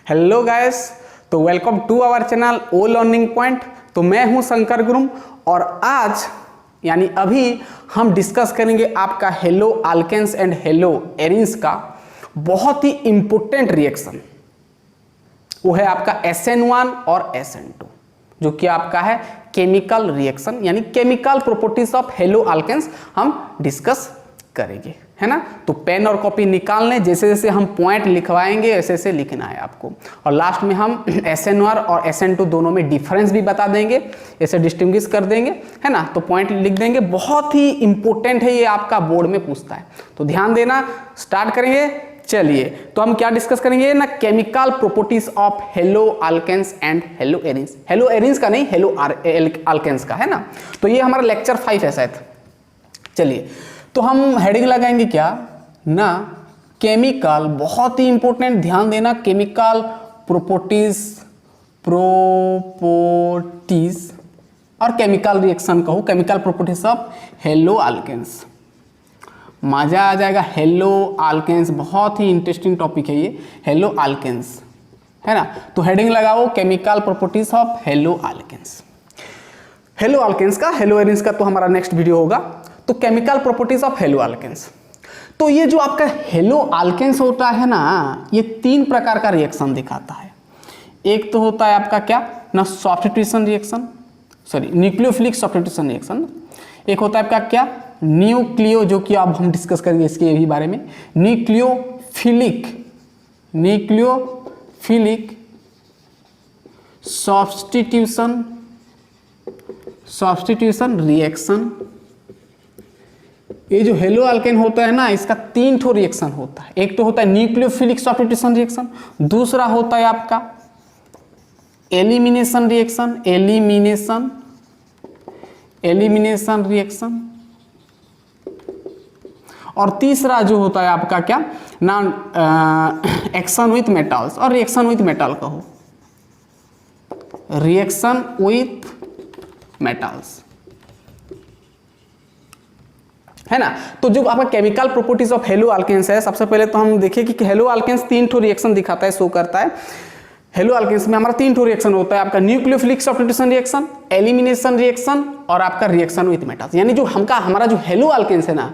Hello guys, तो welcome to our channel O learning point. तो मैं हूं शंकर गुरुम और आज यानी अभी हम डिस्कस करेंगे आपका haloalkanes and haloarenes का बहुत ही इंपॉर्टेंट रिएक्शन। वो है आपका SN1 और SN2 जो कि आपका है केमिकल रिएक्शन यानी chemical properties of haloalkanes हम डिस्कस करेंगे, है ना। तो पेन और कॉपी निकाल लें, जैसे जैसे हम पॉइंट लिखवाएंगे ऐसे ऐसे लिखना है आपको। और लास्ट में हम SN1 और SN2 दोनों में डिफरेंस भी बता देंगे, ऐसे डिस्टिंग्विश कर देंगे, है ना। तो पॉइंट लिख देंगे, बहुत ही इंपॉर्टेंट है ये, आपका बोर्ड में पूछता है। तो ध्यान देना, स्टार्ट करेंगे। चलिए, तो हम क्या डिस्कस करेंगे ना, chemical properties of haloalkanes and haloarenes. Haloarenes का नहीं, हेलो अल्केन्स का, है ना। तो ये हमारा लेक्चर 5 है शायद। चलिए, तो हम हेडिंग लगाएंगे क्या ना, केमिकल, बहुत ही इंपॉर्टेंट, ध्यान देना, केमिकल प्रॉपर्टीज और केमिकल रिएक्शन कहो, chemical properties of haloalkanes. मजा आ जाएगा। हेलो अल्केन्स बहुत ही इंटरेस्टिंग टॉपिक है ये, हेलो अल्केन्स, है ना। तो हेडिंग लगाओ chemical properties of haloalkanes. Haloalkanes का, हेलो एरिन्स का तो हमारा नेक्स्ट वीडियो होगा। तो chemical properties of haloalkanes, तो ये जो आपका हेलो अल्केन्स होता है ना, ये 3 प्रकार का रिएक्शन दिखाता है। एक तो होता है आपका क्या ना, substitution reaction, sorry nucleophilic substitution reaction. एक होता है आपका क्या, न्यूक्लियो, जो कि अब हम डिस्कस करेंगे इसके भी बारे में, न्यूक्लियोफिलिक सब्स्टिट्यूशन रिएक्शन। ये जो हेलो अल्केन होता है ना, इसका 3 ठो रिएक्शन होता है। एक तो होता है न्यूक्लियोफिलिक सब्स्टिट्यूशन रिएक्शन, दूसरा होता है आपका एलिमिनेशन रिएक्शन, एलिमिनेशन रिएक्शन, और तीसरा जो होता है आपका क्या ना, एक्शन विथ मेटल्स और रिएक्शन विथ मेटल कहो, रिएक्शन विथ मेटल्स, है ना। तो जो आपका chemical properties of haloalkanes है, सबसे पहले तो हम देखिए कि हेलो अल्केन्स 3 ठो रिएक्शन दिखाता है, शो करता है। हेलो अल्केन्स में हमारा 3 ठो रिएक्शन होता है, आपका nucleophilic substitution reaction, elimination reaction और आपका रिएक्शन विथ मेटल्स। यानी जो हमारा जो हेलो अल्केन्स है ना,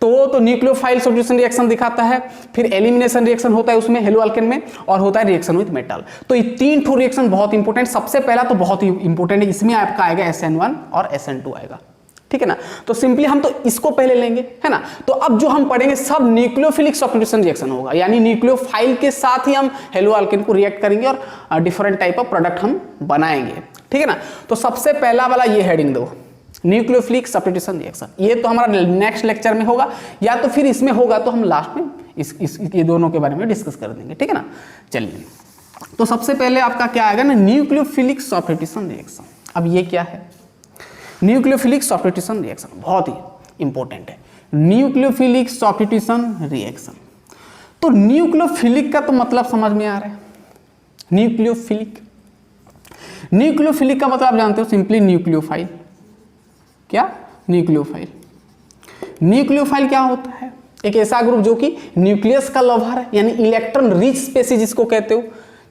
तो वो तो न्यूक्लियोफाइल सब्स्टिट्यूशन रिएक्शन दिखाता है, फिर एलिमिनेशन रिएक्शन होता है उसमें हेलो अल्केन में, और होता है रिएक्शन विथ मेटल। तो ये 3 ठो रिएक्शन बहुत इंपॉर्टेंट। सबसे पहला तो बहुत ही इंपॉर्टेंट है, इसमें आपका आएगा SN1 और SN2 आएगा, ठीक है ना। तो सिंपली हम तो इसको पहले लेंगे, है ना। तो अब जो हम पढ़ेंगे सब न्यूक्लियोफिलिक सब्स्टिट्यूशन रिएक्शन होगा, यानी न्यूक्लियोफाइल के साथ ही हम हेलो अल्केन को रिएक्ट करेंगे और डिफरेंट टाइप ऑफ प्रोडक्ट हम बनाएंगे, ठीक है ना। तो सबसे पहला वाला ये हेडिंग दो, न्यूक्लियोफिलिक सब्स्टिट्यूशन रिएक्शन। ये तो हमारा नेक्स्ट लेक्चर में होगा, या तो फिर इसमें होगा तो हम लास्ट में ये दोनों के बारे में डिस्कस कर देंगे, ठीक है ना। चलिए, तो सबसे पहले आपका क्या आएगा ना, न्यूक्लियोफिलिक सब्स्टिट्यूशन रिएक्शन। अब ये क्या है, न्यूक्लियोफिलिक सब्स्टिट्यूशन रिएक्शन बहुत ही इंपॉर्टेंट है, न्यूक्लियोफिलिक सब्स्टिट्यूशन रिएक्शन। तो न्यूक्लियोफिलिक का तो मतलब समझ में आ रहा है, न्यूक्लियोफिलिक का मतलब आप जानते हो, सिंपली न्यूक्लियोफाइल। क्या, न्यूक्लियोफाइल। न्यूक्लियोफाइल क्या होता है, एक ऐसा ग्रुप जो कि न्यूक्लियस का लवर है, यानी इलेक्ट्रॉन रिच स्पेसीज जिसको कहते हो,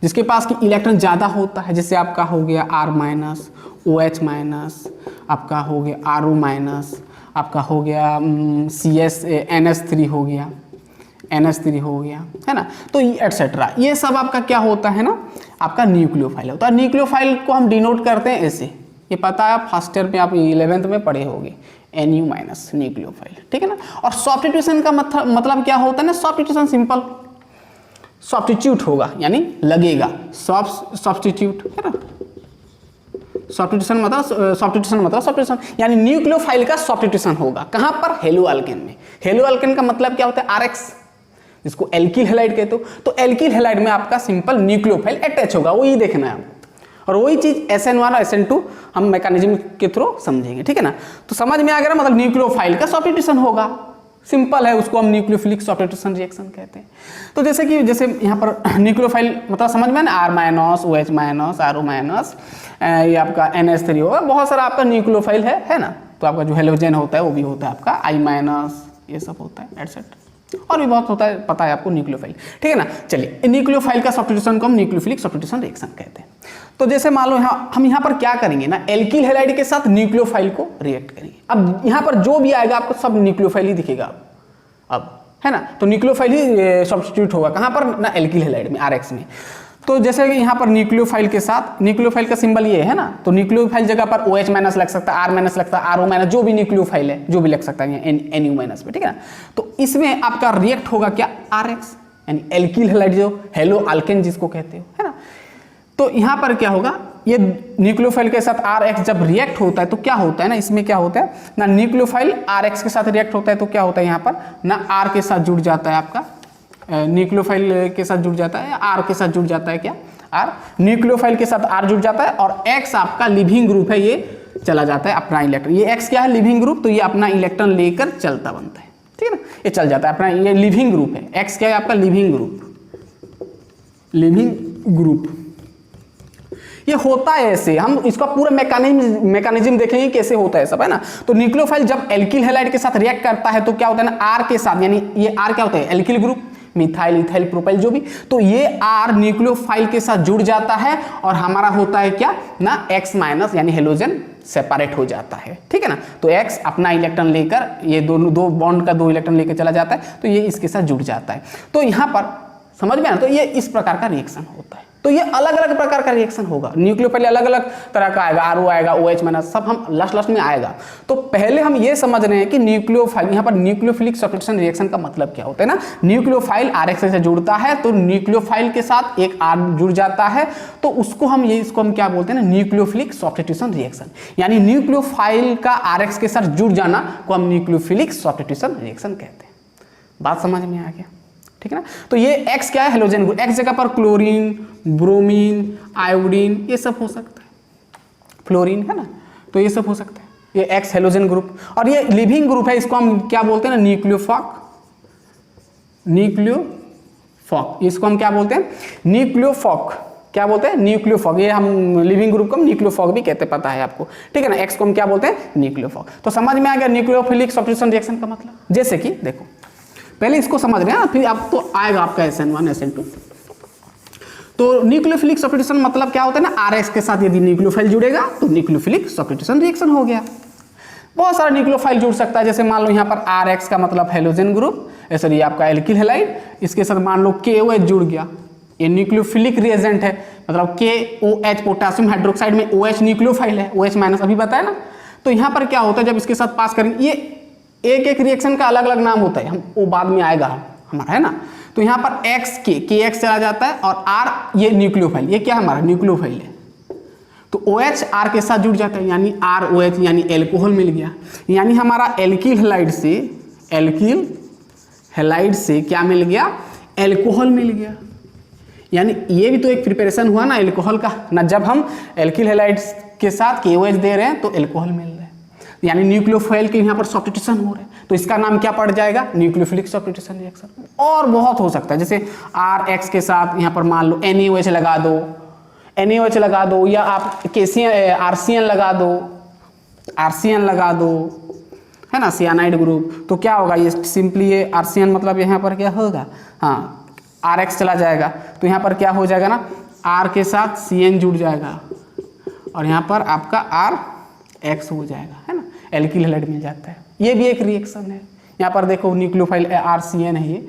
जिसके पास की इलेक्ट्रॉन ज्यादा होता है। जैसे आपका हो गया R-, OH-, आपका हो गया RO-, आपका हो गया NH3 हो गया, NH3 हो गया, है ना। तो एटसेट्रा, ये सब आपका क्या होता है ना, आपका न्यूक्लियोफाइल होता है। न्यूक्लियोफाइल को हम डिनोट करते हैं ऐसे, ये पता है फर्स्ट ईयर में, आप 11th में पढ़े होंगे, Nu- न्यूक्लियोफाइल, ठीक है ना। और सब्स्टिट्यूशन का मतलब क्या होता है ना, सब्स्टिट्यूशन सिंपल सब्स्टिट्यूट होगा, यानी लगेगा, सब्स्टिट्यूट, है ना। सब्स्टिट्यूशन मतलब सब्स्टिट्यूशन, यानी न्यूक्लियोफाइल का सब्स्टिट्यूशन होगा कहां पर, हेलो अल्केन में। हेलो अल्केन का मतलब क्या होता है, RX, जिसको एल्किल हैलाइड कहते हो। तो एल्किल हैलाइड में आपका सिंपल न्यूक्लियोफाइल अटैच होगा, वही देखना है। और वही चीज SN1 और SN2 हम मैकेनिज्म के थ्रू समझेंगे, ठीक है ना। तो समझ में आ गया ना, मतलब न्यूक्लियोफाइल का सब्स्टिट्यूशन होगा, सिंपल है, उसको हम न्यूक्लियोफिलिक सब्स्टिट्यूशन रिएक्शन कहते हैं। तो जैसे यहाँ पर न्यूक्लियोफाइल मतलब समझ में ना, R-, OH-, RO-, ये आपका NH3 होगा, बहुत सारा आपका न्यूक्लियोफाइल है ना। तो आपका जो हेलोजन होता है वो भी होता है आपका I-, ये सब होता है एटसेट्रा, और भी बहुत होता है, पता है आपको न्यूक्लियोफाइल, ठीक है ना। चलिए, न्यूक्लियोफाइल का सब्स्टिट्यूशन को हम न्यूक्लियोफिलिक सब्स्टिट्यूशन रिएक्शन कहते हैं। तो जैसे मान लो हम यहाँ पर क्या करेंगे ना, एल्किल हैलाइड के साथ न्यूक्लियोफाइल को रिएक्ट करेंगे। अब यहाँ पर जो भी आएगा आपको सब न्यूक्लियोफाइल ही दिखेगा अब, है ना। तो न्यूक्लियोफाइल ही सब्स्टिट्यूट होगा कहाँ पर ना, एल्किल हैलाइड में, RX में। तो जैसे कि यहाँ पर न्यूक्लियोफाइल के साथ, न्यूक्लियोफाइल का सिंबल ये है ना, तो न्यूक्लियोफाइल जगह पर OH माइनस लग सकता है, R माइनस लगता है, RO माइनस, जो भी न्यूक्लियोफाइल है जो भी लग सकता है, NU माइनस में, ठीक है ना। तो इसमें आपका रिएक्ट होगा क्या, RX, यानी एल्किल हैलाइड जो हेलो अल्केन जिसको कहते हो, है ना। तो यहाँ पर क्या होगा, ये न्यूक्लियोफाइल के साथ RX जब रिएक्ट होता है तो क्या होता है ना, इसमें क्या होता है ना, न्यूक्लियोफाइल RX के साथ रिएक्ट होता है तो क्या होता है यहाँ पर ना, R के साथ जुड़ जाता है आपका, न्यूक्लियोफाइल के साथ जुड़ जाता है, R के साथ जुड़ जाता है क्या, R, न्यूक्लियोफाइल के साथ R जुड़ जाता है, और X आपका लिविंग ग्रुप है, ये चला जाता है अपना इलेक्ट्रॉन, ये X क्या है, लिविंग ग्रुप, तो ये अपना इलेक्ट्रॉन लेकर चलता बनता है, ठीक है ना, ये चल जाता है अपना, ये लिविंग ग्रुप है, X क्या है आपका, लिविंग ग्रुप, लिविंग ग्रुप। ये होता है ऐसे, हम इसका पूरा मैकेनिज्म देखेंगे कैसे होता है सब, है ना। तो न्यूक्लियोफाइल जब एल्किल हैलाइड के साथ रिएक्ट करता है तो क्या होता है ना, R के साथ, यानी ये R क्या होता है, alkyl group, methyl, ethyl, propyl जो भी, तो ये R न्यूक्लियोफाइल के साथ जुड़ जाता है और हमारा होता है क्या ना, X माइनस, यानी हेलोजन सेपरेट हो जाता है, ठीक है ना। तो X अपना इलेक्ट्रॉन लेकर, ये दोनों दो बॉन्ड का 2 इलेक्ट्रॉन लेकर चला जाता है, तो ये इसके साथ जुड़ जाता है। तो यहाँ पर समझ में ना, तो ये इस प्रकार का रिएक्शन होता है। तो ये अलग अलग प्रकार का रिएक्शन होगा, न्यूक्लियोफाइल अलग अलग तरह का आएगा, RO आएगा, OH माइनस, सब हम लास्ट में आएगा। तो पहले हम ये समझ रहे हैं कि न्यूक्लियोफाइल, यहाँ पर न्यूक्लियोफिलिक सब्स्टिट्यूशन रिएक्शन का मतलब क्या होता है ना, न्यूक्लियोफाइल RX से जुड़ता है, तो न्यूक्लियोफाइल के साथ एक R जुड़ जाता है, तो उसको हम क्या बोलते हैं ना, न्यूक्लियोफिलिक सब्स्टिट्यूशन रिएक्शन, यानी न्यूक्लियोफाइल का RX के साथ जुड़ जाना को हम न्यूक्लियोफिलिक सब्स्टिट्यूशन रिएक्शन कहते हैं। बात समझ में आ गया, ठीक है ना। तो ये X क्या है, हेलोजन ग्रुप, X जगह पर क्लोरीन, ब्रोमीन, आयोडीन, ये सब हो सकता है, फ्लोरीन, है ना, तो ये सब हो सकता है, ये X हेलोजन ग्रुप। और ये लिविंग ग्रुप है, इसको हम क्या बोलते हैं ना, न्यूक्लियोफॉक, न्यूक्लियोफॉक, इसको हम क्या बोलते हैं, न्यूक्लियोफॉक, क्या बोलते हैं, न्यूक्लियोफॉक। ये हम लिविंग ग्रुप को न्यूक्लियोफॉक भी कहते, पता है आपको, ठीक है ना। X को हम क्या बोलते हैं, न्यूक्लियोफॉक। तो समझ में आ गया न्यूक्लियोफिलिक सब्स्टिट्यूशन रिएक्शन का मतलब। जैसे कि देखो, पहले इसको समझ रहे हैं, फिर अब तो आएगा आपका SN1 SN2। तो न्यूक्लियोफिलिक सब्स्टिट्यूशन मतलब क्या होता है ना, RX के साथ यदि न्यूक्लियोफाइल जुड़ेगा तो न्यूक्लियोफिलिक सब्स्टिट्यूशन रिएक्शन हो गया। बहुत सारा न्यूक्लियोफाइल जुड़ सकता है, जैसे मान लो यहाँ पर RX का मतलब हेलोजन ग्रुप, सॉरी आपका एल्किल हैलाइड, इसके साथ मान लो KOH जुड़ गया, ये न्यूक्लियोफिलिक रिएजेंट है, मतलब KOH, पोटेशियम हाइड्रोक्साइड में OH न्यूक्लियोफाइल है, OH माइनस अभी बताया ना। तो यहाँ पर क्या होता है, जब इसके साथ पास करेंगे, ये एक एक रिएक्शन का अलग अलग नाम होता है, हम वो बाद में आएगा हमारा, है ना। तो यहाँ पर KX चला जाता है, और R ये न्यूक्लियोफाइल, ये क्या हमारा न्यूक्लियोफाइल है, तो OH R के साथ जुड़ जाता है, यानी ROH, यानी एल्कोहल मिल गया, यानी हमारा एल्किल हैलाइड से क्या मिल गया, एल्कोहल मिल गया। यानी ये भी तो एक प्रिपरेशन हुआ ना एल्कोहल का ना, जब हम एल्किल हैलाइड के साथ KOH दे रहे हैं तो एल्कोहल मिल रहा है, यानी न्यूक्लियोफाइल के यहाँ पर सब्स्टिट्यूशन हो रहा है, तो इसका नाम क्या पड़ जाएगा, न्यूक्लियोफिलिक सब्स्टिट्यूशन रिएक्शन। और बहुत हो सकता है, जैसे RX के साथ यहाँ पर मान लो NaOH लगा दो, या आप आर्सियन लगा दो, है ना, सियानाइड ग्रुप। तो क्या होगा, ये सिंपली ये आर्सियन मतलब यहाँ पर क्या होगा, हाँ RX चला जाएगा, तो यहाँ पर क्या हो जाएगा ना, R के साथ CN जुड़ जाएगा, और यहाँ पर आपका RX हो जाएगा, है ना, एल्किल हैलाइड मिल जाता है। ये भी एक रिएक्शन है। यहाँ पर देखो न्यूक्लियोफाइल RCN है, ये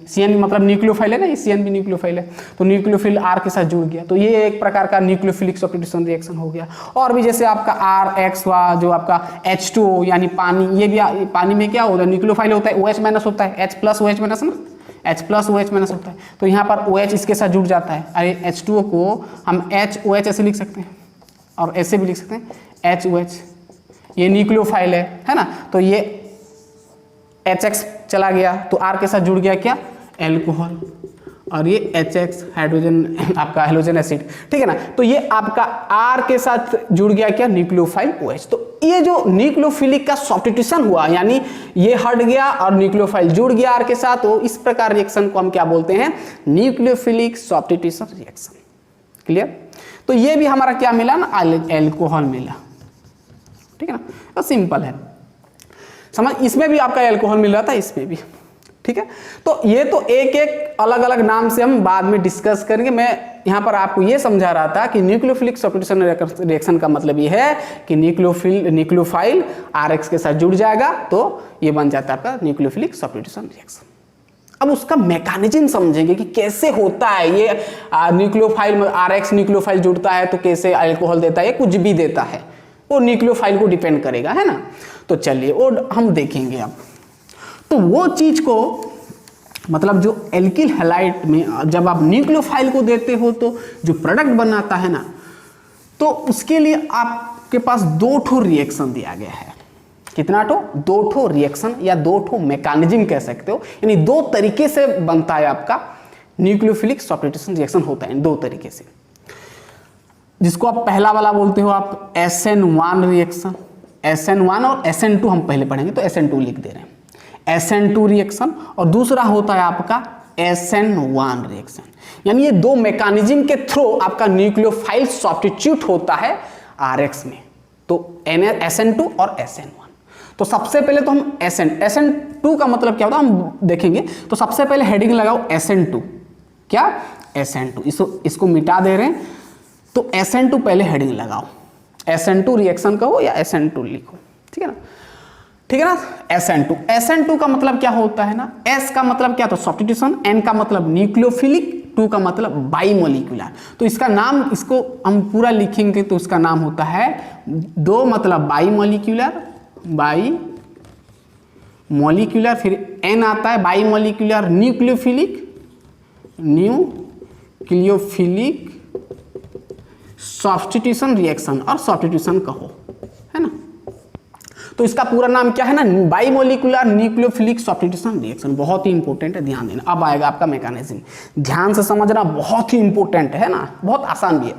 CN मतलब न्यूक्लियोफाइल है ना, ये CN भी न्यूक्लियोफाइल है, तो न्यूक्लियोफिल R के साथ जुड़ गया, तो ये एक प्रकार का न्यूक्लियोफिलिक सब्स्टिट्यूशन रिएक्शन हो गया। और भी जैसे आपका RX हुआ, जो आपका H2O यानी पानी, ये भी पानी में क्या होता है, न्यूक्लियोफाइल होता है, OH माइनस होता है, H प्लस OH माइनस ना, H प्लस OH माइनस होता है, तो यहाँ पर OH इसके साथ जुड़ जाता है। अरे H2O को हम HOH ऐसे लिख सकते हैं, और ऐसे भी लिख सकते हैं HOH, ये न्यूक्लियोफाइल है ना, तो ये HX चला गया, तो R के साथ जुड़ गया क्या, एल्कोहल, और ये HX हाइड्रोजन आपका हेलोजन एसिड, ठीक है ना। तो ये आपका R के साथ जुड़ गया क्या, न्यूक्लियोफाइल OH। तो ये जो न्यूक्लियोफिलिक का सब्स्टिट्यूशन हुआ, यानी ये हट गया और न्यूक्लियोफाइल जुड़ गया R के साथ, तो इस प्रकार रिएक्शन को हम क्या बोलते हैं, न्यूक्लियोफिलिक सब्स्टिट्यूशन रिएक्शन। क्लियर। तो ये भी हमारा क्या मिला ना, एल्कोहल मिला, ठीक है ना, तो सिंपल है समझ। इसमें भी आपका एल्कोहल मिल रहा था, इसमें भी, ठीक है। तो ये तो एक एक अलग अलग नाम से हम बाद में डिस्कस करेंगे। मैं यहाँ पर आपको ये समझा रहा था कि न्यूक्लियोफिलिक सब्स्टिट्यूशन रिएक्शन का मतलब ये है कि न्यूक्लियोफाइल RX के साथ जुड़ जाएगा तो ये बन जाता है आपका न्यूक्लियोफिलिक सब्स्टिट्यूशन रिएक्शन। अब उसका मैकेनिज्म समझेंगे कि कैसे होता है ये न्यूक्लियोफाइल RX न्यूक्लियोफाइल जुड़ता है तो कैसे अल्कोहल देता है, कुछ भी देता है, वो न्यूक्लियोफाइल को डिपेंड करेगा, है ना। तो चलिए वो हम देखेंगे अब। तो वो चीज को मतलब जो एल्किल हैलाइड में जब आप न्यूक्लियोफाइल को देते हो तो जो प्रोडक्ट बनाता है ना, तो उसके लिए आपके पास 2 ठो रिएक्शन दिया गया है। कितना ठो? 2 ठो रिएक्शन या 2 ठो मैकेनिज्म कह सकते हो, यानी 2 तरीके से बनता है आपका न्यूक्लियोफिलिक सब्स्टिट्यूशन रिएक्शन होता है 2 तरीके से, जिसको आप पहला वाला बोलते हो आप SN1 रिएक्शन, SN1 और SN2 हम पहले पढ़ेंगे तो SN2 लिख दे रहे हैं, SN2 रिएक्शन, और दूसरा होता है आपका SN1 रिएक्शन। यानी ये 2 मैकेनिज्म के थ्रू आपका न्यूक्लियोफाइल सब्स्टिट्यूट होता है RX में, तो SN2 और SN1। तो सबसे पहले तो हम SN2 का मतलब क्या होता है हम देखेंगे। तो सबसे पहले हेडिंग लगाओ SN2, क्या SN2, इसको मिटा दे रहे हैं तो SN2 पहले हेडिंग लगाओ, SN2 रिएक्शन कहो या SN2 लिखो, ठीक है ना, ठीक है ना। SN2 का मतलब क्या होता है ना, S का मतलब क्या, तो सब्स्टिट्यूशन, N का मतलब न्यूक्लियोफिलिक, 2 का मतलब बाईमोलिकुलर। तो इसका नाम, इसको हम पूरा लिखेंगे तो इसका नाम होता है 2 मतलब बाईमोलिकुलर, फिर N आता है बाईमोलिकुलर न्यूक्लियोफिलिक सब्स्टिट्यूशन रिएक्शन, और सब्स्टिट्यूशन कहो, है ना। तो इसका पूरा नाम क्या है ना, बाईमोलिकुलर न्यूक्लियोफिलिक सब्स्टिट्यूशन रिएक्शन। बहुत ही इंपॉर्टेंट है, ध्यान देना। अब आएगा आपका मैकेनिज्म, ध्यान से समझना, बहुत ही इंपॉर्टेंट है ना, बहुत आसान भी है।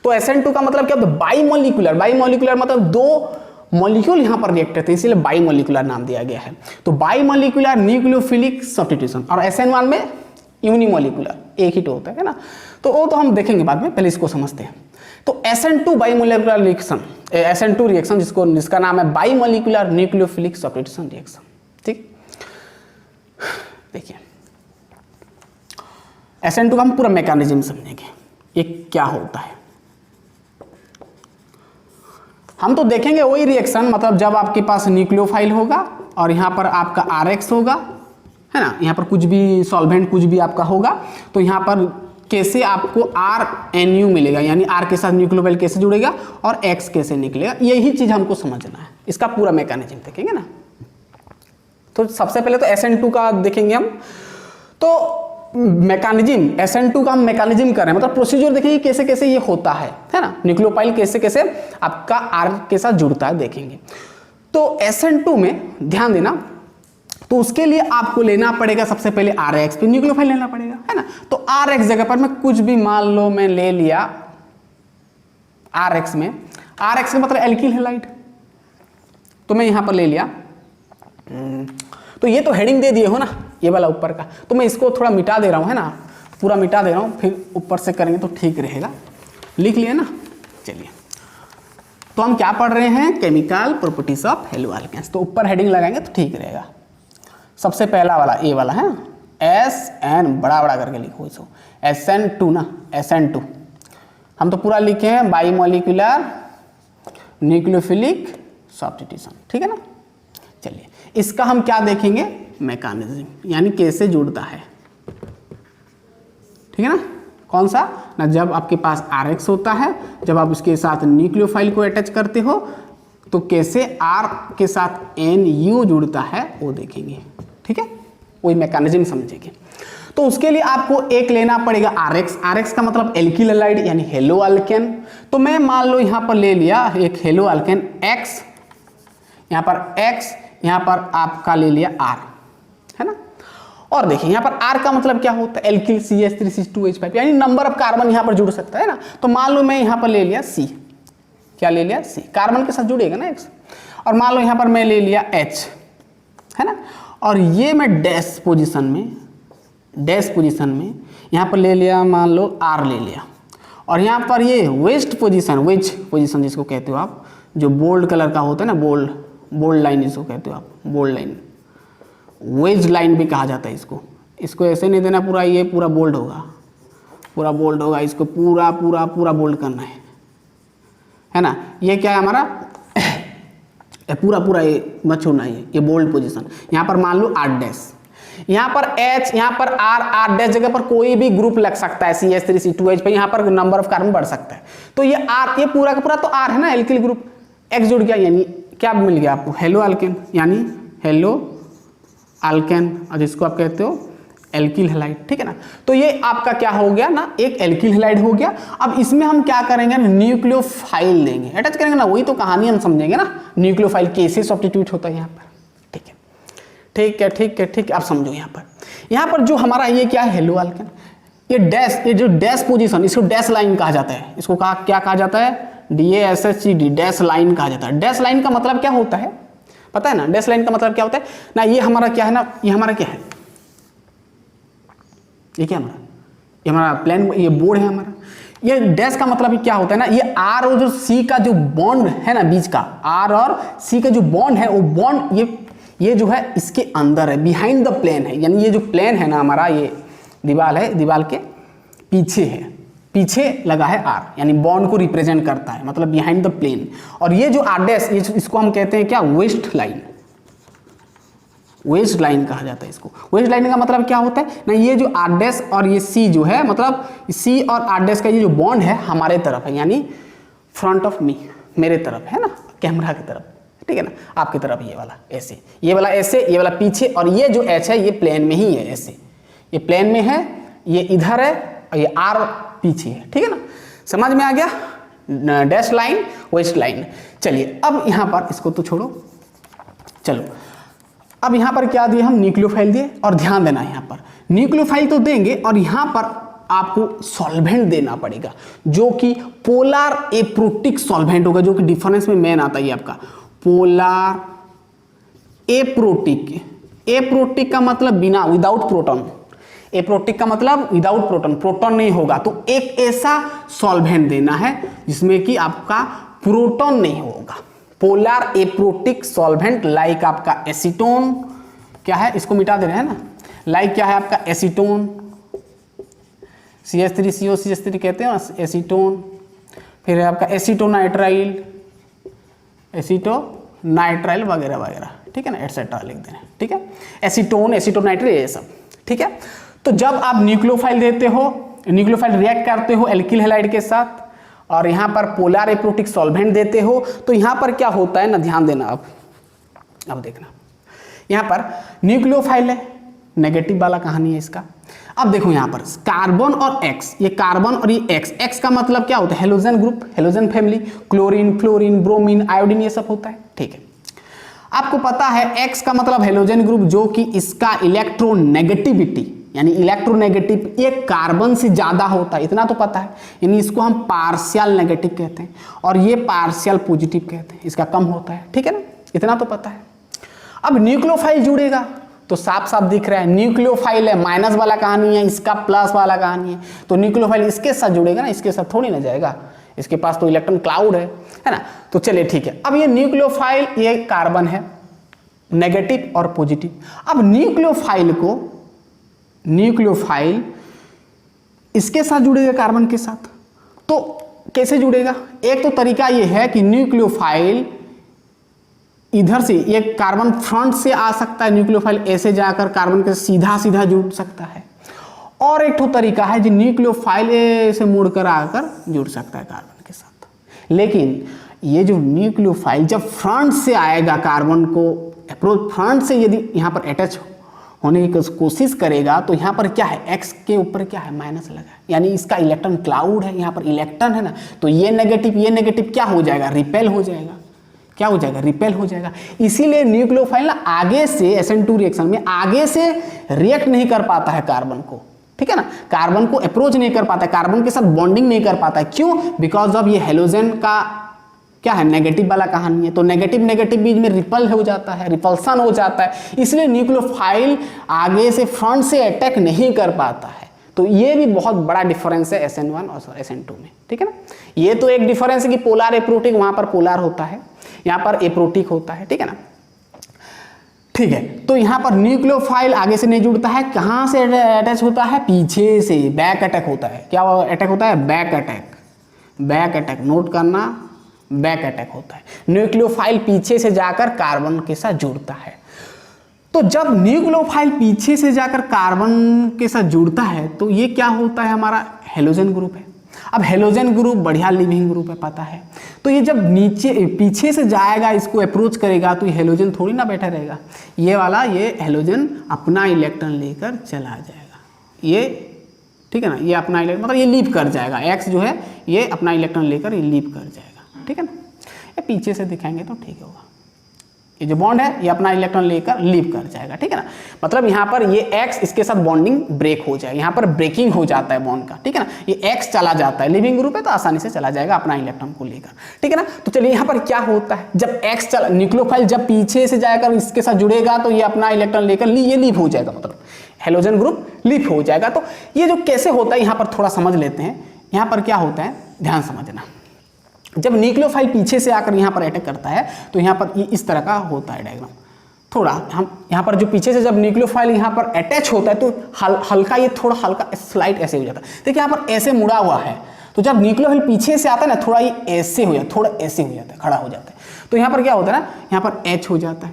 तो SN2 का मतलब क्या होता है, बाईमोलिकुलर मतलब 2 मॉलिक्यूल यहां पर रिएक्ट होते हैं, इसीलिए बाईमोलिकुलर नाम दिया गया है। तो बाईमोलिकुलर न्यूक्लियोफिलिक सब्स्टिट्यूशन, और SN1 में यूनिमोलिकुलर, एक ही तो होता है ना। तो वो तो हम देखेंगे बाद में, पहले इसको समझते हैं। तो SN2 bimolecular reaction, SN2 reaction जिसका नाम है बाईमोलिकुलर न्यूक्लियोफिलिक सब्स्टिट्यूशन रिएक्शन, ठीक। देखिए SN2 का हम पूरा मैकेनिज्म समझेंगे, ये क्या होता है। हम तो देखेंगे वही रिएक्शन, मतलब जब आपके पास न्यूक्लियोफाइल होगा और यहाँ पर आपका RX होगा, है ना, यहाँ पर कुछ भी सॉल्वेंट कुछ भी आपका होगा, तो यहाँ पर कैसे आपको RNU मिलेगा, यानी R के साथ न्यूक्लियोफाइल कैसे जुड़ेगा और X कैसे निकलेगा, यही चीज हमको समझना है। इसका पूरा मैकेनिज्म देखेंगे ना। तो सबसे पहले तो SN2 का देखेंगे हम। तो मैकेनिज्म SN2 का हम मैकेनिज्म कर रहे हैं, मतलब प्रोसीजर देखेंगे कैसे कैसे ये होता है ना, न्यूक्लियोफाइल कैसे कैसे आपका R के साथ जुड़ता है देखेंगे। तो SN2 में ध्यान देना, तो उसके लिए आपको लेना पड़ेगा सबसे पहले RX, फिर न्यूक्लियोफाइल लेना पड़ेगा, है ना। तो RX जगह पर मैं कुछ भी मान लो मैं ले लिया RX में, RX का मतलब एल्किल हैलाइड, तो मैं यहां पर ले लिया। तो ये तो हेडिंग दे दिए हो ना, ये वाला ऊपर का, तो मैं इसको थोड़ा मिटा दे रहा हूं, है ना, पूरा मिटा दे रहा हूं, फिर ऊपर से करेंगे तो ठीक रहेगा। लिख लिए ना। चलिए, तो हम क्या पढ़ रहे हैं, chemical properties of haloalkanes. तो ऊपर हेडिंग लगाएंगे तो ठीक रहेगा। सबसे पहला वाला ए वाला है, SN बड़ा बड़ा करके लिखो इसको, SN2 ना, SN2 हम तो पूरा लिखे हैं बाईमोलिकुलर न्यूक्लियोफिलिक सब्स्टिट्यूशन, ठीक है ना। चलिए, इसका हम क्या देखेंगे, मैकेनिज्म, यानी कैसे जुड़ता है, ठीक है ना। कौन सा ना, जब आपके पास RX होता है, जब आप उसके साथ न्यूक्लियोफाइल को अटैच करते हो तो कैसे R के साथ NU जुड़ता है वो देखेंगे, ठीक है, वही मैकेनिज्म समझेंगे। तो उसके लिए आपको एक लेना पड़ेगा RX का मतलब एल्किल हैलाइड यानी हेलो अल्केन। तो मैं मान लो यहाँ पर ले लिया एक हेलो अल्केन X, यहाँ पर X, यहाँ पर आपका ले लिया R, है ना। और देखिए यहाँ पर R का मतलब क्या होता है, एल्किल CH3CH2H5, यानी नंबर ऑफ कार्बन यहाँ पर जुड़ सकता है ना। तो मान लो मैं यहाँ पर ले लिया C, क्या ले लिया C, कार्बन के साथ जुड़ेगा ना X, और मान लो यहाँ पर मैं ले लिया H, है ना, और ये मैं डैश पोजीशन में यहाँ पर ले लिया, मान लो R ले लिया, और यहाँ पर ये वेज पोजीशन जिसको कहते हो आप, जो बोल्ड कलर का होता है ना, बोल्ड लाइन जिसको कहते हो आप, बोल्ड लाइन, वेज लाइन भी कहा जाता है इसको। इसको ऐसे नहीं देना पूरा, ये पूरा बोल्ड होगा, पूरा बोल्ड होगा, इसको पूरा पूरा पूरा बोल्ड करना है ना। ये क्या है हमारा पूरा पूरा ये मत छोड़ना, ये बोल्ड पोजीशन। यहाँ पर मान लो R', यहाँ पर H, यहाँ पर R जगह पर कोई भी ग्रुप लग सकता है, CH3C2H पे यहाँ पर नंबर ऑफ कार्बन बढ़ सकता है। तो ये R, ये पूरा का पूरा तो R है ना, एल्किल ग्रुप। X जुड़ गया, यानी क्या मिल गया आपको, हेलो अल्केन, यानी हेलो अल्केन, और जिसको आप कहते हो एल्किल हैलाइड, ठीक है ना। तो ये आपका क्या हो गया ना, एक एल्किल हैलाइड हो गया। अब इसमें हम क्या करेंगे, न्यूक्लियोफाइल लेंगे, अटैच करेंगे ना, वही तो कहानी हम समझेंगे ना। न्यूक्लियोफाइल कैसे सब्स्टिट्यूट होता है यहाँ पर, ठीक है ठीक है ठीक है ठीक है। आप समझो यहाँ पर जो हमारा ये क्या है, हेलो अल्केन, ये डैश, ये जो डैश पोजीशन, इसको डैश लाइन कहा जाता है। इसको क्या कहा जाता है, DASHCD, डैश लाइन कहा जाता है। डैश लाइन का मतलब क्या होता है पता है ना, डैश लाइन का मतलब क्या होता है ना, ये हमारा क्या है ना, ये हमारा क्या है, ये क्या हमारा, ये हमारा प्लेन, ये बोर्ड है हमारा। ये डैश का मतलब क्या होता है ना, ये R और जो C का जो बॉन्ड है ना बीच का, R और C का जो बॉन्ड है, वो बॉन्ड ये जो है इसके अंदर है, बिहाइंड द प्लेन है। यानी ये जो प्लेन है ना हमारा, ये दीवार है, दीवार के पीछे है, पीछे लगा है R, यानी बॉन्ड को रिप्रेजेंट करता है, मतलब बिहाइंड द प्लेन। और ये जो R', इसको हम कहते हैं क्या, वेस्ट लाइन, वेस्ट लाइन कहा जाता है इसको। वेस्ट लाइन का मतलब क्या होता है ना, ये जो R' और ये C जो है, मतलब C और R' का ये जो बॉन्ड है हमारे तरफ है, यानी फ्रंट ऑफ मी, मेरे तरफ है ना, कैमरा की तरफ, ठीक है ना, आपकी तरफ ये वाला ऐसे, ये वाला ऐसे, ये वाला पीछे, और ये जो H है ये प्लेन में ही है, ऐसे ये प्लेन में है, ये इधर है, और ये R पीछे है, ठीक है ना। समझ में आ गया, डैश लाइन, वेस्ट लाइन। चलिए अब यहाँ पर इसको तो छोड़ो, चलो अब यहाँ पर क्या दिए हम, न्यूक्लियोफाइल दिए। और ध्यान देना यहाँ पर न्यूक्लियोफाइल तो देंगे, और यहाँ पर आपको सॉल्वेंट देना पड़ेगा, जो कि पोलर एप्रोटिक सॉल्वेंट होगा, जो कि डिफरेंस में मेन आता है आपका पोलर एप्रोटिक। एप्रोटिक का मतलब बिना, विदाउट प्रोटॉन, एप्रोटिक का मतलब विदाउट प्रोटॉन, प्रोटॉन नहीं होगा। तो एक ऐसा सॉल्वेंट देना है जिसमें कि आपका प्रोटॉन नहीं होगा, पोलर एप्रोटिक सॉल्वेंट, लाइक आपका एसीटोन, क्या है इसको मिटा दे रहे हैं ना, लाइक क्या है आपका एसीटोन, CH3CO CH3 कहते हैं ना एसीटोन, फिर है आपका एसीटोनाइट्राइल, एसीटोनाइट्राइल वगैरह वगैरह, ठीक है ना, एटसेट्रा लिख देना, ठीक है, एसीटोन, एसीटोनाइट्राइल, ये सब, ठीक है। तो जब आप न्यूक्लियोफाइल देते हो, न्यूक्लियोफाइल रिएक्ट करते हो एल्किल हैलाइड के साथ, और यहाँ पर पोलर एप्रोटिक सॉल्वेंट देते हो, तो यहाँ पर क्या होता है ना, ध्यान देना। अब देखना, यहाँ पर न्यूक्लियोफाइल है, नेगेटिव वाला कहानी है इसका। अब देखो यहाँ पर कार्बन और X, ये कार्बन और ये X का मतलब क्या होता है, halogen group, halogen family, chlorine, fluorine, bromine, iodine, ये सब होता है, ठीक है। आपको पता है X का मतलब हेलोजन ग्रुप, जो कि इसका इलेक्ट्रोनेगेटिविटी, यानी इलेक्ट्रोनेगेटिव ये कार्बन से ज्यादा होता है, इतना तो पता है, यानी इसको हम पार्शियल नेगेटिव कहते हैं, और ये पार्शियल पॉजिटिव कहते हैं, इसका कम होता है, ठीक है ना, इतना तो पता है। अब न्यूक्लियोफाइल जुड़ेगा तो साफ साफ दिख रहा है, न्यूक्लियोफाइल है, माइनस वाला कहानी है, इसका प्लस वाला कहानी है, तो न्यूक्लियोफाइल इसके साथ जुड़ेगा ना, इसके साथ थोड़ी ना जाएगा, इसके पास तो इलेक्ट्रॉन क्लाउड है ना। तो चलिए ठीक है, अब ये न्यूक्लियोफाइल, ये कार्बन है, नेगेटिव और पॉजिटिव। अब न्यूक्लियोफाइल इसके साथ जुड़ेगा, कार्बन के साथ, तो कैसे जुड़ेगा, एक तो तरीका ये है कि न्यूक्लियोफाइल इधर से, ये कार्बन फ्रंट से आ सकता है, न्यूक्लियोफाइल ऐसे जाकर कार्बन के सीधा सीधा जुड़ सकता है, और एक तो तरीका है जो न्यूक्लियोफाइल ऐसे मुड़कर आकर जुड़ सकता है कार्बन के साथ। लेकिन ये जो न्यूक्लियोफाइल जब फ्रंट से आएगा, कार्बन को अप्रोच फ्रंट से यदि यहाँ पर अटैच होने की कोशिश करेगा, तो यहाँ पर क्या है, X के ऊपर क्या है, माइनस लगा है, यानी इसका इलेक्ट्रॉन क्लाउड है, यहाँ पर इलेक्ट्रॉन है ना, तो ये नेगेटिव क्या हो जाएगा, रिपेल हो जाएगा, क्या हो जाएगा, रिपेल हो जाएगा। इसीलिए न्यूक्लियोफाइल ना आगे से SN2 रिएक्शन में आगे से रिएक्ट नहीं कर पाता है कार्बन को, ठीक है ना, कार्बन को अप्रोच नहीं कर पाता है, कार्बन के साथ बॉन्डिंग नहीं कर पाता है, क्यों, बिकॉज ऑफ ये हेलोजन का क्या है, नेगेटिव वाला कहानी है, तो नेगेटिव बीच में रिपल हो जाता है, रिपल्सन हो जाता है, इसलिए न्यूक्लियोफाइल आगे से फ्रंट से अटैक नहीं कर पाता है। तो ये भी बहुत बड़ा डिफरेंस है SN1 और SN2 में, ठीक है ना। ये तो एक डिफरेंस है कि पोलर एप्रोटिक, वहां पर पोलर होता है, यहाँ पर एप्रोटिक होता है, ठीक है ना। ठीक है, तो यहाँ पर न्यूक्लियोफाइल आगे से नहीं जुड़ता है, कहाँ से अटैच होता है, पीछे से, बैक अटैक होता है। क्या अटैक होता है, back attack, back attack, note करना, बैक अटैक होता है। न्यूक्लियोफाइल पीछे से जाकर कार्बन के साथ जुड़ता है। तो जब न्यूक्लियोफाइल पीछे से जाकर कार्बन के साथ जुड़ता है तो ये क्या होता है, हमारा हेलोजन ग्रुप है। अब हेलोजन ग्रुप बढ़िया लिविंग ग्रुप है, पता है। तो ये जब नीचे पीछे से जाएगा, इसको अप्रोच करेगा, तो ये हेलोजन थोड़ी ना बैठा रहेगा, ये वाला ये हेलोजन अपना इलेक्ट्रॉन लेकर चला जाएगा, ये ठीक है ना, ये अपना इलेक्ट्रॉन मतलब ये लीव कर जाएगा, एक्स जो है ये अपना इलेक्ट्रॉन लेकर ये लीव कर जाएगा, ठीक है ना। ये पीछे से दिखाएंगे तो ठीक होगा, ये जो बॉन्ड है ये अपना इलेक्ट्रॉन लेकर लीव कर जाएगा, ठीक है ना। मतलब यहाँ पर ये एक्स इसके साथ बॉन्डिंग ब्रेक हो जाएगा, यहाँ पर ब्रेकिंग हो जाता है बॉन्ड का, ठीक है ना। ये एक्स चला जाता है, लिविंग ग्रुप है तो आसानी से चला जाएगा अपना इलेक्ट्रॉन को लेकर, ठीक है ना। तो चलिए यहाँ पर क्या होता है, जब एक्स चला, न्यूक्लियोफाइल जब पीछे से जाकर इसके साथ जुड़ेगा तो ये अपना इलेक्ट्रॉन लेकर ये लीव हो जाएगा, मतलब हेलोजन ग्रुप लीव हो जाएगा। तो ये जो कैसे होता है यहाँ पर थोड़ा समझ लेते हैं। यहाँ पर क्या होता है, ध्यान समझना। जब न्यूक्लियोफाइल पीछे से आकर यहाँ पर अटैक करता है तो यहाँ पर ये इस तरह का होता है डायग्राम। थोड़ा हम यहाँ पर जो पीछे से जब न्यूक्लियोफाइल यहाँ पर अटैच होता है तो हल्का ये थोड़ा हल्का स्लाइड ऐसे हो जाता है। देखिए यहाँ पर ऐसे मुड़ा हुआ है, तो जब न्यूक्लियोफाइल पीछे से आता है ना, थोड़ा ये ऐसे हो जाता है, थोड़ा ऐसे हो जाता है, खड़ा हो जाता है। तो यहाँ पर क्या होता है ना, यहाँ पर H हो जाता है,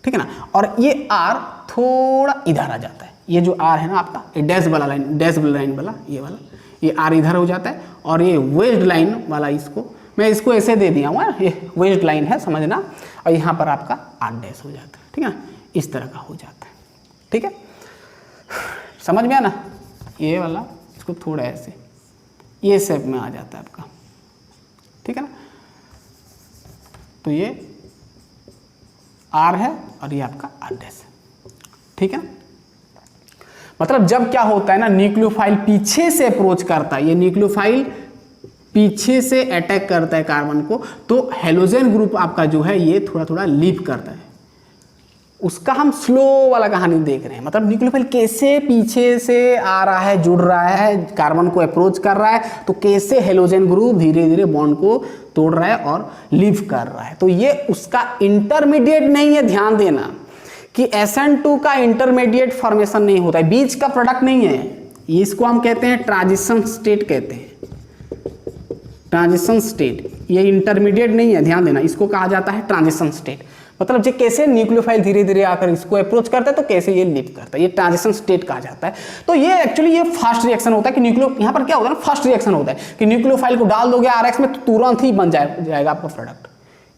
ठीक है ना, और ये R थोड़ा इधर आ जाता है। ये जो R है ना आपका, ये डैश वाला लाइन, डैश लाइन वाला, ये वाला, ये R इधर हो जाता है, और ये वेस्ट लाइन वाला, इसको मैं इसको ऐसे दे दिया हुआ, ये वेस्ट लाइन है, समझना। और यहाँ पर आपका R डैश हो जाता है, ठीक है ना, इस तरह का हो जाता है, ठीक है, समझ में आया ना। ये वाला इसको थोड़ा ऐसे ये शेप में आ जाता है आपका, ठीक है ना। तो ये R है और ये आपका R डैश है, ठीक है ना। मतलब जब क्या होता है ना, न्यूक्लियोफाइल पीछे से अप्रोच करता है, ये न्यूक्लियोफाइल पीछे से अटैक करता है कार्बन को, तो हेलोजन ग्रुप आपका जो है ये थोड़ा थोड़ा लीव करता है। उसका हम स्लो वाला कहानी देख रहे हैं, मतलब न्यूक्लियोफाइल कैसे पीछे से आ रहा है, जुड़ रहा है, कार्बन को अप्रोच कर रहा है, तो कैसे हेलोजन ग्रुप धीरे धीरे बॉन्ड को तोड़ रहा है और लीव कर रहा है। तो ये उसका इंटरमीडिएट नहीं है, ध्यान देना कि SN2 का इंटरमीडिएट फॉर्मेशन नहीं होता है, बीच का प्रोडक्ट नहीं है, इसको हम कहते हैं ट्रांजिशन स्टेट कहते हैं, ट्रांजिशन स्टेट। ये इंटरमीडिएट नहीं है, ध्यान देना, इसको कहा जाता है ट्रांजिशन स्टेट। मतलब जो कैसे न्यूक्लियोफाइल धीरे धीरे आकर इसको अप्रोच करता है तो कैसे ये लीव करता है, ये ट्रांजिशन स्टेट कहा जाता है। तो ये एक्चुअली ये फास्ट रिएक्शन होता है कि न्यूक्लियो, यहाँ पर क्या होता है ना, फास्ट रिएक्शन होता है कि न्यूक्लियोफाइल को डाल दोगे RX में तो तुरंत ही बन जाएगा आपका प्रोडक्ट,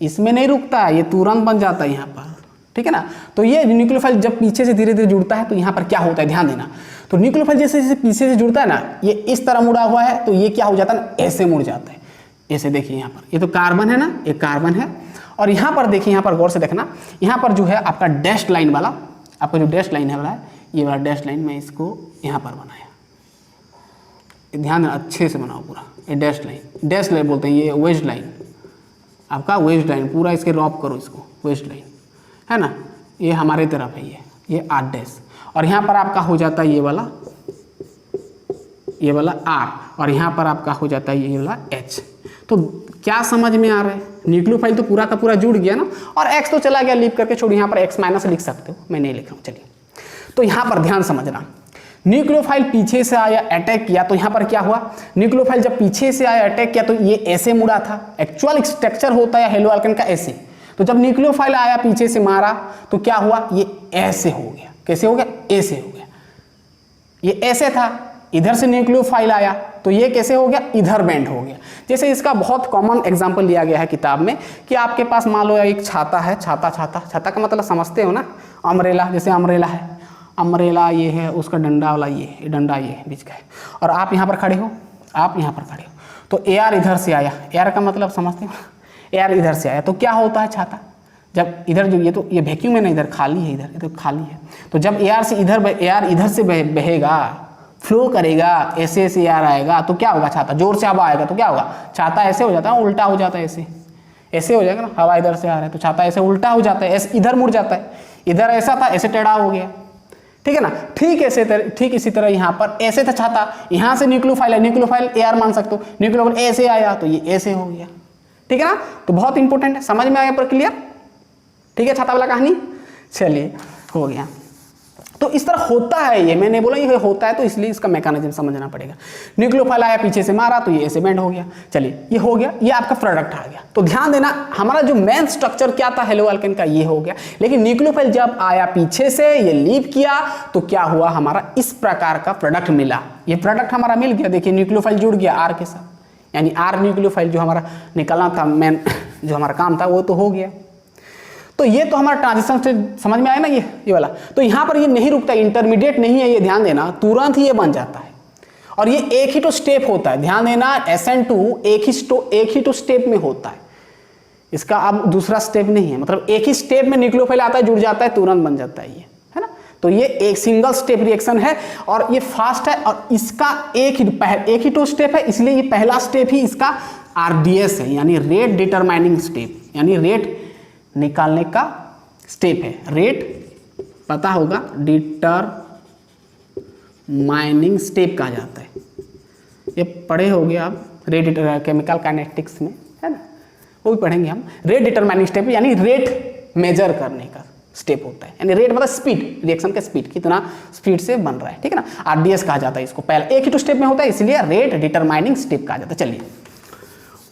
इसमें नहीं रुकता है, ये तुरंत बन जाता है यहाँ पर, ठीक है ना। तो ये न्यूक्लियोफाइल जब पीछे से धीरे धीरे जुड़ता है तो यहाँ पर क्या होता है, ध्यान देना। तो न्यूक्लियोफाइल जैसे जैसे पीछे से जुड़ता है ना, ये इस तरह मुड़ा हुआ है, तो ये क्या हो जाता है ना, ऐसे मुड़ जाता है, ऐसे। देखिए यहाँ पर ये तो कार्बन है ना, ये कार्बन है, और यहाँ पर देखिए, यहाँ पर गौर से देखना, यहाँ पर जो है आपका डैश लाइन वाला, आपका जो डैश लाइन है वाला, ये वाला डैश लाइन मैं इसको यहाँ पर बनाया, ध्यान देना, अच्छे से बनाओ पूरा। ये डैश लाइन बोलते हैं, ये वेस्ट लाइन, आपका वेस्ट लाइन पूरा इसके रॉप करो, इसको वेस्ट लाइन है ना, ये हमारे तरफ है, ये R डैश, और यहाँ पर आपका हो जाता है ये वाला R, और यहाँ पर आपका हो जाता है ये वाला H। तो क्या समझ में आ रहा है, न्यूक्लियोफाइल तो पूरा का पूरा जुड़ गया ना, और X तो चला गया, लीव करके छोड़, यहाँ पर X माइनस लिख सकते हो, मैं नहीं लिख रहा हूँ। चलिए, तो यहाँ पर ध्यान समझना, न्यूक्लियोफाइल पीछे से आया, अटैक किया, तो यहाँ पर क्या हुआ, न्यूक्लियोफाइल जब पीछे से आया, अटैक किया, तो ये ऐसे मुड़ा था। एक्चुअल स्ट्रक्चर होता है हेलो अल्केन का ऐसे, तो जब न्यूक्लियोफाइल आया पीछे से मारा तो क्या हुआ, ये ऐसे हो गया। कैसे हो गया, ऐसे हो गया। ये ऐसे था, इधर से न्यूक्लियोफाइल आया तो ये कैसे हो गया, इधर बेंड हो गया। जैसे इसका बहुत कॉमन एग्जांपल लिया गया है किताब में कि आपके पास मान लो एक छाता है, छाता का मतलब समझते हो ना, अम्ब्रेला, जैसे अम्ब्रेला है, अम्ब्रेला ये है, उसका डंडा वाला ये डंडा ये बीच का है, और आप यहाँ पर खड़े हो, आप यहाँ पर खड़े हो, तो एयर इधर से आया, एयर का मतलब समझते हो, एयर इधर से आया, तो क्या होता है छाता, जब इधर जो ये वैक्यूम है ना, इधर खाली है, इधर तो खाली है, तो जब एयर इधर से बहेगा, फ्लो करेगा, ऐसे ऐसे एयर आएगा, तो क्या होगा, छाता जोर से हवा आएगा तो क्या होगा, छाता ऐसे हो जाता है, उल्टा हो जाता है, ऐसे हो जाएगा ना, हवा इधर से आ रहा है तो छाता ऐसे उल्टा हो जाता है, ऐसे इधर मुड़ जाता है, इधर ऐसा था ऐसे टेढ़ा हो गया, ठीक है ना। ठीक इसी तरह यहाँ पर ऐसे था छाता, यहाँ से न्यूक्लियोफाइल है, न्यूक्लियोफाइल एयर मान सकते हो, न्यूक्लियोफाइल ऐसे आया तो ये ऐसे हो गया, ठीक है ना। तो बहुत इंपॉर्टेंट है, समझ में आया पर क्लियर, ठीक है, छाता वाला कहानी। चलिए हो गया। तो इस तरह होता है ये, मैंने बोला ये होता है तो इसलिए इसका मैकेनिज्म समझना पड़ेगा। न्यूक्लियोफाइल आया पीछे से मारा तो ये ऐसे बेंड हो गया। चलिए ये हो गया, ये आपका प्रोडक्ट आ गया। तो ध्यान देना हमारा जो मेन स्ट्रक्चर क्या था हेलो अल्केन का, ये हो गया। लेकिन न्यूक्लियोफाइल जब आया पीछे से, ये लीव किया तो क्या हुआ, हमारा इस प्रकार का प्रोडक्ट मिला। ये प्रोडक्ट हमारा मिल गया। देखिए न्यूक्लियोफाइल जुड़ गया आर के साथ, यानी आर न्यूक्लियोफाइल जो हमारा निकलना था, मेन जो हमारा काम था वो तो हो गया। तो ये तो हमारा ट्रांजिशन स्टेट समझ में आया ना, ये वाला। तो यहाँ पर ये नहीं रुकता, इंटरमीडिएट नहीं है, ये ध्यान देना, तुरंत ही ये बन जाता है। और ये एक ही तो स्टेप होता है, ध्यान देना, SN2 एक ही तो स्टेप में होता है, इसका अब दूसरा स्टेप नहीं है। मतलब एक ही स्टेप में न्यूक्लियोफाइल आता है, जुड़ जाता है, तुरंत बन जाता है ये, है ना। तो ये एक सिंगल स्टेप रिएक्शन है और ये फास्ट है, और इसका एक ही तो स्टेप है, इसलिए ये पहला स्टेप ही इसका RDS है, यानी रेट डिटरमाइनिंग स्टेप, यानी रेट निकालने का स्टेप है। रेट पता होगा, डिटरमाइनिंग स्टेप कहा जाता है। ये पढ़े होंगे आप रेट केमिकल काइनेटिक्स में, है ना, वो भी पढ़ेंगे हम। रेट डिटरमाइनिंग स्टेप यानी रेट मेजर करने का स्टेप होता है, यानी रेट मतलब स्पीड, रिएक्शन का स्पीड, कितना स्पीड से बन रहा है, ठीक है ना। RDS कहा जाता है इसको, पहला एक ही तो स्टेप में होता है, इसलिए रेट डिटरमाइनिंग स्टेप कहा जाता है। चलिए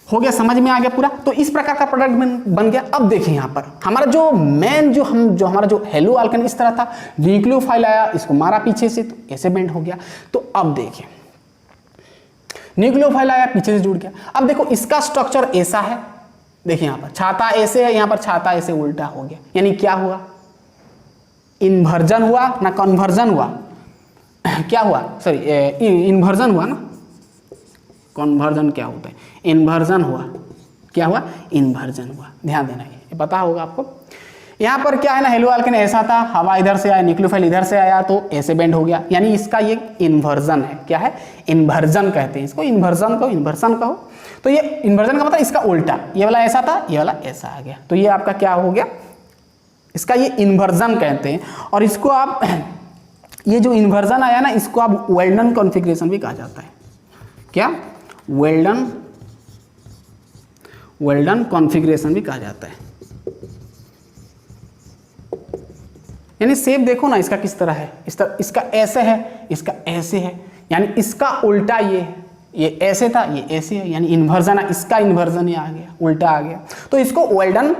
हो गया, समझ में आ गया पूरा। तो इस प्रकार का प्रोडक्ट बन गया। अब देखिए यहाँ पर हमारा जो मेन जो हमारा जो हेलो अल्केन इस तरह था, न्यूक्लियोफाइल आया, इसको मारा पीछे से तो ऐसे बेंड हो गया। तो अब देखिए न्यूक्लियोफाइल आया पीछे से जुड़ गया। अब देखो इसका स्ट्रक्चर ऐसा है, देखिए यहाँ पर छाता ऐसे है, यहाँ पर छाता ऐसे उल्टा हो गया, यानी क्या हुआ, इन्वर्जन हुआ ना कन्वर्जन हुआ क्या हुआ, सॉरी इन्वर्जन हुआ ना, कन्वर्जन क्या होता है, इन्वर्जन हुआ, क्या हुआ, इन्वर्जन हुआ। ध्यान देना, ये पता होगा आपको। यहाँ पर क्या है ना, हेलो अल्केन ऐसा था, हवा इधर से आया, न्यूक्लियोफाइल इधर से आया तो ऐसे बेंड हो गया, यानी इसका ये इन्वर्जन है। क्या है, इन्वर्जन कहते हैं इसको, इन्वर्जन कहो, इन्वर्जन कहो। तो ये इन्वर्जन का मतलब इसका उल्टा, ये वाला ऐसा था, ये वाला ऐसा आ गया, तो ये आपका क्या हो गया, इसका ये इन्वर्जन कहते हैं। और इसको आप ये जो इन्वर्जन आया ना, इसको आप वेल्डन कॉन्फ़िगरेशन भी कहा जाता है। क्या, वेल्डन कॉन्फ़िगरेशन भी कहा जाता है। यानी शेप देखो ना इसका किस तरह है, इस तरह, इसका ऐसे है, इसका ऐसे है, यानी इसका उल्टा ये ऐसे था, ये ऐसे है, यानी इन्वर्जन है, इसका इन्वर्जन ही आ गया, उल्टा आ गया, तो इसको वेल्डन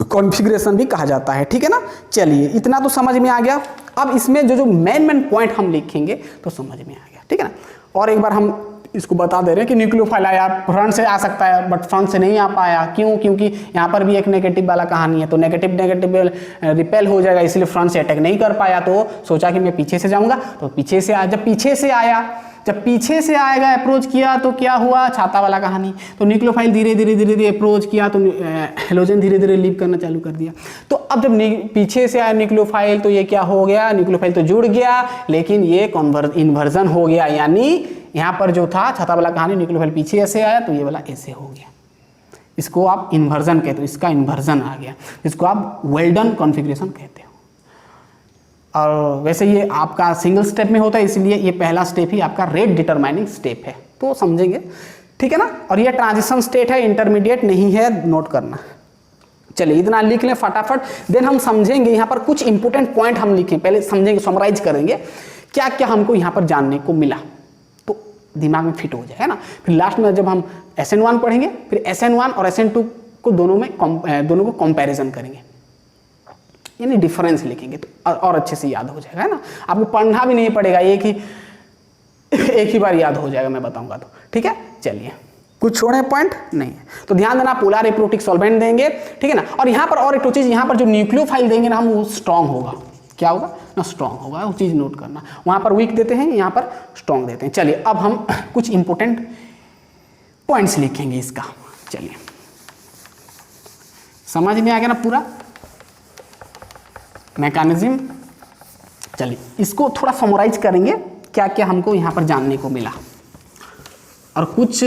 कॉन्फ़िगरेशन भी कहा जाता है। ठीक है ना। चलिए इतना तो समझ में आ गया। अब इसमें जो मेन पॉइंट हम लिखेंगे तो समझ में आ गया, ठीक है ना। और एक बार हम इसको बता दे रहे हैं कि न्यूक्लियोफाइल आया, फ्रंट से आ सकता है बट फ्रंट से नहीं आ पाया, क्यों, क्योंकि यहाँ पर भी एक नेगेटिव वाला कहानी है, तो नेगेटिव रिपेल हो जाएगा, इसलिए फ्रंट से अटैक नहीं कर पाया, तो सोचा कि मैं पीछे से जाऊंगा, तो पीछे से जब पीछे से आएगा अप्रोच किया तो क्या हुआ, छाता वाला कहानी, तो न्यूक्लियोफाइल धीरे धीरे अप्रोच किया तो हेलोजन धीरे धीरे लीव करना चालू कर दिया। तो अब जब पीछे से आया न्यूक्लियोफाइल तो ये क्या हो गया, न्यूक्लियोफाइल तो जुड़ गया लेकिन ये इन्वर्जन हो गया, यानी यहाँ पर जो था छाता वाला कहानी, न्यूक्लियोफाइल पीछे ऐसे आया तो ये वाला ऐसे हो गया, इसको आप इन्वर्जन कहते हो, इसका इन्वर्जन आ गया, इसको आप वेल्डन कॉन्फ़िगरेशन कहते हो। और वैसे ये आपका सिंगल स्टेप में होता है, इसलिए ये पहला स्टेप ही आपका रेट डिटरमाइनिंग स्टेप है, तो समझेंगे, ठीक है ना। और ये ट्रांजिशन स्टेट है, इंटरमीडिएट नहीं है, नोट करना। चलिए इतना लिख लें फटाफट, देन हम समझेंगे यहाँ पर कुछ इंपॉर्टेंट पॉइंट हम लिखें, पहले समझेंगे, समराइज करेंगे क्या क्या हमको यहाँ पर जानने को मिला, तो दिमाग में फिट हो जाए, है ना। फिर लास्ट में जब हम SN1 पढ़ेंगे, फिर SN1 और SN2 को दोनों को कंपैरिजन करेंगे, यानी डिफरेंस लिखेंगे, तो और अच्छे से याद हो जाएगा, है ना। आपको पढ़ना भी नहीं पड़ेगा, एक ही बार याद हो जाएगा, मैं बताऊंगा तो, ठीक है। चलिए कुछ छोड़े पॉइंट नहीं है, तो ध्यान देना, पोलर एप्रोटिक सॉल्वेंट देंगे, ठीक है ना। और यहाँ पर और एक चीज, यहाँ पर जो न्यूक्लियोफाइल देंगे ना हम, वो स्ट्रॉन्ग होगा, क्या होगा ना, स्ट्रॉन्ग होगा, वो चीज नोट करना। वहां पर वीक देते हैं, यहाँ पर स्ट्रॉन्ग देते हैं। चलिए अब हम कुछ इंपॉर्टेंट पॉइंट्स लिखेंगे इसका, चलिए समझ में आ गया ना पूरा मैकेनिज्म। चलिए इसको थोड़ा समराइज करेंगे, क्या क्या हमको यहाँ पर जानने को मिला, और कुछ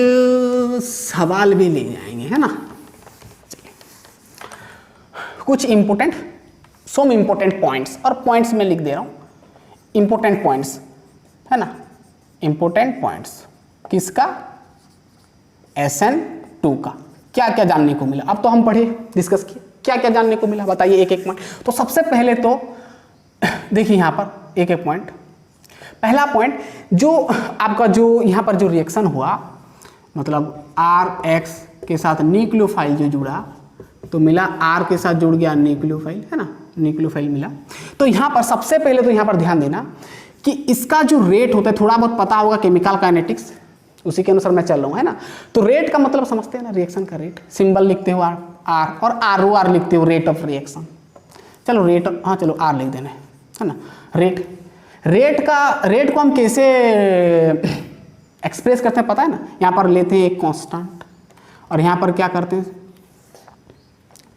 सवाल भी ले जाएंगे, है ना। चलिए कुछ सम इंपॉर्टेंट पॉइंट्स, और पॉइंट्स में लिख दे रहा हूँ, इंपॉर्टेंट पॉइंट्स, है ना, इंपॉर्टेंट पॉइंट्स किसका, SN2 का क्या क्या जानने को मिला। अब तो हम पढ़े, डिस्कस किए, क्या क्या जानने को मिला बताइए एक एक पॉइंट। तो सबसे पहले तो देखिए यहाँ पर एक एक पॉइंट। पहला पॉइंट जो आपका जो यहाँ पर जो रिएक्शन हुआ, मतलब RX के साथ न्यूक्लियोफाइल जो जुड़ा, तो मिला R के साथ जुड़ गया न्यूक्लियोफाइल, है ना, न्यूक्लियोफाइल मिला। तो यहाँ पर सबसे पहले तो यहाँ पर ध्यान देना कि इसका जो रेट होता है, थोड़ा बहुत पता होगा केमिकल काइनेटिक्स, उसी के अनुसार मैं चल रहा हूँ, है ना। तो रेट का मतलब समझते हैं ना, रिएक्शन का रेट, सिंबल लिखते हो R और ROR लिखते हो, रेट ऑफ रिएक्शन। चलो रेट, हाँ चलो R लिख देना है ना। रेट को हम कैसे एक्सप्रेस करते हैं पता है ना, यहाँ पर लेते हैं एक कांस्टेंट और यहाँ पर क्या करते हैं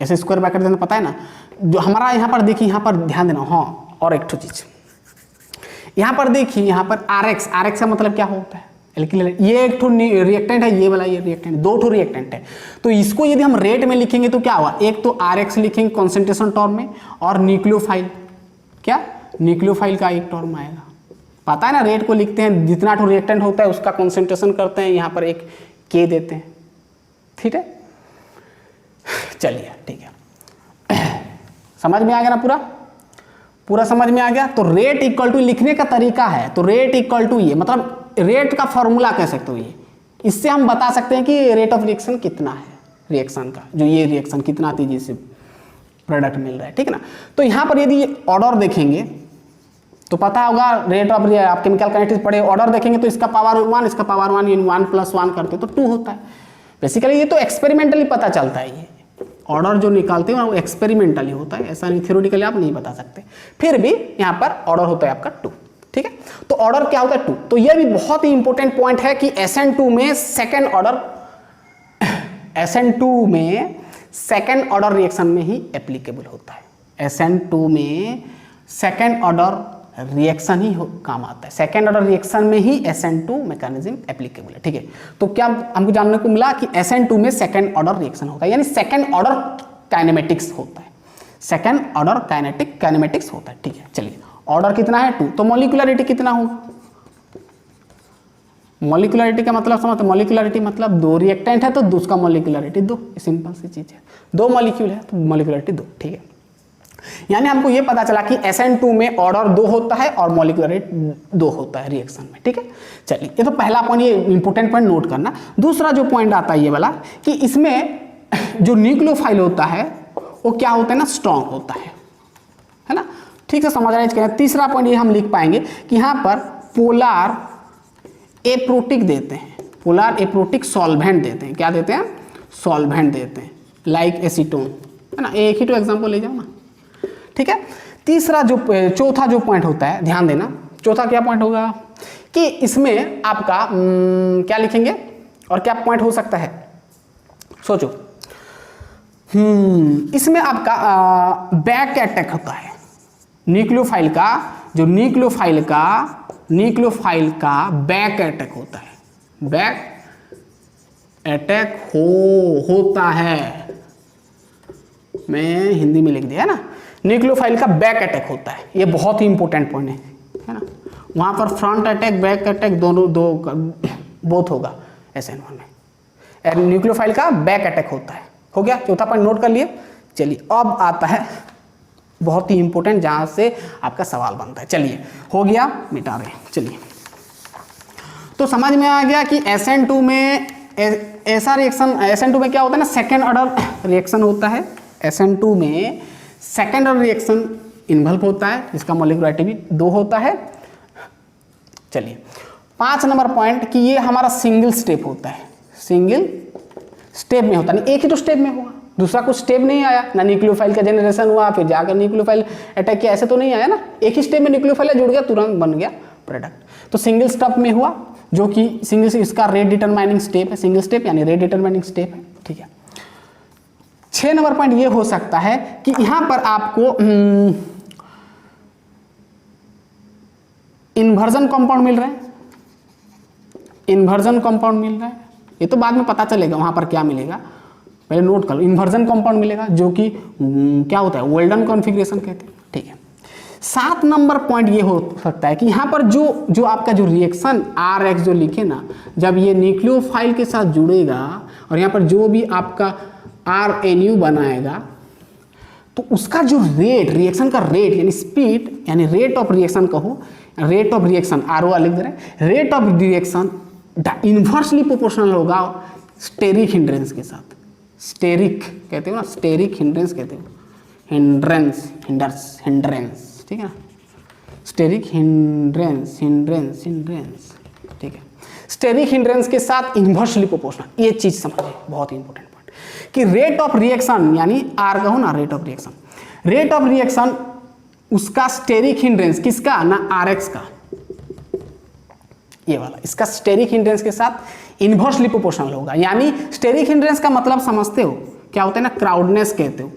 ऐसे स्क्वायर ब्रैकेट देना, पता है ना। जो हमारा यहाँ पर देखिए, यहाँ पर ध्यान देना, हाँ और एक ठो चीज यहाँ पर देखिए, यहाँ पर RX का मतलब क्या होता है, एल्किल। ये एक ठो रिएक्टेंट है, ये वाला ये रिएक्टेंट, दो ठो रिएक्टेंट है। तो इसको यदि हम रेट में लिखेंगे तो क्या हुआ, एक तो RX लिखेंगे कॉन्सेंट्रेशन टर्म में, और न्यूक्लियोफाइल, क्या न्यूक्लियोफाइल का एक टर्म आएगा। पता है ना, रेट को लिखते हैं जितना ठो रिएक्टेंट होता है उसका कॉन्सेंट्रेशन करते हैं, यहाँ पर एक K देते हैं, ठीक है। चलिए ठीक है, समझ में आ गया ना, पूरा समझ में आ गया। तो रेट इक्वल टू लिखने का तरीका है, तो रेट इक्वल टू ये, मतलब रेट का फॉर्मूला कह सकते हो ये, इससे हम बता सकते हैं कि रेट ऑफ रिएक्शन कितना है, रिएक्शन का जो ये रिएक्शन कितना तेजी से प्रोडक्ट मिल रहा है, ठीक है ना। तो यहाँ पर यदि ऑर्डर देखेंगे तो पता होगा रेट ऑफ, आप केमिकल काइनेटिक्स पढ़े, ऑर्डर देखेंगे तो इसका पावर 1, इसका पावर 1, इन 1 + 1 करते तो 2 होता है। बेसिकली ये तो एक्सपेरिमेंटली पता चलता है, ये ऑर्डर जो निकालते हैं वो एक्सपेरिमेंटली होता है, ऐसा नहीं थ्योरेटिकली आप नहीं बता सकते। फिर भी यहाँ पर ऑर्डर होता है आपका 2, ठीक है। तो ऑर्डर क्या होता है 2। तो ये भी बहुत ही इंपॉर्टेंट पॉइंट है कि SN2 में सेकेंड ऑर्डर, SN2 में सेकेंड ऑर्डर रिएक्शन में ही एप्लीकेबल होता है। SN2 में सेकेंड ऑर्डर रिएक्शन ही काम आता है, सेकेंड ऑर्डर रिएक्शन में ही SN2 मैकेनिज्म एप्लीकेबल है, ठीक है। तो क्या हमको जानने को मिला कि SN2 में सेकेंड ऑर्डर रिएक्शन होता है, यानी सेकेंड ऑर्डर काइनेमेटिक्स होता है, सेकेंड ऑर्डर काइनेमेटिक्स होता है, ठीक है। चलिए ऑर्डर कितना है 2, तो मॉलिक्यूलरिटी कितना होगा, मॉलिक्यूलरिटी का मतलब समझते, मॉलिक्यूलरिटी मतलब 2 रिएक्टेंट है तो उसका मॉलिक्यूलरिटी 2, सिंपल सी चीज है, 2 मॉलिक्यूल है तो मॉलिक्यूलरिटी 2, ठीक है। यानी हमको ये पता चला कि SN2 में ऑर्डर 2 होता है और मॉलिक्यूलरिटी 2 होता है रिएक्शन में, ठीक है। चलिए ये तो पहला पॉइंट, ये इंपॉर्टेंट पॉइंट नोट करना। दूसरा जो पॉइंट आता है ये वाला कि इसमें जो न्यूक्लियोफाइल होता है वो क्या होता है ना, स्ट्रॉन्ग होता है ना, ठीक से समझ रहे हैं। तीसरा पॉइंट ये हम लिख पाएंगे कि यहाँ पर पोलर एप्रोटिक देते हैं, पोलर एप्रोटिक सॉल्वेंट देते हैं, क्या देते हैं, सॉल्वेंट देते हैं, लाइक एसीटोन, है ना। एक ही तो एग्जाम्पल ले जाओ ना, ठीक है। तीसरा जो चौथा जो पॉइंट होता है, ध्यान देना, चौथा क्या पॉइंट होगा कि इसमें आपका क्या लिखेंगे और क्या पॉइंट हो सकता है, सोचो। इसमें आपका बैक अटैक होता है, न्यूक्लियोफाइल का, जो न्यूक्लियोफाइल का बैक अटैक होता है, बैक अटैक होता है, मैं हिंदी में लिख दिया है ना, न्यूक्लियोफाइल का बैक अटैक होता है, ये बहुत ही इंपॉर्टेंट पॉइंट है ना। वहाँ पर फ्रंट अटैक बैक अटैक दोनों बोथ होगा SN1 में, न्यूक्लियोफाइल का बैक अटैक होता है। हो गया, चौथा पॉइंट नोट कर लिए। चलिए अब आता है बहुत ही इंपॉर्टेंट, जहाँ से आपका सवाल बनता है। चलिए हो गया, मिटा रहे हैं। चलिए तो समझ में आ गया कि SN2 में ऐसा रिएक्शन, SN2 में क्या होता है ना, सेकेंड ऑर्डर रिएक्शन होता है। SN2 में सेकेंड ऑर्डर रिएक्शन इन्वॉल्व होता है, इसका मॉलिक्यूलरिटी भी 2 होता है। चलिए 5 नंबर पॉइंट कि ये हमारा सिंगल स्टेप होता है, सिंगल स्टेप में होता नहीं, एक ही तो स्टेप में होगा, दूसरा कुछ स्टेप नहीं आया ना, न्यूक्लियोफाइल का जनरेशन हुआ फिर जाकर न्यूक्लियोफाइल अटैक किया, ऐसे तो नहीं आया ना, एक ही स्टेप में न्यूक्लियोफाइल जुड़ गया, तुरंत बन गया प्रोडक्ट। तो सिंगल स्टेप में हुआ, जो कि सिंगल से इसका रेट डिटरमाइनिंग स्टेप है, सिंगल स्टेप यानी रेट डिटरमाइनिंग स्टेप है, ठीक है। 6 नंबर पॉइंट ये हो सकता है कि यहाँ पर आपको इन्वर्जन कंपाउंड मिल रहा है, इन्वर्जन कंपाउंड मिल रहा है, ये तो बाद में पता चलेगा वहाँ पर क्या मिलेगा, पहले नोट कर लो। इन्वर्जन कंपाउंड मिलेगा जो कि क्या होता है, वेल्डन कॉन्फ़िगरेशन कहते हैं, ठीक है। 7 नंबर पॉइंट ये हो सकता है कि यहाँ पर जो आपका जो रिएक्शन RX जो लिखे ना, जब ये न्यूक्लियोफाइल के साथ जुड़ेगा और यहाँ पर जो भी आपका RNU बनाएगा, तो उसका जो रेट, रिएक्शन का रेट यानी स्पीड यानी रेट ऑफ रिएक्शन कहो, रेट ऑफ रिएक्शन ROR लिख दे रहे हैं, rate of reaction inversely proportional होगा स्टेरिक हिंड्रेंस के साथ। स्टेरिक कहते हो ना, स्टेरिक हिंड्रेंस कहते हो, हिंड्रेंस ठीक है ना, स्टेरिक हिंड्रेंस ठीक है, स्टेरिक हिंड्रेंस के साथ इन्वर्सली प्रोपोर्शनल। ये चीज समझिए, बहुत ही इंपॉर्टेंट पॉइंट, कि रेट ऑफ रिएक्शन यानी R कहो ना, रेट ऑफ रिएक्शन उसका स्टेरिक हिंड्रेंस किसका ना, RX का, ये वाला, इसका स्टेरिक हिंड्रेंस के साथ इन्वर्सली प्रोपोर्शनल होगा। यानी स्टेरिक हिंड्रेंस का मतलब समझते हो क्या होता है ना, क्राउडनेस कहते हो।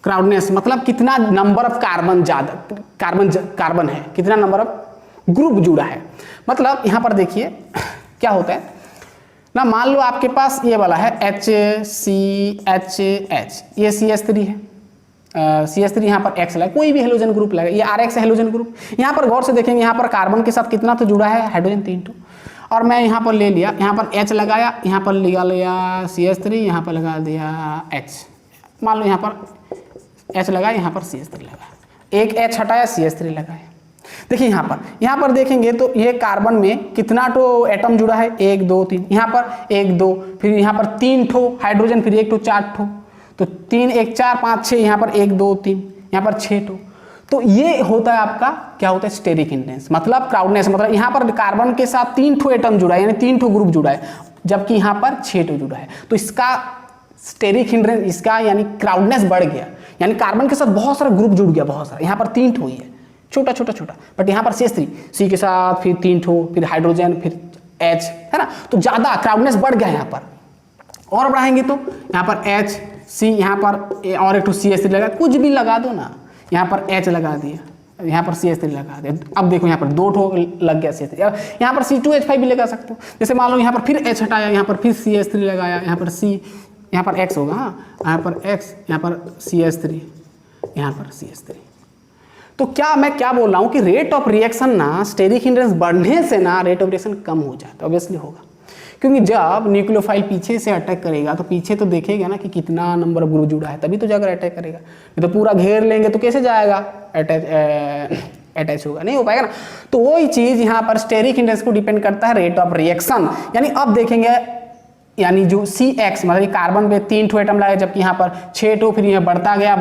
क्राउडनेस मतलब कितना नंबर ऑफ कार्बन ज्यादा, कार्बन है, कितना नंबर ऑफ ग्रुप जुड़ा है। मतलब यहां पर देखिए क्या होता है ना, मान लो आपके पास ये वाला है HCHH, ये CH3 है, CH3 यहाँ पर X लगा, कोई भी हेलोजन ग्रुप लगा, ये RX हेलोजन ग्रुप। यहाँ पर गौर से देखेंगे, यहाँ पर कार्बन के साथ कितना तो जुड़ा है, हाइड्रोजन 3 ठो, और मैं यहाँ पर ले लिया, यहाँ पर H लगाया, यहाँ पर लगा लिया CH3, यहाँ पर लगा दिया H, मान लो यहाँ पर H लगाया, यहाँ पर CH3 लगाया, एक H हटाया, CH3 लगाया। देखिए यहाँ पर देखेंगे तो ये कार्बन में कितना तो एटम जुड़ा है, 1 2 3, यहाँ पर 1 2, फिर यहाँ पर 3 ठो हाइड्रोजन, फिर 1 ठो 4 ठो, तो 3 1 4 5 6, यहाँ पर 1 2 3, यहाँ पर 6 ठो। तो ये होता है आपका, क्या होता है, स्टेरिक हिंड्रेंस, मतलब क्राउडनेस, मतलब यहाँ पर कार्बन के साथ 3 ठो एटम जुड़ा है, यानी 3 ठो ग्रुप जुड़ा है, जबकि यहाँ पर 6 ठो जुड़ा है। तो इसका स्टेरिक हिंड्रेंस, इसका यानी क्राउडनेस बढ़ गया, यानी कार्बन के साथ बहुत सारा ग्रुप जुड़ गया, बहुत सारा। यहाँ पर 3 ठो ही है, छोटा, बट यहाँ पर CH3, C के साथ फिर 3 ठो, फिर हाइड्रोजन, फिर H, है ना, तो ज्यादा क्राउडनेस बढ़ गया। यहाँ पर और बढ़ाएंगे तो यहाँ पर H C, यहाँ पर और एक ठो CH3 लगा, कुछ भी लगा दो ना, यहाँ पर H लगा दिया, यहाँ पर CH3 लगा दिया। अब देखो यहाँ पर 2 ठो लग गया CH3, यहाँ पर C2H5 भी लगा सकते हो। जैसे मान लो यहाँ पर फिर H हटाया, यहाँ पर फिर CH3 लगाया, यहाँ पर C, यहाँ पर X होगा, हाँ, यहाँ पर X, यहाँ पर CH3, यहाँ पर CH3। तो मैं क्या बोल रहा हूँ कि रेट ऑफ रिएक्शन ना, स्टेरिक हिंड्रेंस बढ़ने से ना रेट ऑफ रिएक्शन कम हो जाता है, ऑब्वियसली होगा, क्योंकि जब न्यूक्लियोफाइल पीछे से अटैक करेगा तो पीछे तो देखेगा ना कि कितना नंबर ऑफ ग्रुप जुड़ा है, तभी तो जाकर अटैक करेगा। नहीं तो पूरा घेर लेंगे तो कैसे जाएगा, अटैच होगा, नहीं हो पाएगा ना। तो वही चीज यहाँ पर स्टेरिक हिंड्रेंस को डिपेंड करता है रेट ऑफ रिएक्शन। यानी अब देखेंगे, यानी जो CX मतलब कार्बन पे 3 ठो एटम लगे, जबकि यहाँ पर 6 ठो, फिर यह बढ़ता गया।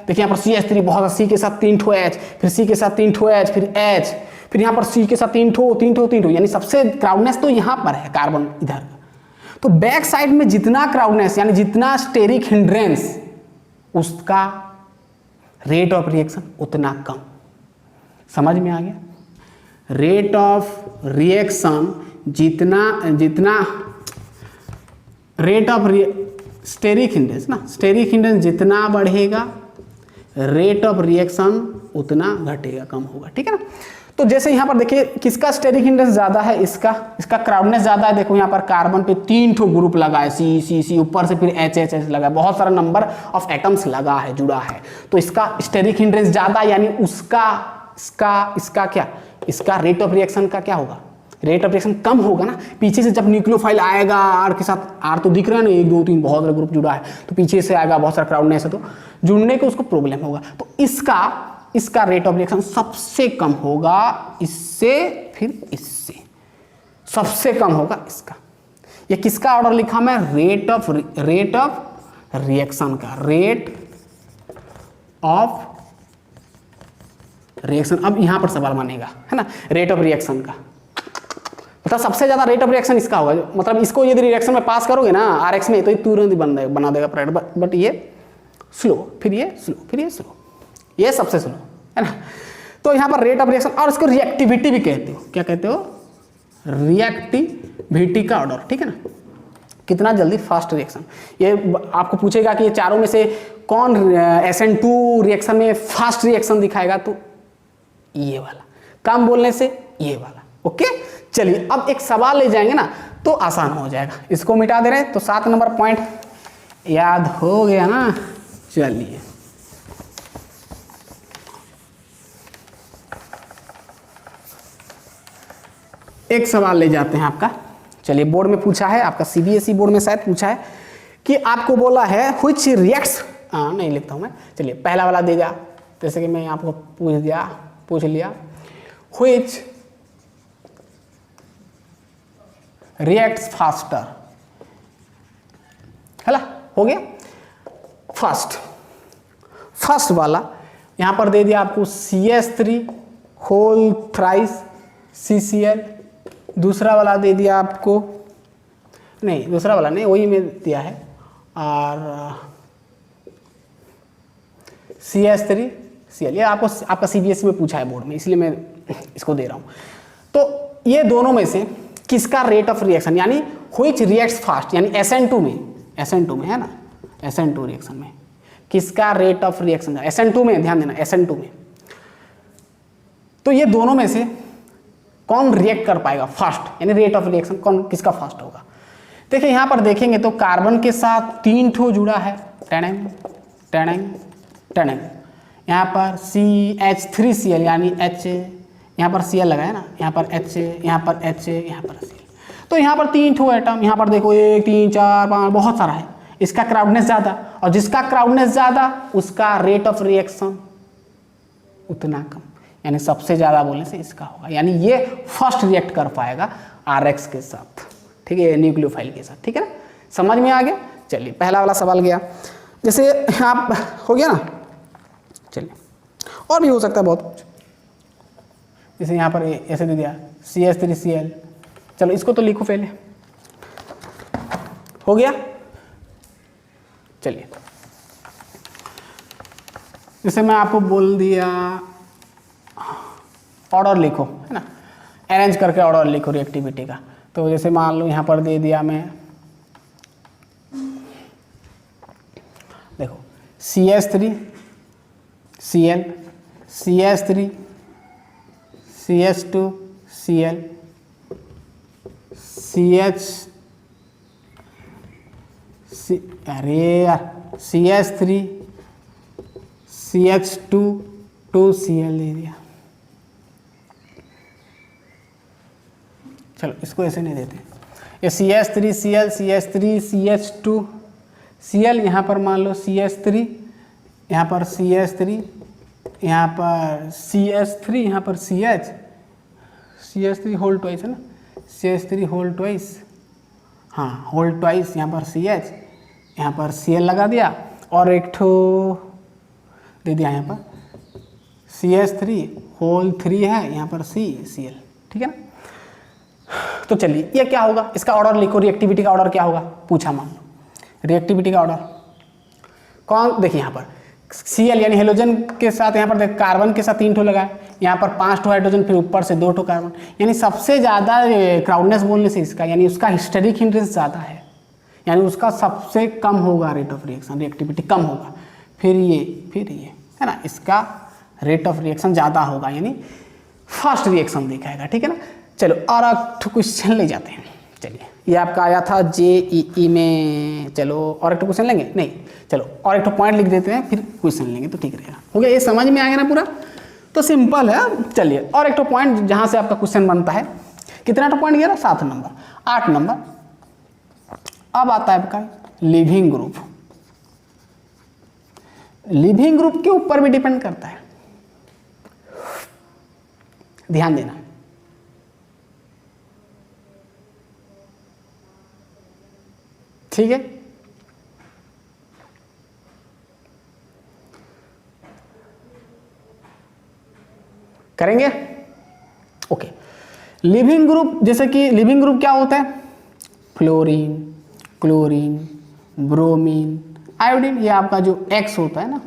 देखिए यहाँ पर CH3 बहुत, C के साथ 3 ठो H, फिर C के साथ 3 ठो H, फिर H, फिर यहाँ पर C के साथ 3 ठो, यानी सबसे क्राउडनेस तो यहाँ पर है कार्बन इधर। तो बैक साइड में जितना क्राउडनेस यानी जितना स्टेरिक हिंड्रेंस, उसका रेट ऑफ रिएक्शन उतना कम। समझ में आ गया? रेट ऑफ रिएक्शन जितना रेट ऑफ स्टेरिक हिंड्रेंस ना, स्टेरिक हिंड्रेंस जितना बढ़ेगा रेट ऑफ रिएक्शन उतना घटेगा, कम होगा, ठीक है ना। तो जैसे यहाँ पर देखिए किसका स्टेरिक हिंड्रेंस ज्यादा है, इसका क्राउडनेस ज्यादा है। देखो यहाँ पर कार्बन पे 3 ठो ग्रुप लगा है, C ऊपर से फिर H लगा है, बहुत सारा नंबर ऑफ एटम्स लगा है, जुड़ा है। तो इसका स्टेरिक हिंड्रेंस ज्यादा, यानी इसका क्या, इसका रेट ऑफ रिएक्शन का क्या होगा, रेट ऑफ रिएक्शन कम होगा ना। पीछे से जब न्यूक्लियोफाइल आएगा, R के साथ, R तो दिख रहा है ना, 1 2 3 बहुत सारा ग्रुप जुड़ा है, तो पीछे से आएगा, बहुत सारा क्राउडनेस है, तो जुड़ने को उसको प्रॉब्लम होगा। तो इसका रेट ऑफ रिएक्शन सबसे कम होगा, इससे फिर इससे सबसे कम होगा इसका। ये किसका ऑर्डर लिखा मैं, रेट ऑफ रिएक्शन का, रेट ऑफ रिएक्शन। अब यहां पर सवाल मानेगा, है ना, रेट ऑफ रिएक्शन का मतलब सबसे ज्यादा रेट ऑफ रिएक्शन इसका होगा। मतलब इसको यदि रिएक्शन में पास करोगे ना RX में, तो ये तुरंत बना देगा प्रोडक्ट, बट ये स्लो, फिर ये स्लो, फिर ये स्लो, ये सबसे स्लो, है ना। तो यहाँ पर रेट ऑफ रिएक्शन, और इसको रिएक्टिविटी भी कहते हो। क्या कहते हो, रिएक्टिविटी का ऑर्डर, ठीक है ना, कितना जल्दी फास्ट रिएक्शन। ये आपको पूछेगा कि ये चारों में से कौन SN2 रिएक्शन में फास्ट रिएक्शन दिखाएगा, तो ये वाला, कम बोलने से ये वाला। ओके, चलिए अब एक सवाल ले जाएंगे ना तो आसान हो जाएगा। इसको मिटा दे रहे हैं, तो 7 नंबर पॉइंट याद हो गया ना। चलिए एक सवाल ले जाते हैं आपका। चलिए बोर्ड में पूछा है, आपका CBSE बोर्ड में शायद पूछा है कि आपको बोला है व्हिच रिएक्ट्स हाँ नहीं लिखता हूँ मैं, चलिए पहला वाला दे दिया, जैसे कि मैं आपको पूछ लिया व्हिच रिएक्ट्स फास्टर, है ना, हो गया। फर्स्ट वाला यहाँ पर दे दिया आपको CH3 होल थ्राइस CCl। दूसरा वाला दे दिया आपको, नहीं दूसरा वाला नहीं, वही में दिया है, और CH3Cl। ये आपका CBSE में पूछा है बोर्ड में, इसलिए मैं इसको दे रहा हूँ। तो ये दोनों में से किसका रेट ऑफ रिएक्शन, यानी व्हिच रिएक्ट्स फास्ट, यानी SN2 में है ना, SN2 रिएक्शन में किसका रेट ऑफ रिएक्शन, SN2 में ध्यान देना, SN2 में। तो ये दोनों में से कौन रिएक्ट कर पाएगा फास्ट, यानी रेट ऑफ रिएक्शन कौन किसका फास्ट होगा। देखिए यहाँ पर देखेंगे तो कार्बन के साथ 3 ठो जुड़ा है, टेनिंग। यहाँ पर CH3Cl यानी H, यहाँ पर Cl लगा है ना, यहाँ पर H, यहाँ पर H, यहाँ पर Cl। तो यहाँ पर 3 ठो एटम, यहाँ पर देखो 1 3 4 5 बहुत सारा है, इसका क्राउडनेस ज़्यादा, और जिसका क्राउडनेस ज़्यादा उसका रेट ऑफ रिएक्शन उतना कम, यानी सबसे ज़्यादा बोलने से इसका होगा, यानी ये फर्स्ट रिएक्ट कर पाएगा RX के साथ, ठीक है, न्यूक्लियोफाइल के साथ, ठीक है ना, समझ में आ गया। चलिए पहला वाला सवाल गया, जैसे आप हो गया ना। चलिए और भी हो सकता है बहुत कुछ, जैसे यहाँ पर ऐसे दे दिया CH3Cl, चलो इसको तो लिखो पहले, हो गया। चलिए जैसे मैं आपको बोल दिया ऑर्डर लिखो, है ना, अरेंज करके ऑर्डर लिखो रिएक्टिविटी का। तो जैसे मान लो यहाँ पर दे दिया मैं, देखो CH3Cl, CH3 CH2Cl, अरे यार CH3 CH2 2Cl दे दिया। चलो इसको ऐसे नहीं देते, ये CH3Cl CH3 CH2 Cl, यहाँ पर मान लो CH3, यहाँ पर CH3, यहाँ पर CH3, यहाँ पर CH3 होल ट्वाइस है ना, CH3 होल ट्वाइस, हाँ होल ट्वाइस, यहाँ पर CH, यहाँ पर Cl लगा दिया, और एक ठो दे दिया यहाँ पर CH3 होल 3 है, यहाँ पर Cl, ठीक है ना। तो चलिए ये क्या होगा, इसका ऑर्डर लिखो, रिएक्टिविटी का ऑर्डर क्या होगा पूछा, मान लो रिएक्टिविटी का ऑर्डर कौन, देखिए यहाँ पर Cl यानी हेलोजन के साथ, यहाँ पर देख कार्बन के साथ 3 ठो लगा है, यहाँ पर 5 ठो हाइड्रोजन, फिर ऊपर से 2 ठो कार्बन, यानी सबसे ज़्यादा क्राउडनेस बोलने से इसका, यानी उसका हिस्टेरिक हिंड्रेंस ज़्यादा है, यानी उसका सबसे कम होगा रेट ऑफ रिएक्शन, रिएक्टिविटी कम होगा। फिर ये है ना, इसका रेट ऑफ रिएक्शन ज़्यादा होगा, यानी फास्ट रिएक्शन दिखाएगा, ठीक है ना। चलो और एक क्वेश्चन ले जाते हैं। चलिए ये आपका आया था JEE में, चलो और एक क्वेश्चन लेंगे, नहीं चलो और एक पॉइंट लिख देते हैं, फिर क्वेश्चन लेंगे तो ठीक रहेगा। हो गया, ये समझ में आ गया ना पूरा, तो सिंपल है। चलिए और एक पॉइंट जहाँ से आपका क्वेश्चन बनता है, कितना पॉइंट गया, 7 नंबर, 8 नंबर। अब आता है आपका लिविंग ग्रुप। लिविंग ग्रुप के ऊपर भी डिपेंड करता है, ध्यान देना। ठीक है, करेंगे, ओके। लिविंग ग्रुप, जैसे कि लिविंग ग्रुप क्या होता है, फ्लोरीन, क्लोरीन, ब्रोमीन, आयोडीन, ये आपका जो X होता है ना।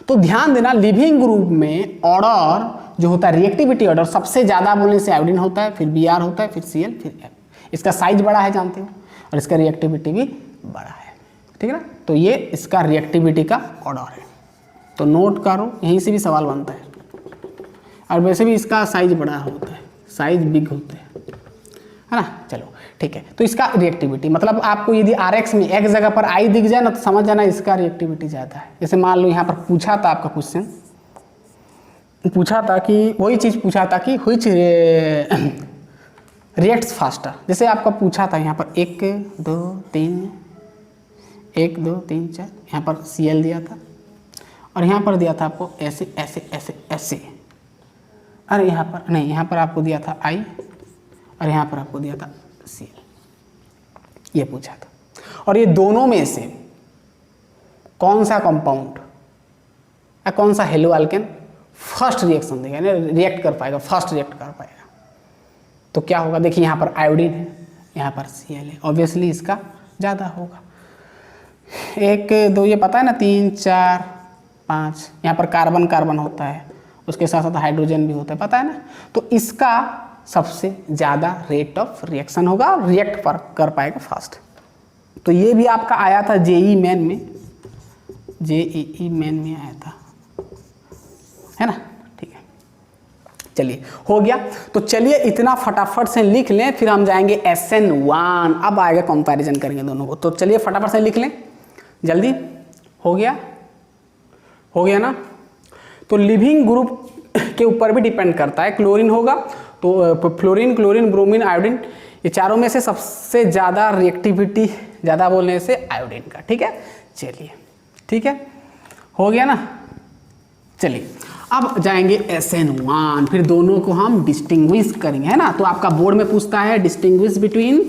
तो ध्यान देना लिविंग ग्रुप में ऑर्डर जो होता है, रिएक्टिविटी ऑर्डर सबसे ज़्यादा बोलने से आयोडीन होता है, फिर Br होता है, फिर Cl, फिर F। इसका साइज बड़ा है जानते हो, और इसका रिएक्टिविटी भी बड़ा है, ठीक है ना। तो ये इसका रिएक्टिविटी का ऑर्डर है, तो नोट करो, यहीं से भी सवाल बनता है। और वैसे भी इसका साइज बड़ा होता है, साइज बिग होता है ना। चलो ठीक है, तो इसका रिएक्टिविटी मतलब आपको यदि RX में एक जगह पर I दिख जाए ना, तो समझ जाना इसका रिएक्टिविटी ज़्यादा है। जैसे मान लो यहाँ पर पूछा था आपका क्वेश्चन, पूछा था कि वही चीज़ पूछा था कि व्हिच रिएक्ट्स फास्टर। जैसे आपका पूछा था यहाँ पर 1 2 3 1 2 3 4, यहाँ पर Cl दिया था और यहाँ पर दिया था आपको ऐसे ऐसे ऐसे ऐसे, अरे यहाँ पर नहीं, यहाँ पर आपको दिया था I और यहाँ पर आपको दिया था Cl, ये पूछा था। और ये दोनों में से कौन सा कंपाउंड या कौन सा हेलो अल्केन फर्स्ट रिएक्शन देगा, यानी रिएक्ट कर पाएगा, फर्स्ट रिएक्ट कर पाएगा, तो क्या होगा? देखिए यहाँ पर आयोडीन है, यहाँ पर Cl है, ऑब्वियसली इसका ज़्यादा होगा। 1 2 ये पता है ना, 3 4 5, यहाँ पर कार्बन कार्बन होता है, उसके साथ साथ हाइड्रोजन भी होता है, पता है ना। तो इसका सबसे ज़्यादा रेट ऑफ रिएक्शन होगा, रिएक्ट पर कर पाएगा फास्ट। तो ये भी आपका आया था जेईई मेन में, जेईई मेन में आया था, है ना। ठीक है, चलिए हो गया। तो चलिए इतना फटाफट से लिख लें, फिर हम जाएंगे SN1। अब आएगा कंपैरिजन करेंगे दोनों को। तो चलिए फटाफट से लिख लें जल्दी। हो गया, हो गया ना। तो लिविंग ग्रुप के ऊपर भी डिपेंड करता है। क्लोरीन होगा तो फ्लोरीन, क्लोरीन, ब्रोमीन, आयोडीन, ये चारों में से सबसे ज़्यादा रिएक्टिविटी ज़्यादा बोलने से आयोडीन का। ठीक है, चलिए ठीक है, हो गया ना। चलिए अब जाएंगे SN1, फिर दोनों को हम डिस्टिंग्विश करेंगे, है ना। तो आपका बोर्ड में पूछता है distinguish between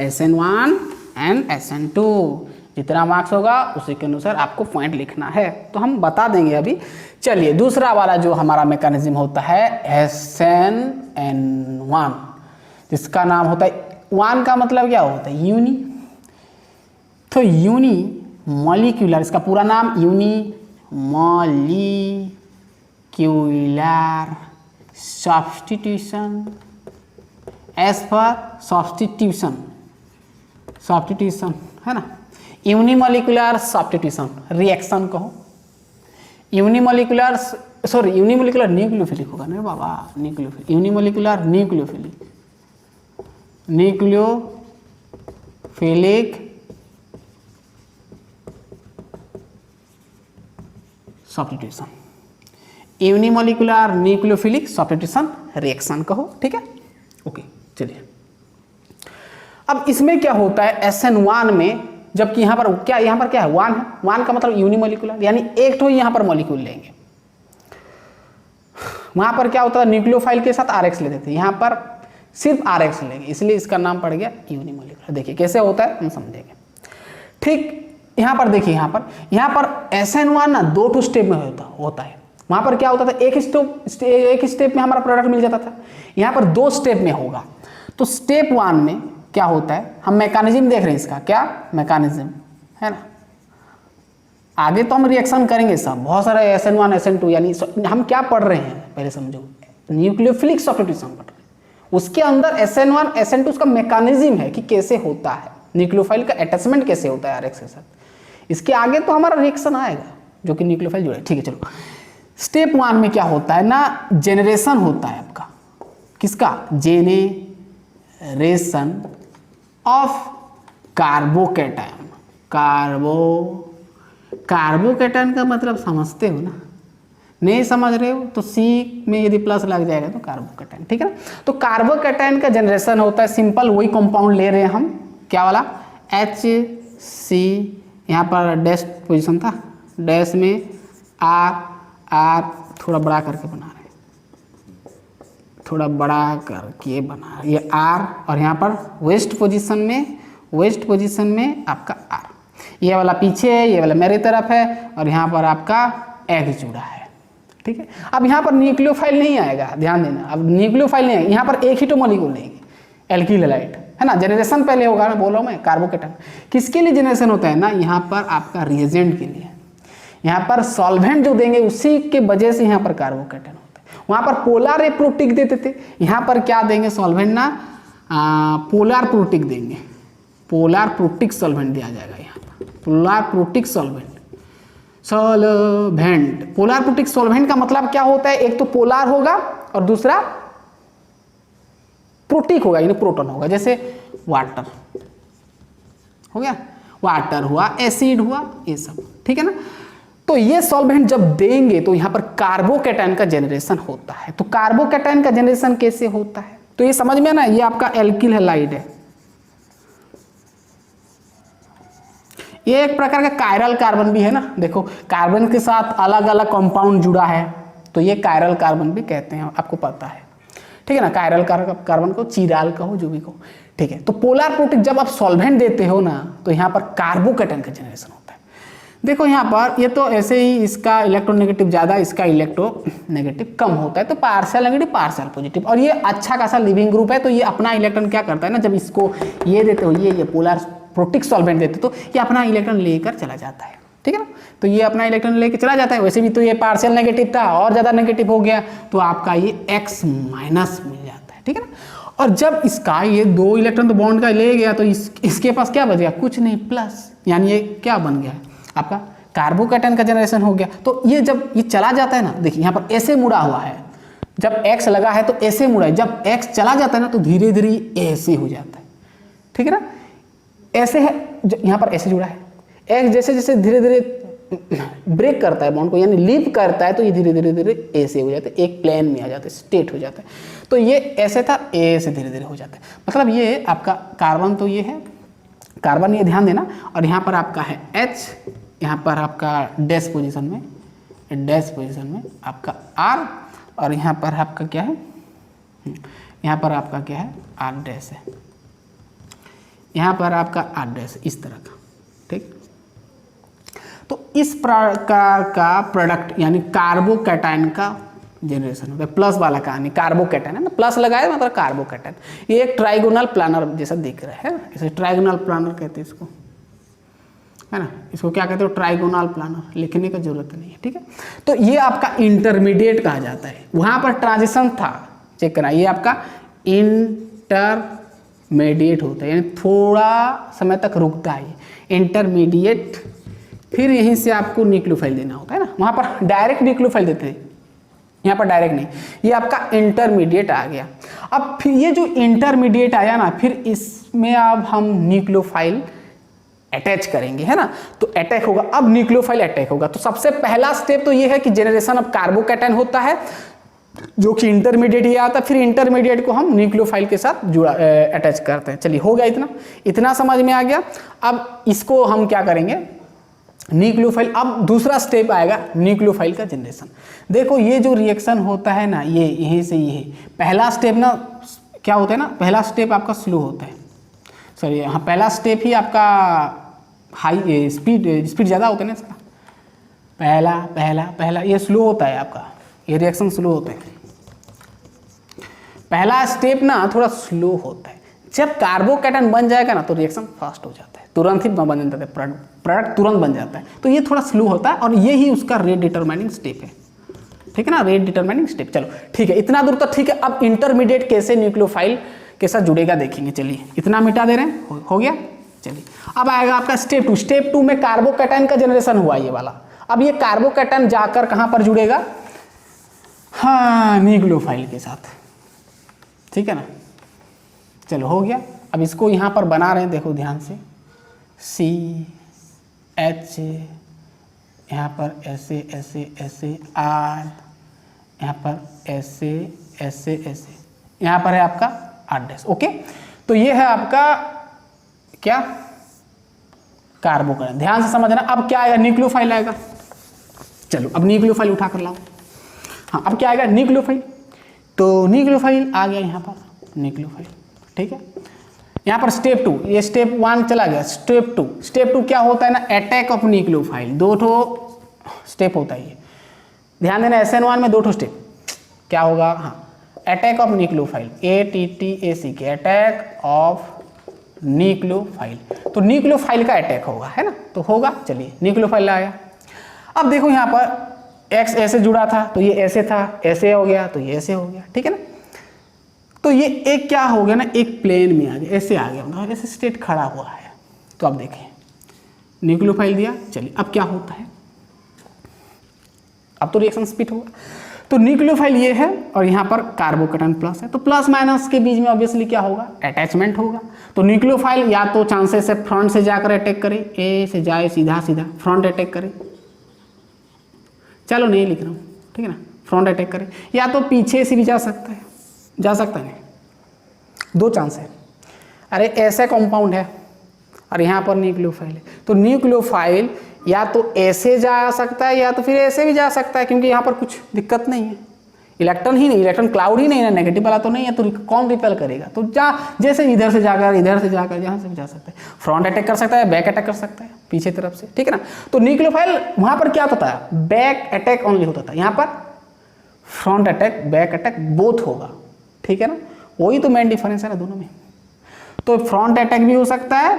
SN1 and SN2, जितना मार्क्स होगा उसी के अनुसार आपको पॉइंट लिखना है, तो हम बता देंगे अभी। चलिए दूसरा वाला जो हमारा मैकेनिज्म होता है SNN1, जिसका नाम होता है, 1 का मतलब क्या होता है? यूनी। तो यूनी मॉलिक्यूलर, इसका पूरा नाम unimolecular substitution, S for substitution, substitution, है ना। यूनिमोलिकुलर सब्स्टिट्यूशन रिएक्शन कहो, यूनिमोलिकुलर, सॉरी यूनिमोलिकुलर न्यूक्लियोफिलिक होगा ना बाबा, nucleophilic, unimolecular nucleophilic, nucleophilic substitution, unimolecular nucleophilic substitution reaction कहो। ठीक है, ओके। चलिए अब इसमें क्या होता है SN1 में, जबकि यहाँ पर क्या, यहाँ पर क्या है? 1 है। 1 का मतलब यूनिमोलिकुलर, यानी एक तो यहाँ पर मॉलिक्यूल लेंगे। वहाँ पर क्या होता है? न्यूक्लियोफाइल के साथ RX लेते थे, यहाँ पर सिर्फ RX लेंगे, इसलिए इसका नाम पड़ गया यूनिमोलिकुलर। देखिए कैसे होता है हम समझेंगे। ठीक, यहाँ पर देखिए, यहाँ पर SN1 ना 2 स्टेप में होता है। वहाँ पर क्या होता था? एक स्टेप में हमारा प्रोडक्ट मिल जाता था, यहाँ पर 2 स्टेप में होगा। तो स्टेप 1 में क्या होता है, हम मैकेनिज्म देख रहे हैं इसका, क्या मैकेनिज्म है ना। आगे तो हम रिएक्शन करेंगे सब, बहुत सारे SN1 SN2, यानी हम क्या पढ़ रहे हैं पहले समझो, न्यूक्लियोफिलिक सब्स्टिट्यूशन पढ़ रहे हैं। उसके अंदर SN1 SN2 उसका मैकेनिज्म है कि कैसे होता है, न्यूक्लियोफाइल का अटैचमेंट कैसे होता है RX के साथ। इसके आगे तो हमारा रिएक्शन आएगा जो कि न्यूक्लियोफाइल जुड़े। ठीक है, चलो स्टेप 1 में क्या होता है ना, जेनरेशन होता है आपका, किसका? Generation of carbocation. कार्बोकैटायन का मतलब समझते हो ना, नहीं समझ रहे हो तो सी में यदि प्लस लग जाएगा तो कार्बोकैटायन। ठीक है ना। तो कार्बोकैटायन का जनरेशन होता है, सिंपल वही कंपाउंड ले रहे हैं हम, क्या वाला? HC, यहाँ पर डैश पोजीशन था, डैश में R थोड़ा बड़ा करके बना रहे हैं, थोड़ा बड़ा करके बना रहे हैं, ये R, और यहाँ पर वेस्ट पोजीशन में आपका R, ये वाला पीछे है, ये वाला मेरी तरफ है, और यहाँ पर आपका एग जुड़ा है। ठीक है, अब यहाँ पर न्यूक्लियोफाइल नहीं आएगा, ध्यान देना, अब न्यूक्लियोफाइल नहीं आएगा, यहाँ पर एक ही तो मॉलिक्यूल लेंगे, एल्किल हैलाइड, है ना। जनरेशन पहले होगा ना, बोलो मैं, कार्बोकैटायन किसके लिए जनरेशन होता है ना, यहाँ पर आपका रिएजेंट के लिए, यहाँ पर सॉल्वेंट जो देंगे उसी के वजह से यहाँ पर कार्बोकैटायन होता है। वहाँ पर पोलर प्रोटिक देते थे, यहाँ पर क्या देंगे सॉल्वेंट ना, पोलर प्रोटिक देंगे, पोलर प्रोटिक सॉल्वेंट दिया जाएगा यहाँ पर, polar protic solvent. Polar protic solvent का मतलब क्या होता है? एक तो पोलर होगा और दूसरा प्रोटिक होगा, यानी प्रोटॉन होगा, जैसे वाटर हो गया, वाटर हुआ, एसिड हुआ, ये सब। ठीक है ना। तो ये सॉल्वेंट जब देंगे तो यहाँ पर कार्बोकैटायन का जनरेशन होता है। तो कार्बोकैटायन का जनरेशन कैसे होता है तो ये समझ में ना, ये आपका एल्किल हैलाइड है, ये एक प्रकार का कायरल कार्बन भी है ना, देखो कार्बन के साथ अलग अलग कंपाउंड जुड़ा है तो ये कायरल कार्बन भी कहते हैं, आपको पता है, ठीक है ना। कायरल कार्बन को चीराल कहो जो भी कहो, ठीक है। तो पोलर प्रोटीन जब आप सॉल्वेंट देते हो ना तो यहाँ पर कार्बोकैटायन का जनरेशन होता है। देखो यहाँ पर ये तो ऐसे ही इसका इलेक्ट्रोनेगेटिव ज़्यादा, इसका इलेक्ट्रोनेगेटिव कम होता है, तो पार्शियल नेगेटिव पार्शियल पॉजिटिव, और ये अच्छा खासा लिविंग ग्रुप है। तो ये अपना इलेक्ट्रॉन क्या करता है ना, जब इसको ये देते हो, ये पोलर प्रोटिक सॉल्वेंट देते तो ये अपना इलेक्ट्रॉन लेकर चला जाता है, ठीक है ना। तो ये अपना इलेक्ट्रॉन लेकर चला जाता है। वैसे भी तो ये पार्शियल नेगेटिव था और ज़्यादा नेगेटिव हो गया तो आपका ये X- मिल जाता है, ठीक है ना। और जब इसका ये 2 इलेक्ट्रॉन तो बॉन्ड का ले गया तो इसके पास क्या बच गया, कुछ नहीं, प्लस, यानी ये क्या बन गया है आपका कार्बोकैटायन का जनरेशन हो गया। तो ये जब ये चला जाता है ना, देखिए यहाँ पर ऐसे मुड़ा हुआ है, जब X लगा है तो ऐसे मुड़ा है, जब X चला जाता है ना तो धीरे धीरे ऐसे हो जाता है, ठीक है ना। ऐसे है, यहाँ पर ऐसे जुड़ा है, X जैसे जैसे धीरे धीरे ब्रेक करता है बॉन्ड को, यानी लीव करता है तो ये धीरे धीरे धीरे ऐसे हो जाता है, एक प्लेन में आ जाता है, स्टेट हो जाता है। तो ये ऐसे था, ए से धीरे धीरे हो जाता है। मतलब ये आपका कार्बन तो ये है, कार्बन ये ध्यान देना, और यहाँ पर आपका है H, यहाँ पर आपका डैश पोजीशन में आपका R, और यहाँ पर आपका क्या है, यहाँ पर आपका क्या है, R डैश है, यहाँ पर आपका R डैश इस तरह का, ठीक। तो इस प्रकार का प्रोडक्ट यानी कार्बोकैटायन का जनरेशन होता है। प्लस वाला कहानी कार्बोकैटायन है ना, प्लस लगाया मतलब कार्बोकैटायन। ये एक ट्राइगोनल प्लानर जैसा दिख रहा है, इसे ट्राइगोनल प्लानर कहते हैं इसको, है ना। इसको क्या कहते हो, ट्राइगोनल प्लानर, लिखने का जरूरत नहीं है, ठीक है। तो ये आपका इंटरमीडिएट कहा जाता है, वहाँ पर ट्रांजिशन था, चेक करना, ये आपका इंटरमीडिएट होता है, यानी थोड़ा समय तक रुकता है इंटरमीडिएट, फिर यहीं से आपको न्यूक्लियोफाइल देना होता है ना। वहाँ पर डायरेक्ट न्यूक्लियोफाइल देते हैं, यहाँ पर डायरेक्ट नहीं, ये आपका इंटरमीडिएट आ गया। अब फिर ये जो इंटरमीडिएट आया ना, फिर इसमें अब हम न्यूक्लियोफाइल अटैच करेंगे, है ना। तो अटैक होगा, अब न्यूक्लियोफाइल अटैक होगा। तो सबसे पहला स्टेप तो ये है कि जनरेशन ऑफ कार्बोकैटायन होता है, जो कि इंटरमीडिएट ये आता है, फिर इंटरमीडिएट को हम न्यूक्लियोफाइल के साथ जुड़ा अटैच करते हैं। चलिए हो गया, इतना समझ में आ गया। अब इसको हम क्या करेंगे, न्यूक्लियोफाइल। अब दूसरा स्टेप आएगा न्यूक्लियोफाइल का जनरेशन। देखो ये जो रिएक्शन होता है ना, ये यहीं से ये पहला स्टेप ना क्या होता है ना, पहला स्टेप आपका स्लो होता है, सॉरी हाँ, पहला स्टेप ही आपका हाई स्पीड ज़्यादा होता है ना इसका, पहला ये स्लो होता है आपका, ये रिएक्शन स्लो होता है, पहला स्टेप ना थोड़ा स्लो होता है। जब कार्बोकैटायन बन जाएगा ना तो रिएक्शन फास्ट हो जाता है, तुरंत ही बन जाता है, प्रोडक्ट तुरंत बन जाता है। तो ये थोड़ा स्लो होता है और ये ही उसका रेट डिटरमाइनिंग स्टेप है, ठीक है ना, रेट डिटरमाइनिंग स्टेप। चलो ठीक है, इतना दूर तो ठीक है। अब इंटरमीडिएट कैसे न्यूक्लियोफाइल के साथ जुड़ेगा देखेंगे। चलिए इतना मिटा दे रहे हैं, हो गया। चलिए अब आएगा आपका स्टेप 2। स्टेप 2 में कार्बोकैटायन का जनरेशन हुआ ये वाला। अब ये कार्बोकैटायन जाकर कहाँ पर जुड़ेगा, हाँ न्यूक्लियोफाइल के साथ, ठीक है ना। चलो हो गया। अब इसको यहाँ पर बना रहे हैं, देखो ध्यान से, CH, यहाँ पर ऐसे ऐसे ऐसे, R, यहाँ पर ऐसे ऐसे ऐसे, यहाँ पर है आपका R'। ओके, तो ये है आपका क्या, कार्बोकैटायन। ध्यान से समझना। अब क्या आएगा, न्यूक्लियोफाइल आएगा। चलो अब न्यूक्लियोफाइल उठा कर लाओ। हाँ अब क्या आएगा, न्यूक्लियोफाइल। तो न्यूक्लियोफाइल आ गया यहाँ पर, न्यूक्लियोफाइल, ठीक है। यहाँ पर स्टेप 2, ये स्टेप 1 चला गया, स्टेप 2। स्टेप 2 क्या होता है ना, अटैक ऑफ न्यूक्लियोफाइल। 2 स्टेप होता है ये, ध्यान देना। SN1 में 2 स्टेप क्या होगा, हाँ, attack of nucleophile, ATTAC, attack of nucleophile. तो न्यूक्लियोफाइल का अटैक होगा, है ना, तो होगा। चलिए न्यूक्लियोफाइल आया। अब देखो यहाँ पर X ऐसे जुड़ा था तो ये ऐसे था, ऐसे हो गया तो ये ऐसे हो गया, ठीक है ना। तो ये एक क्या हो गया ना, एक प्लेन में आ गया, ऐसे आ गया, मतलब ऐसे स्टेट खड़ा हुआ है। तो अब देखें, न्यूक्लियोफाइल दिया। चलिए अब क्या होता है, अब तो रिएक्शन स्पीड होगा। तो न्यूक्लियोफाइल ये है और यहाँ पर कार्बोकैटायन प्लस है, तो प्लस माइनस के बीच में ऑब्वियसली क्या होगा, अटैचमेंट होगा। तो न्यूक्लियोफाइल या तो चांसेस है फ्रंट से जाकर अटैक करे, ए से जाए सीधा सीधा फ्रंट अटैक करे, चलो नहीं लिख रहा हूँ, ठीक है ना, फ्रंट अटैक करे, या तो पीछे से भी जा सकता है, जा सकता है, 2 चांस है। अरे ऐसा कंपाउंड है, और यहाँ पर न्यूक्लियोफाइल है। तो न्यूक्लियोफाइल या तो ऐसे जा सकता है या तो फिर ऐसे भी जा सकता है, क्योंकि यहाँ पर कुछ दिक्कत नहीं है, इलेक्ट्रॉन ही नहीं, इलेक्ट्रॉन क्लाउड ही नहीं है, नेगेटिव वाला तो नहीं है, तो कौन रिपेल करेगा? तो जैसे इधर से जाकर जहाँ से भी जा सकता है, फ्रंट अटैक कर सकता है, बैक अटैक कर सकता है, पीछे तरफ से, ठीक है ना। तो न्यूक्लियोफाइल वहाँ पर क्या होता था, बैक अटैक ओनली होता था, यहाँ पर front attack back attack both होगा, ठीक है ना। वही तो मेन डिफरेंस है ना दोनों में। तो फ्रंट अटैक भी हो सकता है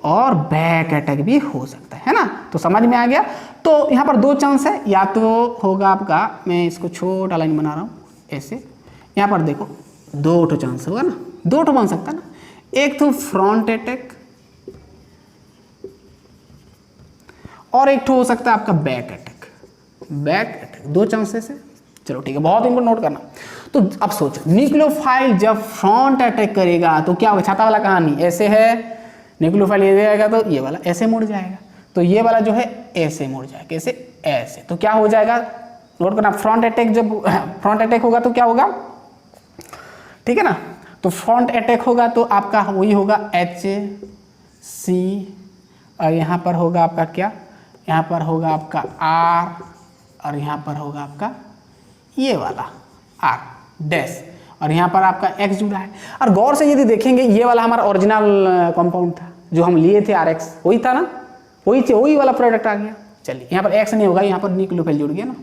और बैक अटैक भी हो सकता है ना। तो समझ में आ गया। तो यहाँ पर दो चांस है, या तो होगा आपका, मैं इसको छोटा लाइन बना रहा हूँ ऐसे, यहाँ पर देखो दो ठो चांस होगा ना, दो ठो बन सकता है ना, एक तो फ्रंट अटैक और एक ठो हो सकता है आपका बैक अटैक। बैक अटैक दो चांसेस है। चलो ठीक है, बहुत इनको नोट करना। तो अब सोचो न्यूक्लियोफाइल जब फ्रंट अटैक करेगा तो क्या होगा, छाता वाला कहानी ऐसे है, न्यूक्लियोफाइल ये जाएगा तो ये वाला ऐसे मुड़ जाएगा, तो ये वाला जो है ऐसे मुड़ जाएगा, कैसे, ऐसे। तो क्या हो जाएगा, नोट करना, फ्रंट अटैक जब फ्रंट अटैक होगा तो क्या होगा, ठीक है ना। तो फ्रंट अटैक होगा तो आपका वही होगा HC, और यहाँ पर होगा आपका क्या, यहाँ पर होगा आपका R, और यहाँ पर होगा आपका ये वाला R डैश, और यहाँ पर आपका X जुड़ा है। और गौर से यदि देखेंगे ये वाला हमारा ओरिजिनल कंपाउंड था जो हम लिए थे RX, वही था ना, वही वाला प्रोडक्ट आ गया। चलिए यहाँ पर X नहीं होगा, यहाँ पर न्यूक्लियोफाइल जुड़ गया ना,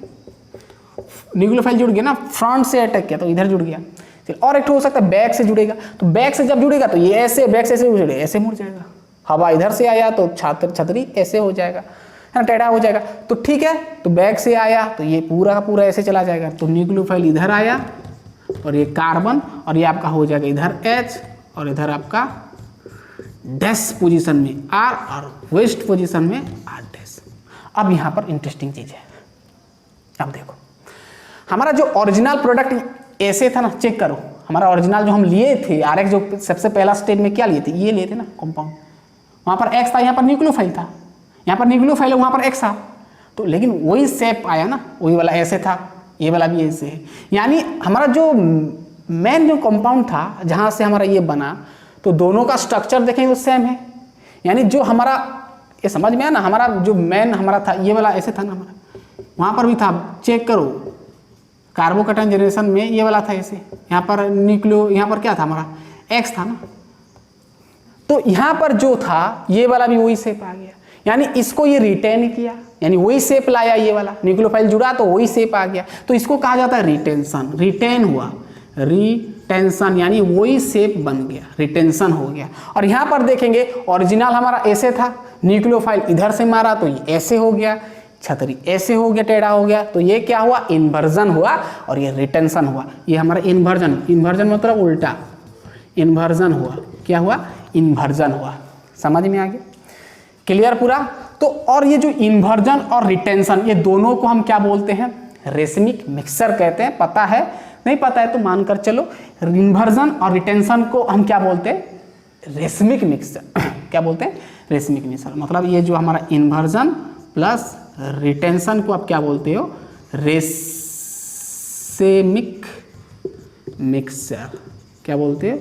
न्यूक्लियोफाइल जुड़ गया ना, फ्रंट से अटैक किया तो इधर जुड़ गया। फिर और एक हो सकता है बैक से जुड़ेगा, तो बैक से जब जुड़ेगा तो ये ऐसे, बैक से ऐसे जुड़ेगा, ऐसे मुड़ जाएगा। हवा इधर से आया तो छतरी ऐसे हो जाएगा, है ना, टेढ़ा हो जाएगा। तो ठीक है, तो बैक से आया तो ये पूरा का पूरा ऐसे चला जाएगा, तो न्यूक्लियोफाइल इधर आया और ये कार्बन, और ये आपका हो जाएगा इधर H, और इधर आपका डैश पोजीशन में R, और वेस्ट पोजीशन में R डैश। अब यहाँ पर इंटरेस्टिंग चीज़ है, अब देखो हमारा जो ओरिजिनल प्रोडक्ट ऐसे था ना, चेक करो हमारा ओरिजिनल जो हम लिए थे RX, जो सबसे पहला स्टेज में क्या लिए थे, ये लिए थे ना कंपाउंड, वहाँ पर X था, यहाँ पर न्यूक्लियोफाइल था, यहाँ पर न्यूक्लियोफाइल है, वहाँ पर X था। तो लेकिन वही शेप आया ना, वही वाला ऐसे था, ये वाला भी ऐसे है। यानी हमारा जो मेन जो कंपाउंड था जहाँ से हमारा ये बना, तो दोनों का स्ट्रक्चर देखेंगे तो सेम है। यानी जो हमारा, ये समझ में आया ना, हमारा जो मेन हमारा था ये वाला ऐसे था ना, हमारा वहाँ पर भी था, चेक करो कार्बोकैटायन जनरेशन में ये वाला था ऐसे, यहाँ पर न्यूक्लियो, यहाँ पर क्या था हमारा X था ना, तो यहाँ पर जो था ये वाला भी वही शेप आ गया। यानी इसको ये रिटेन किया, यानी वही शेप लाया, ये वाला न्यूक्लियोफाइल जुड़ा तो वही शेप आ गया, तो इसको कहा जाता है रिटेंशन। रिटेन हुआ, रिटेंशन यानी वही शेप बन गया, रिटेंशन हो गया। और यहाँ पर देखेंगे ओरिजिनल हमारा ऐसे था, न्यूक्लियोफाइल इधर से मारा तो ये ऐसे हो गया, छतरी ऐसे हो गया, टेढ़ा हो गया, तो ये क्या हुआ, इन्वर्जन हुआ, और ये रिटेंशन हुआ। ये हमारा इन्वर्जन, इन्वर्जन मतलब उल्टा, इन्वर्जन हुआ, क्या हुआ, इन्वर्जन हुआ। समझ में आ गया, क्लियर पूरा। तो और ये जो इन्वर्जन और रिटेंशन, ये दोनों को हम क्या बोलते हैं, रेसमिक मिक्सचर कहते हैं। पता है, नहीं पता है तो मानकर चलो, इन्वर्जन और रिटेंशन को हम क्या बोलते हैं, रेसमिक मिक्सचर। क्या बोलते हैं, रेसमिक मिक्सचर। मतलब ये जो हमारा इन्वर्जन प्लस रिटेंशन को आप क्या बोलते हो, रेसमिक मिक्सचर। क्या बोलते हो,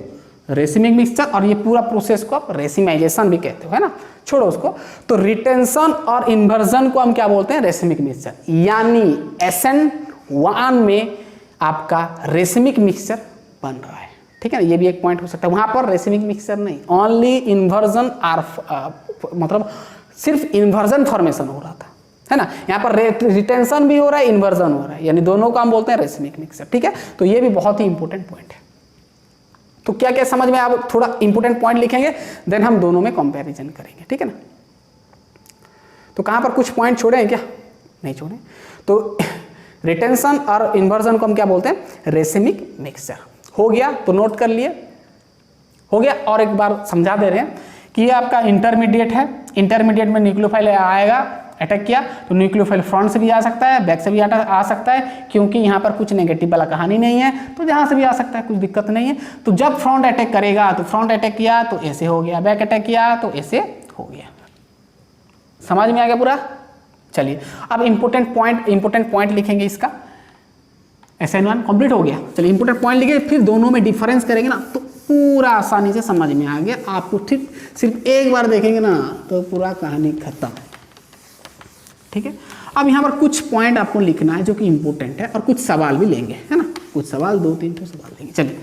रेसिमिक मिक्सचर। और ये पूरा प्रोसेस को आप रेसिमाइजेशन भी कहते हो, है ना, छोड़ो उसको। तो रिटेंशन और इन्वर्जन को हम क्या बोलते हैं, रेसिमिक मिक्सचर। यानी SN1 में आपका रेसिमिक मिक्सचर बन रहा है, ठीक है ना। ये भी एक पॉइंट हो सकता है, वहां पर रेसिमिक मिक्सचर नहीं, ओनली इन्वर्जन आर, मतलब सिर्फ इन्वर्जन फॉर्मेशन हो रहा था, है ना। यहाँ पर रिटेंशन भी हो रहा है, इन्वर्जन हो रहा है, यानी दोनों को हम बोलते हैं रेसिमिक मिक्सचर, ठीक है। तो ये भी बहुत ही इंपॉर्टेंट पॉइंट है। तो क्या क्या समझ में, आप थोड़ा इंपॉर्टेंट पॉइंट लिखेंगे, देन हम दोनों में कंपैरिजन करेंगे, ठीक है ना। तो कहाँ पर कुछ पॉइंट छोड़े हैं क्या, नहीं छोड़े। तो रिटेंशन और इन्वर्जन को हम क्या बोलते हैं, रेसिमिक मिक्सचर। हो गया, तो नोट कर लिए, हो गया। और एक बार समझा दे रहे हैं कि ये आपका इंटरमीडिएट है, इंटरमीडिएट में न्यूक्लियोफाइल आएगा, अटैक किया तो न्यूक्लियोफाइल फ्रंट से भी आ सकता है, बैक से भी आ सकता है, क्योंकि यहाँ पर कुछ नेगेटिव वाला कहानी नहीं है, तो जहाँ से भी आ सकता है, कुछ दिक्कत नहीं है। तो जब फ्रंट अटैक करेगा तो फ्रंट अटैक किया तो ऐसे हो गया, बैक अटैक किया तो ऐसे हो गया। समझ में आ गया पूरा। चलिए अब इंपॉर्टेंट पॉइंट लिखेंगे इसका। SN1 कंप्लीट हो गया। चलिए इंपॉर्टेंट पॉइंट लिखे, फिर दोनों में डिफरेंस करेंगे ना, तो पूरा आसानी से समझ में आ गया आपको। ठीक, सिर्फ एक बार देखेंगे ना तो पूरा कहानी खत्म। ठीक है, अब यहाँ पर कुछ पॉइंट आपको लिखना है जो कि इंपॉर्टेंट है, और कुछ सवाल भी लेंगे, है ना, कुछ सवाल 2-3 तो सवाल लेंगे। चलिए,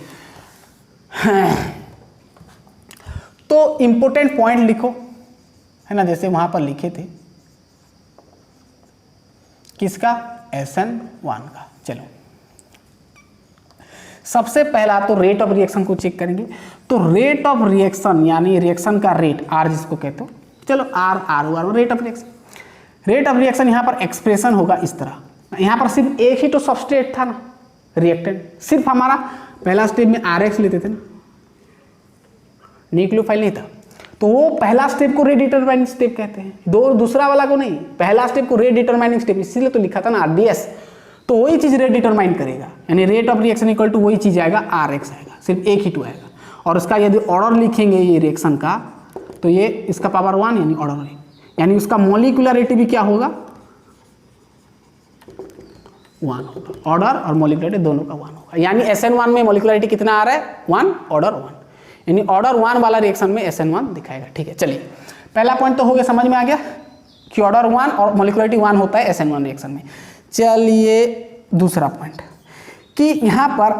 तो इंपॉर्टेंट पॉइंट लिखो, है ना, जैसे वहां पर लिखे थे किसका, SN1 का। चलो, सबसे पहला तो रेट ऑफ रिएक्शन को चेक करेंगे। तो रेट ऑफ रिएक्शन यानी रिएक्शन का रेट, R जिसको कहते हो, चलो R rate of reaction. Rate of reaction यहाँ पर एक्सप्रेशन होगा इस तरह। यहाँ पर सिर्फ एक ही तो सबस्ट्रेट था ना, रिएक्टेंट, सिर्फ हमारा पहला स्टेप में RX लेते थे ना, न्यूक्लियोफाइल नहीं था, तो वो पहला स्टेप को रेट डिटरमाइनिंग स्टेप कहते हैं, दूसरा वाला को नहीं, पहला स्टेप को रेट डिटरमाइनिंग स्टेप, इसीलिए तो लिखा था ना RDS। तो वही चीज रेट डिटरमाइन करेगा, यानी rate of reaction equal to वही चीज आएगा, RX आएगा, सिर्फ एक ही टू आएगा। और उसका यदि ऑर्डर लिखेंगे ये रिएक्शन का, तो ये इसका पावर 1 यानी ऑर्डर, यानी उसका मॉलिक्यूलरिटी भी क्या होगा, 1 होगा। ऑर्डर और मॉलिक्यूलरिटी दोनों का 1 होगा, यानी SN1 में मॉलिक्यूलरिटी कितना आ रहा है, 1, ऑर्डर 1, यानी ऑर्डर 1 वाला रिएक्शन में SN1 दिखाएगा। ठीक है, चलिए, पहला पॉइंट तो हो गया, समझ में आ गया कि ऑर्डर 1 और मॉलिक्यूलरिटी 1 होता है SN1 रिएक्शन में। चलिए, दूसरा पॉइंट कि यहां पर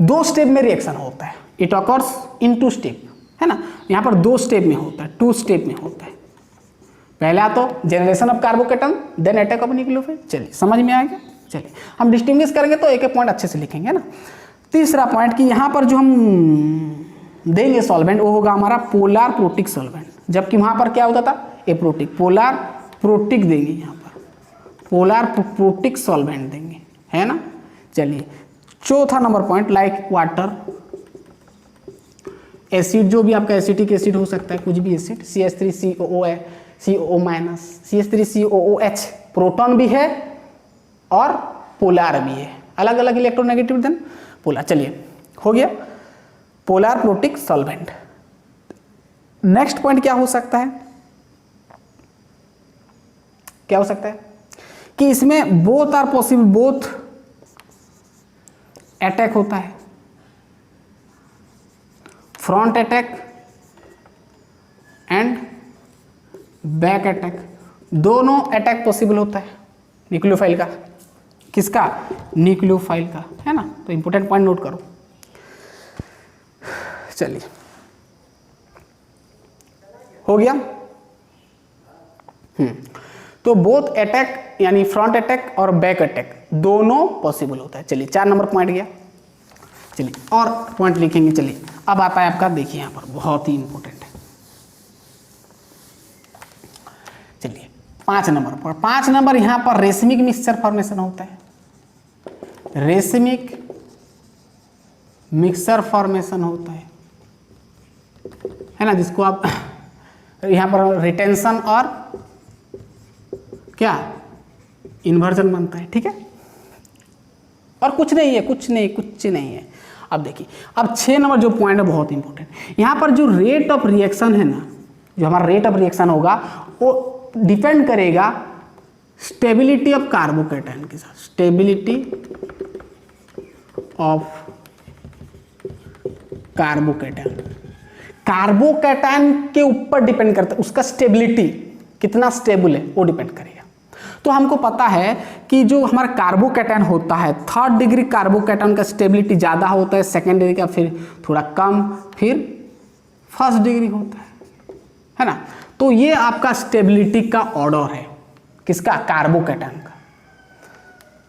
2 स्टेप में रिएक्शन होता है, इट ऑकर्स इन 2 स्टेप, है ना, यहां पर 2 स्टेप में होता है, 2 स्टेप में होता है। पहला तो generation of carbocation, then attack of nucleophile. चलिए, समझ में आ गया। चलिए, हम डिस्टिंग्विश करेंगे तो एक एक पॉइंट अच्छे से लिखेंगे ना। तीसरा पॉइंट कि यहां पर जो हम देंगे सॉल्वेंट वो होगा हमारा पोलर प्रोटिक सॉल्वेंट, जबकि वहां पर क्या होता था, एप्रोटिक। पोलर प्रोटिक देंगे, यहाँ पर पोलर प्रोटिक सॉल्वेंट देंगे, है ना। चलिए, चौथा number point, like water, acid, जो भी आपका एसिटिक एसिड हो सकता है, कुछ भी एसिड, CH3COO है, CO- CH3COOH, प्रोटॉन भी है और पोलर भी है, अलग अलग इलेक्ट्रोनेगेटिव देन पोलर। चलिए, हो गया polar protic solvent. Next point क्या हो सकता है, क्या हो सकता है कि इसमें both are possible, both attack होता है, front attack and back attack, दोनों अटैक पॉसिबल होता है न्यूक्लियोफाइल का। किसका, न्यूक्लियोफाइल का, है ना। तो इंपॉर्टेंट पॉइंट नोट करो। चलिए, हो गया। तो बोथ अटैक यानी फ्रंट अटैक और बैक अटैक दोनों पॉसिबल होता है। चलिए, 4 नंबर पॉइंट गया। चलिए, और पॉइंट लिखेंगे। चलिए, अब आता है आपका, देखिए यहां पर बहुत ही इंपॉर्टेंट है। चलिए, 5 नंबर पर, 5 नंबर यहां पर रेशमिक मिक्सचर फॉर्मेशन होता है, रेशमिक मिक्सचर फॉर्मेशन होता है ना, जिसको आप यहां पर रिटेंशन और क्या इन्वर्जन बनता है। ठीक है, और कुछ नहीं है, कुछ नहीं है। अब देखिए, अब 6 नंबर जो पॉइंट है बहुत इंपॉर्टेंट, यहां पर जो रेट ऑफ रिएक्शन है ना, जो हमारा रेट ऑफ रिएक्शन होगा वो डिपेंड करेगा स्टेबिलिटी ऑफ कार्बोकेटायन के साथ, स्टेबिलिटी ऑफ कार्बोकेटायन, कार्बोकेटायन के ऊपर डिपेंड करता है, उसका स्टेबिलिटी कितना स्टेबल है वो डिपेंड करेगा। तो हमको पता है कि जो हमारा कार्बोकेटायन होता है, 3rd डिग्री कार्बोकेटायन का स्टेबिलिटी ज़्यादा होता है, 2nd डिग्री का फिर थोड़ा कम, फिर 1st डिग्री होता है ना। तो ये आपका स्टेबिलिटी का ऑर्डर है, किसका, कार्बोकेटायन का।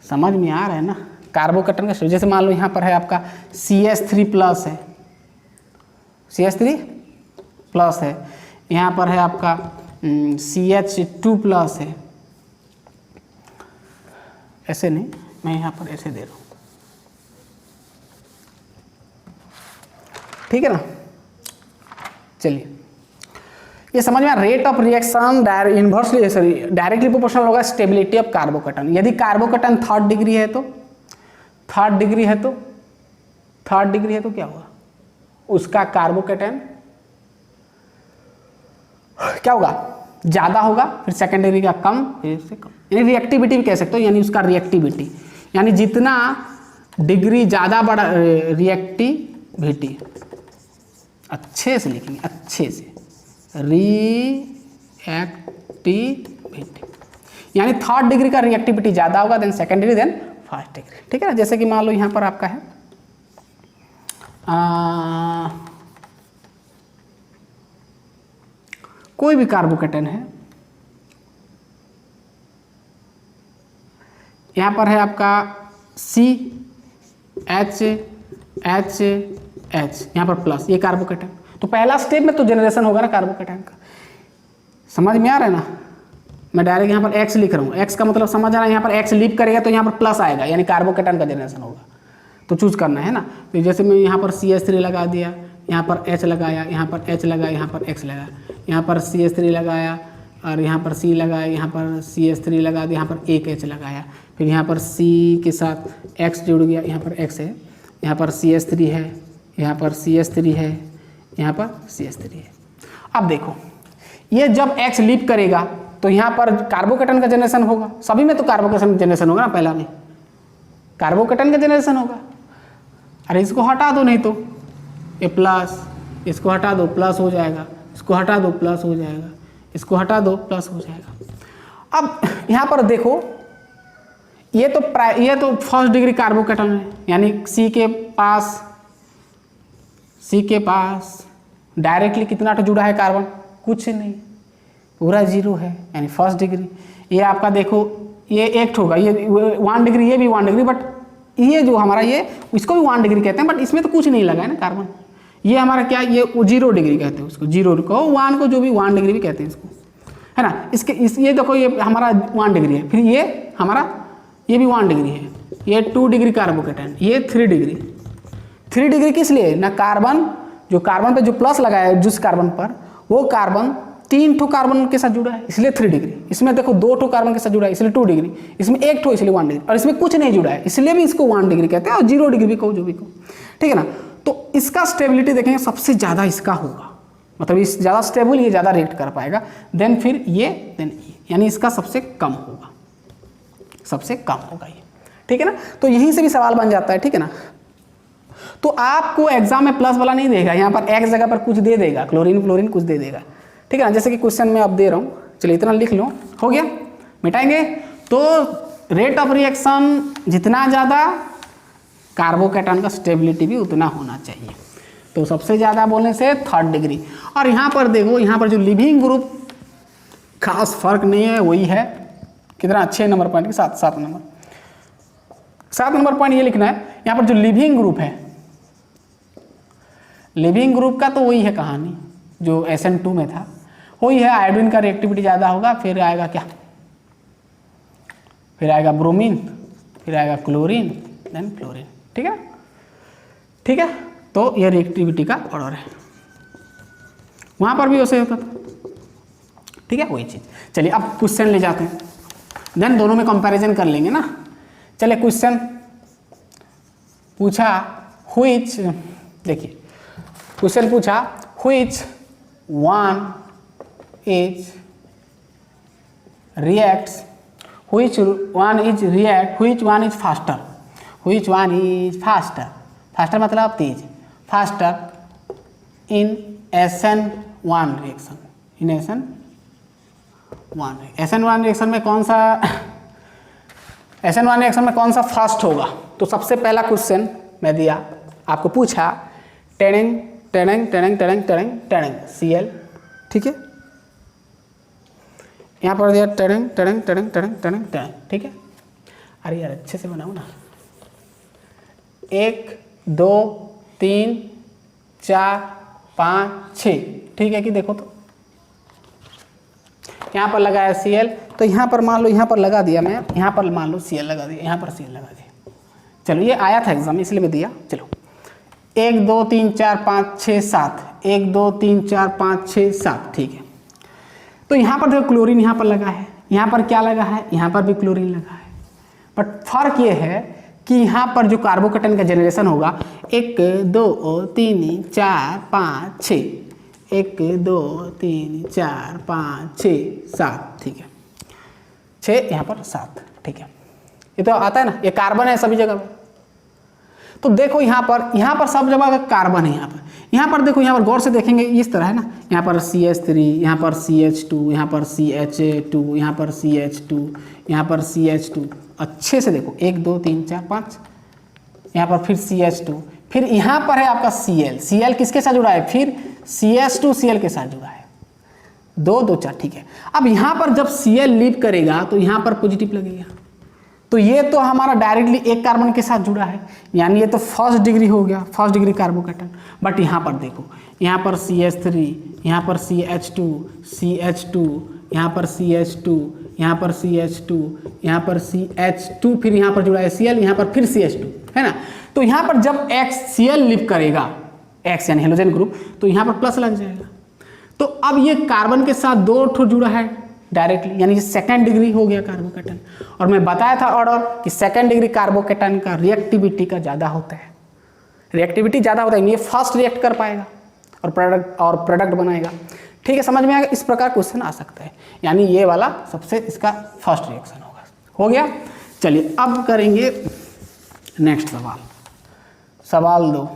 समझ में आ रहा है ना, कार्बोकेटायन का। जैसे मान लो यहाँ पर है आपका CH3+ है, CH3+ है, यहाँ पर है आपका CH2+ है, ऐसे नहीं, मैं यहाँ पर ऐसे दे रहा हूँ, ठीक है ना। चलिए, ये समझ में, rate of reaction inversely sorry directly proportional होगा स्टेबिलिटी ऑफ कार्बोकेटायन। यदि कार्बोकेटायन 3rd डिग्री है तो 3rd डिग्री है तो 3rd डिग्री है तो क्या होगा, उसका कार्बोकेटायन क्या होगा, ज़्यादा होगा, फिर 2nd डिग्री का कम, फिर से कम, यानी रिएक्टिविटी भी कह सकते हो, यानी उसका रिएक्टिविटी, यानी जितना डिग्री ज़्यादा बड़ा रिएक्टिविटी, अच्छे से लिखेंगे, अच्छे से, रिएक्टिविटी यानी थर्ड डिग्री का रिएक्टिविटी ज़्यादा होगा then second degree then first degree, ठीक है ना। जैसे कि मान लो यहाँ पर आपका है कोई भी कार्बोकेटन है, यहाँ पर है आपका CH यहाँ पर प्लस, ये कार्बोकेटन। तो पहला स्टेप में तो जनरेशन होगा ना कार्बोकेटन का, समझ में आ रहा है ना। मैं डायरेक्ट यहाँ पर X लिख रहा हूँ, X का मतलब समझ आ रहा है, यहाँ पर X लीप करेगा तो यहाँ पर प्लस आएगा, यानी कार्बोकेटन का जनरेशन होगा। तो चूज करना है ना। तो जैसे मैं यहाँ पर CH3 लगा दिया, यहाँ पर H लगाया, यहाँ पर H लगाया, यहाँ पर X लगाया, यहाँ पर CH3 लगाया और यहाँ पर C लगाया, यहाँ पर CH3 लगा दिया, यहाँ पर एक H लगाया, फिर यहाँ पर C के साथ X जुड़ गया, यहाँ पर X है, यहाँ पर CH3 है, यहाँ पर CH3 है, यहाँ पर CH3 है। अब देखो ये जब X लीप करेगा तो यहाँ पर कार्बोकेटन का जनरेशन होगा, सभी में तो कार्बोकेटन जनरेशन होगा ना, पहला में कार्बोकेटन का जनरेशन होगा। अरे इसको हटा दो, नहीं तो ये प्लस, इसको हटा दो प्लस हो जाएगा, इसको हटा दो प्लस हो जाएगा, इसको हटा दो प्लस हो जाएगा। अब यहाँ पर देखो ये तो फर्स्ट डिग्री कार्बोकेटन है, यानी C के पास डायरेक्टली कितना तो जुड़ा है कार्बन, कुछ नहीं, पूरा जीरो है, यानी फर्स्ट डिग्री। ये आपका देखो ये एक होगा, ये 1 डिग्री, ये भी 1 डिग्री, बट ये जो हमारा ये इसको भी 1 डिग्री कहते हैं, बट इसमें तो कुछ नहीं लगा है ना कार्बन। ये हमारा क्या, ये 0 डिग्री कहते हैं उसको, 0 को 1 को जो भी 1 डिग्री भी कहते हैं इसको, है ना। ये देखो ये हमारा 1 डिग्री है, फिर ये हमारा ये भी 1 डिग्री है, ये 2 डिग्री कार्बोकेटन, ये 3 डिग्री। 3 डिग्री किस लिए ना, कार्बन पे जो प्लस लगाया है जिस कार्बन पर, वो कार्बन 3 ठो कार्बन के साथ जुड़ा है, इसलिए 3 डिग्री। इसमें देखो 2 ठो कार्बन के साथ जुड़ा है, इसलिए 2 डिग्री। इसमें 1 ठो, इसलिए 1 डिग्री। और इसमें कुछ नहीं जुड़ा है, इसलिए भी इसको 1 डिग्री कहते हैं, और 0 डिग्री भी कहो, जो भी कहो, ठीक है ना। तो इसका स्टेबिलिटी देखेंगे सबसे ज़्यादा इसका होगा, मतलब इस ज़्यादा स्टेबल, ये ज़्यादा रिएक्ट कर पाएगा, देन फिर ये, देन ये, यानी इसका सबसे कम होगा, सबसे कम होगा ये, ठीक है ना। तो यहीं से भी सवाल बन जाता है, ठीक है ना। तो आपको एग्जाम में प्लस वाला नहीं देगा, यहाँ पर X जगह पर कुछ दे देगा, क्लोरीन फ्लोरीन कुछ दे देगा, ठीक है ना। जैसे कि क्वेश्चन में आप दे रहा हूँ, चलिए इतना लिख लो, हो गया, मिटाएंगे। तो रेट ऑफ रिएक्शन जितना ज़्यादा, कार्बोकेटन का स्टेबिलिटी भी उतना होना चाहिए। तो सबसे ज़्यादा बोलने से 3rd डिग्री। और यहाँ पर देखो, यहाँ पर जो लिविंग ग्रुप खास फर्क नहीं है, वही है कितना 6 नंबर पॉइंट के 7 नंबर 7 नंबर पॉइंट ये लिखना है। यहाँ पर जो लिविंग ग्रुप है, लिविंग ग्रुप का तो वही है कहानी जो SN2 में था, वही है। आयोडीन का रिएक्टिविटी ज़्यादा होगा, फिर आएगा क्या, फिर आएगा ब्रोमीन, फिर आएगा क्लोरीन, देन फ्लोरीन, ठीक है, ठीक है। तो ये रिएक्टिविटी का ऑर्डर है, वहाँ पर भी वैसे होता था, ठीक है, वही चीज़। चलिए अब क्वेश्चन ले जाते हैं, देन दोनों में कंपैरिजन कर लेंगे ना। चलिए क्वेश्चन पूछा, व्हिच, देखिए क्वेश्चन पूछा, which one is reacts, which one is faster, which one is faster, faster मतलब तेज, faster in SN1 reaction, in SN1 reaction में कौन सा, SN1 रिएक्शन में कौन सा फास्ट होगा। तो सबसे पहला क्वेश्चन मैं दिया आपको, पूछा tending tending tending tending tending tending Cl, ठीक है, यहाँ पर दिया tending tending tending tending tending tending, ठीक है। अरे यार अच्छे से बनाओ ना, 1 2 3 4 5 6, ठीक है कि देखो तो यहाँ पर लगाया Cl, तो यहाँ पर मान लो, यहाँ पर लगा दिया मैं, यहाँ पर मान लो Cl लगा दिया, यहाँ पर Cl लगा दिया। चलो ये आया था एग्जाम में इसलिए मैं दिया। चलो 1 2 3 4 5 6 7, 1 2 3 4 5 6 7, ठीक है। तो यहाँ पर देखो क्लोरीन यहाँ पर लगा है, यहाँ पर क्या लगा है, यहाँ पर भी क्लोरीन लगा है, बट फर्क ये है कि यहाँ पर जो कार्बोकेटन का जनरेशन होगा 1 2 3 4 5 6, 1 2 3 4 5 6 7, ठीक है, 6 यहाँ पर 7, ठीक है। ये तो आता है ना, ये कार्बन है सभी जगह पे, तो देखो यहाँ पर सब जगह कार्बन है। यहाँ पर देखो, यहाँ पर गौर से देखेंगे इस तरह है ना, यहाँ पर CH3, यहाँ पर CH2, यहाँ पर CH2, यहाँ पर CH2, यहाँ पर CH2, अच्छे से देखो 1 2 3 4 5, यहाँ पर फिर CH2, फिर यहाँ पर है आपका Cl किसके साथ जुड़ा है, फिर CH2 Cl के साथ जुड़ा है, 2 2 4, ठीक है। अब यहाँ पर जब Cl लीव करेगा तो यहाँ पर पॉजिटिव लगेगा, तो ये तो हमारा डायरेक्टली एक कार्बन के साथ जुड़ा है, यानी ये तो फर्स्ट डिग्री हो गया, फर्स्ट डिग्री कार्बोकेटन। बट यहाँ पर देखो, यहाँ पर CH3, यहाँ पर CH2, यहाँ पर CH2, यहाँ पर CH2, यहाँ पर CH2, फिर यहाँ पर जुड़ा है Cl, यहाँ पर फिर CH2, है ना। तो यहाँ पर जब Cl लीव करेगा, X यानी हेलोजन ग्रुप, तो यहाँ पर प्लस लग जाएगा। तो अब ये कार्बन के साथ 2 ठो जुड़ा है डायरेक्टली, यानी सेकंड डिग्री हो गया कार्बोकेटन। और मैं बताया था ऑर्डर कि सेकंड डिग्री कार्बोकेटन का रिएक्टिविटी का ज़्यादा होता है, रिएक्टिविटी ज़्यादा होता है, ये फर्स्ट रिएक्ट कर पाएगा और प्रोडक्ट बनाएगा। ठीक है, समझ में आएगा। इस प्रकार क्वेश्चन आ सकता है, यानी ये वाला सबसे इसका फर्स्ट रिएक्शन होगा। हो गया, चलिए अब करेंगे नेक्स्ट सवाल 2।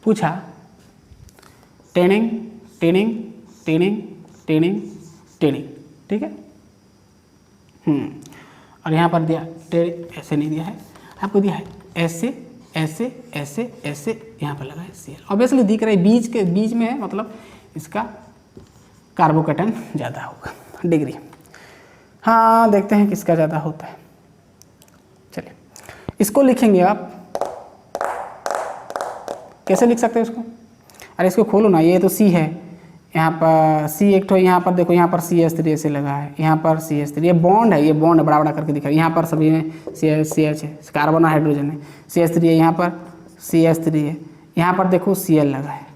पूछा tending tending tending tending tending, ठीक है। और यहाँ पर दिया ऐसे नहीं दिया है, आपको दिया है ऐसे ऐसे ऐसे ऐसे, यहाँ पर लगा है Cl, ऑब्वियसली दिख रहा है बीच में है, मतलब इसका कार्बोकेटन ज़्यादा होगा डिग्री। हाँ, देखते हैं किसका ज़्यादा होता है। चलिए इसको लिखेंगे आप, कैसे लिख सकते हैं इसको, अरे इसको खोलो ना, ये तो C है, यहाँ पर C एक तो, यहाँ पर देखो, यहाँ पर CH3 ऐसे लगा है, यहाँ पर CH3, ये बॉन्ड है, बड़ा बड़ा करके दिखा है। यहाँ पर सभी में CH है, कार्बन और हाइड्रोजन है, CH3 है, यहाँ पर CH3 है, यहाँ पर देखो Cl लगा है,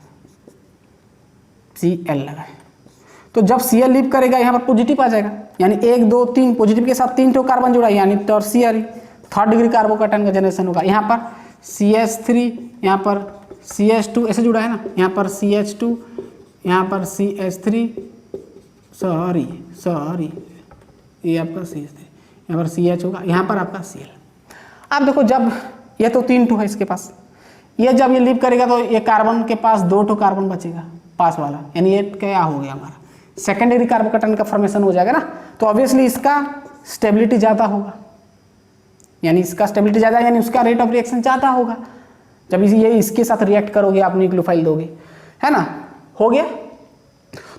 Cl लगा है। तो जब Cl लीव करेगा यहाँ पर पॉजिटिव आ जाएगा, यानी 1 2 3 पॉजिटिव के साथ 3 ठो कार्बन जुड़ा है, यानी टर्शियरी थर्ड डिग्री कार्बोकेटन का जनरेशन होगा। यहाँ पर CH3, यहाँ पर CH2 ऐसे जुड़ा है ना, यहाँ पर CH2, यहाँ पर CH3, सॉरी ये आपका CH3, यहाँ पर CH होगा, यहाँ पर आपका Cl। अब देखो, जब ये तो 3 ठो है इसके पास, ये जब ये लीव करेगा तो ये कार्बन के पास 2 ठो कार्बन बचेगा पास वाला, यानी ये क्या हो गया, हमारा सेकेंड डिग्री कार्बोकेटन का फॉर्मेशन हो जाएगा ना। तो ऑब्वियसली इसका स्टेबिलिटी ज़्यादा होगा, यानी इसका स्टेबिलिटी ज़्यादा, यानी उसका रेट ऑफ रिएक्शन ज़्यादा होगा। जब ये इसके साथ रिएक्ट करोगे, आप न्यूक्लियोफाइल दोगे, है ना। हो गया,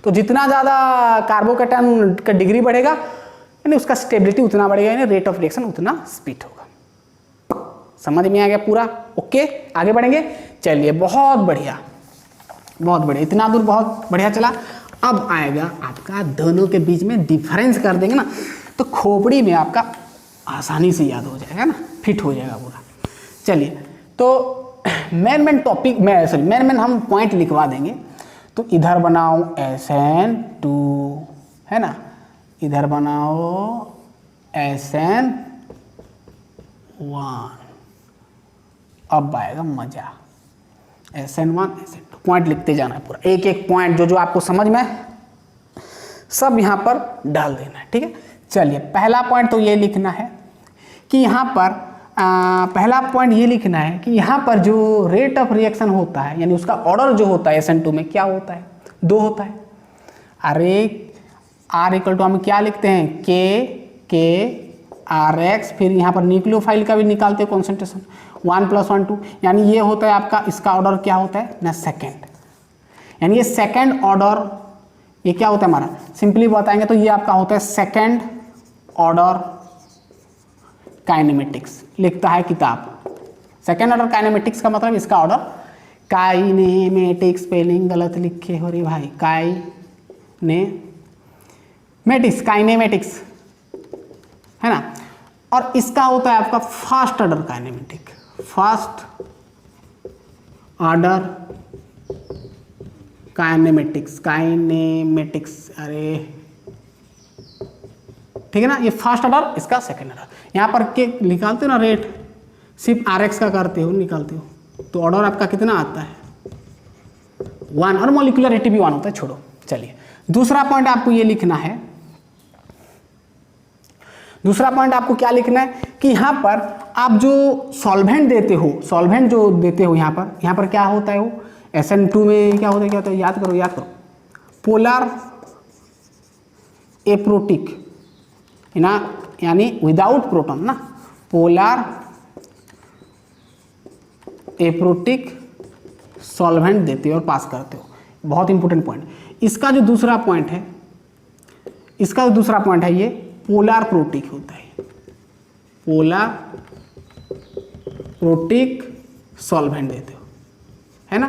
तो जितना ज़्यादा कार्बोकेटन का डिग्री बढ़ेगा, यानी उसका स्टेबिलिटी उतना बढ़ेगा, यानी रेट ऑफ रिएक्शन उतना स्पीड होगा। समझ में आ गया पूरा? ओके, आगे बढ़ेंगे। चलिए, बहुत बढ़िया, इतना दूर बहुत बढ़िया चला। अब आएगा आपका दोनों के बीच में डिफरेंस कर देंगे ना, तो खोपड़ी में आपका आसानी से याद हो जाएगा ना, फिट हो जाएगा पूरा। चलिए, तो मेन टॉपिक मेन हम पॉइंट लिखवा देंगे। तो इधर बनाओ SN2, है ना, इधर बनाओ SN1। अब आएगा मजा, SN1 SN2 पॉइंट लिखते जाना है पूरा, एक एक पॉइंट जो आपको समझ में सब यहाँ पर डाल देना है, ठीक है। चलिए, पहला पॉइंट तो ये लिखना है कि यहाँ पर पहला पॉइंट ये लिखना है कि यहाँ पर जो रेट ऑफ रिएक्शन होता है, यानी उसका ऑर्डर जो होता है SN2 में क्या होता है, 2 होता है। अरे R इक्वल टू हम क्या लिखते हैं, K RX, फिर यहाँ पर न्यूक्लियोफाइल का भी निकालते हैं कॉन्सेंट्रेशन 1 + 1 2, यानी ये होता है आपका, इसका ऑर्डर क्या होता है ना, सेकेंड, यानी ये सेकेंड ऑर्डर, ये क्या होता है हमारा, सिंपली बताएंगे तो ये आपका होता है सेकेंड ऑर्डर काइनेमेटिक्स, लिखता है किताब। सेकेंड ऑर्डर काइनेमेटिक्स का मतलब इसका ऑर्डर, काइनेमेटिक्स स्पेलिंग गलत लिखे हो रे भाई, काइनेमेटिक्स है ना। और इसका होता है आपका first order kinematic, first order kinematics, अरे ठीक है ना, ये फर्स्ट ऑर्डर, इसका सेकेंड ऑर्डर। यहाँ पर के निकालते हो ना रेट, सिर्फ RX का करते हो, निकालते हो, तो ऑर्डर आपका कितना आता है 1, और मॉलिक्यूलरिटी भी 1 होता है, छोड़ो। चलिए, दूसरा पॉइंट आपको ये लिखना है, दूसरा पॉइंट आपको क्या लिखना है कि यहाँ पर आप जो सॉल्वेंट देते हो, सॉल्वेंट जो देते हो यहाँ पर क्या होता है, वो SN2 में क्या होता है, याद करो, पोलर एप्रोटिक ना, यानी विदाउट प्रोटॉन ना, पोलर एप्रोटिक सॉल्वेंट देते हो और पास करते हो। बहुत इंपॉर्टेंट पॉइंट। इसका जो दूसरा पॉइंट है, ये पोलर प्रोटिक होता है, पोलर प्रोटिक सॉल्वेंट देते हो, है ना।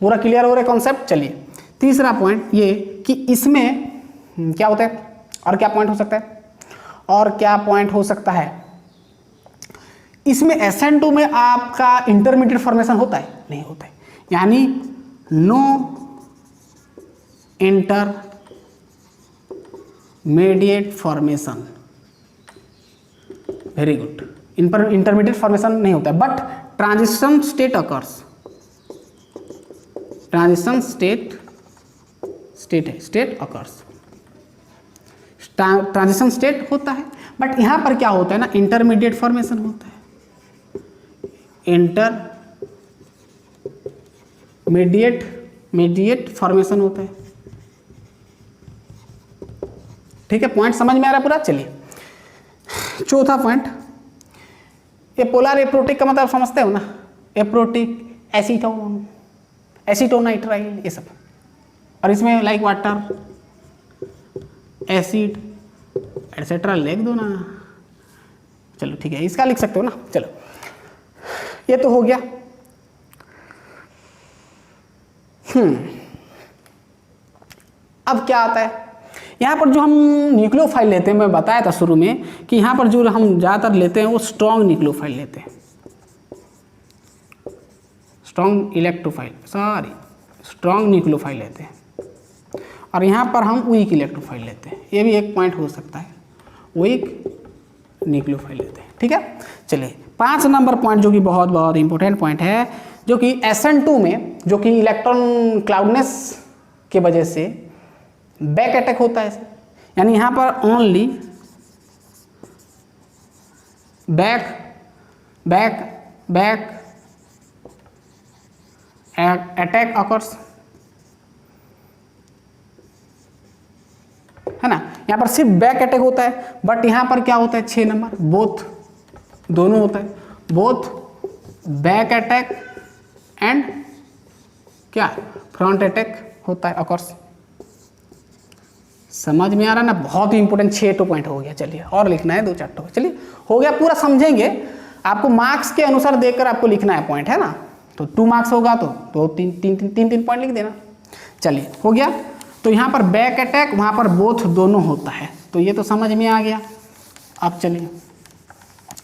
पूरा क्लियर हो रहा है कॉन्सेप्ट। चलिए तीसरा पॉइंट ये कि इसमें क्या होता है, और क्या पॉइंट हो सकता है, इसमें SN2 में आपका इंटरमीडिएट फॉर्मेशन होता है, नहीं होता है, यानी no intermediate formation. Very good, इन पर इंटरमीडिएट फॉर्मेशन नहीं होता है, but transition state occurs, transition state occurs, transition state होता है, बट यहां पर क्या होता है ना, इंटरमीडिएट फॉर्मेशन होता है, इंटरमीडिएट फॉर्मेशन होता है। ठीक है, पॉइंट समझ में आ रहा है पूरा। चलिए चौथा पॉइंट, ये पोलर एप्रोटिक का मतलब समझते हो ना, एप्रोटिक, एसीटोनाइट्राइल, ये सब, और इसमें लाइक वाटर, एसिड एटसेट्रा लिख दो ना। चलो ठीक है, इसका लिख सकते हो ना। चलो ये तो हो गया। अब क्या आता है, यहाँ पर जो हम न्यूक्लियोफाइल लेते हैं, मैं बताया था शुरू में कि यहाँ पर जो हम ज़्यादातर लेते हैं वो स्ट्रॉन्ग न्यूक्लियोफाइल लेते हैं, स्ट्रॉन्ग न्यूक्लियोफाइल लेते हैं, और यहाँ पर हम वीक इलेक्ट्रोफाइल लेते हैं। ये भी एक पॉइंट हो सकता है, वीक न्यूक्लियोफाइल लेते हैं। ठीक है, चलिए 5 नंबर पॉइंट जो कि बहुत बहुत इंपॉर्टेंट पॉइंट है, जो कि SN2 में जो कि इलेक्ट्रॉन क्लाउडनेस के वजह से बैक अटैक होता है, यानी यहाँ पर ओनली बैक अटैक अकर्स, है ना। यहाँ पर सिर्फ बैक अटैक होता है, बट यहाँ पर क्या होता है 6 नंबर, बोथ, दोनों होता है, बोथ बैक अटैक एंड क्या फ्रंट अटैक होता है अकर्स। समझ में आ रहा है ना, बहुत ही इंपॉर्टेंट 6 पॉइंट हो गया। चलिए और लिखना है 2-4 टॉपिक। चलिए हो गया, पूरा समझेंगे, आपको मार्क्स के अनुसार देखकर आपको लिखना है पॉइंट, है ना। तो 2 मार्क्स होगा तो 3 पॉइंट लिख देना। चलिए हो गया। तो यहाँ पर बैक अटैक, वहाँ पर बोथ, दोनों होता है, तो ये तो समझ में आ गया। अब चलिए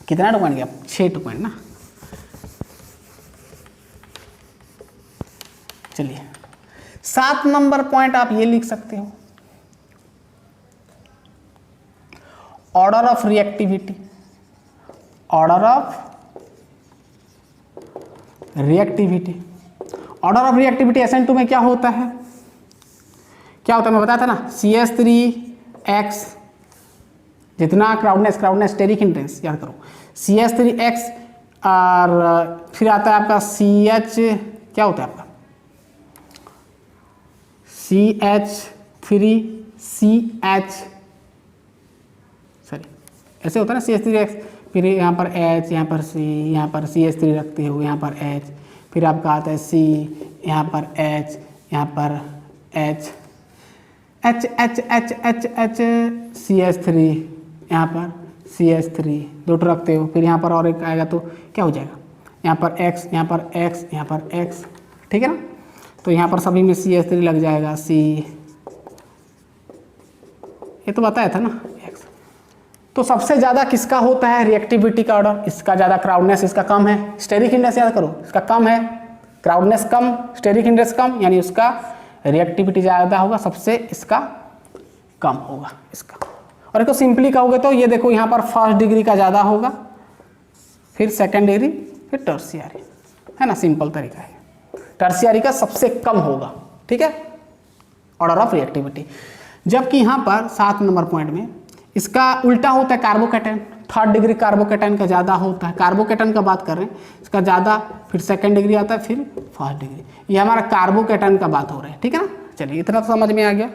कितना पॉइंट गया, 6 पॉइंट ना। चलिए 7 नंबर पॉइंट आप ये लिख सकते हो, order of reactivity. Order of reactivity, order of reactivity SN2 में क्या होता है, मैं बताया था ना, CH3X, जितना क्राउडनेस स्टेरिक हिंड्रेंस, याद करो, CH3X, और फिर आता है आपका CH, क्या होता है आपका CH3CH, सॉरी ऐसे होता है ना, CH3X, फिर यहाँ पर H, यहाँ पर C, यहाँ पर CH3 रखते हो, यहाँ पर H, फिर आपका आता है C, यहाँ पर H, यहाँ पर H, CH3, यहाँ पर CH3, 2 रखते हो, फिर यहाँ पर और एक आएगा तो क्या हो जाएगा, यहाँ पर X, यहाँ पर X, यहाँ पर X, ठीक है ना। तो यहाँ पर सभी में CH3 लग जाएगा, C, ये तो बताया था ना, X। तो सबसे ज़्यादा किसका होता है रिएक्टिविटी का ऑर्डर, इसका ज़्यादा, क्राउडनेस इसका कम है, स्टेरिक इंडेक्स याद करो इसका कम है, क्राउडनेस कम, स्टेरिक इंडेक्स कम, यानी उसका रिएक्टिविटी ज़्यादा होगा, सबसे इसका कम होगा इसका। और इसको सिंपली कहोगे तो ये देखो, यहाँ पर फर्स्ट डिग्री का ज़्यादा होगा, फिर सेकेंड डिग्री, फिर टर्शियरी, है ना, सिंपल तरीका है। टर्शियरी का सबसे कम होगा, ठीक है, ऑर्डर ऑफ रिएक्टिविटी। जबकि यहाँ पर 7 नंबर पॉइंट में इसका उल्टा होता है कार्बोकैटायन, 3rd डिग्री कार्बोकैटायन का ज़्यादा होता है, कार्बोकैटायन का बात कर रहे हैं, इसका ज़्यादा, फिर 2nd डिग्री आता है, फिर 1st डिग्री, ये हमारा कार्बोकैटायन का बात हो रहा है, ठीक है ना। चलिए इतना तो समझ में आ गया,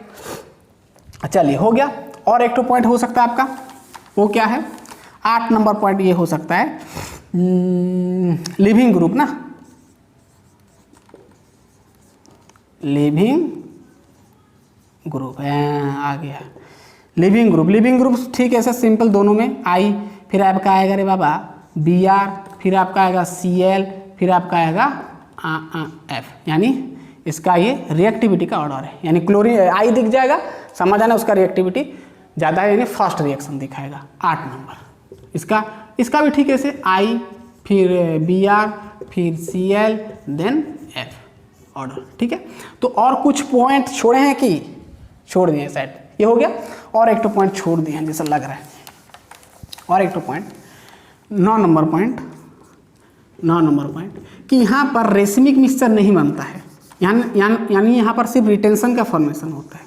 चलिए हो गया। और एक तो पॉइंट हो सकता है आपका, वो क्या है, 8 नंबर पॉइंट ये हो सकता है लिविंग ग्रुप ना, लिविंग ग्रुप आ गया, लिविंग ग्रुप, लिविंग ग्रुप ठीक है, ऐसा सिंपल दोनों में आई, फिर आपका आएगा रे बाबा Br, फिर आपका आएगा Cl, फिर आपका आएगा F, यानी इसका ये रिएक्टिविटी का ऑर्डर है, यानी क्लोरीन आई दिख जाएगा, समझ आना उसका रिएक्टिविटी ज़्यादा है, यानी फर्स्ट रिएक्शन दिखाएगा 8 नंबर। इसका भी ठीक है, ऐसे I, फिर Br, फिर Cl, देन F ऑर्डर, ठीक है। तो और कुछ पॉइंट छोड़े हैं कि छोड़ दिए शायद, ये हो गया, और एक तो पॉइंट छोड़ दिए हैं जैसा लग रहा है, और एक तो पॉइंट 9 नंबर पॉइंट कि यहाँ पर रेसमिक मिक्सचर नहीं बनता है, यानी यहाँ पर सिर्फ रिटेंशन का फॉर्मेशन होता है,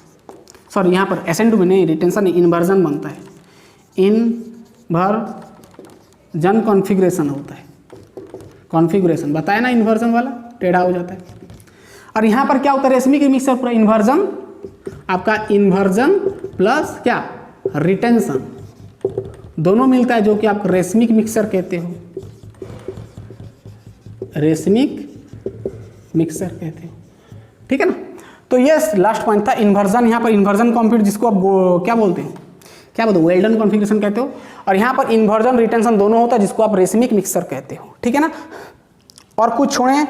सॉरी यहाँ पर SN2 में नहीं, रिटेंशन इन्वर्जन बनता है, इन्वर्जन कॉन्फ़िगरेशन होता है, कॉन्फ़िगरेशन बताया ना, इन्वर्जन वाला टेढ़ा हो जाता है। और यहाँ पर क्या होता है, रेसमिक मिक्सचर पूरा इन्वर्जन, आपका इन्वर्जन प्लस क्या रिटेंशन दोनों मिलता है, जो कि आप रेसमिक मिक्सचर कहते हो, रेसमिक मिक्सचर कहते हो, ठीक है ना। तो ये लास्ट पॉइंट था, इन्वर्जन, यहाँ पर इन्वर्जन कॉन्फिगर जिसको आप क्या बोलते हैं, वेल्डन कॉन्फ़िगरेशन कहते हो, और यहाँ पर इन्वर्जन रिटेंशन दोनों होता है, जिसको आप रेसमिक मिक्सचर कहते हो, ठीक है ना। और कुछ छोड़े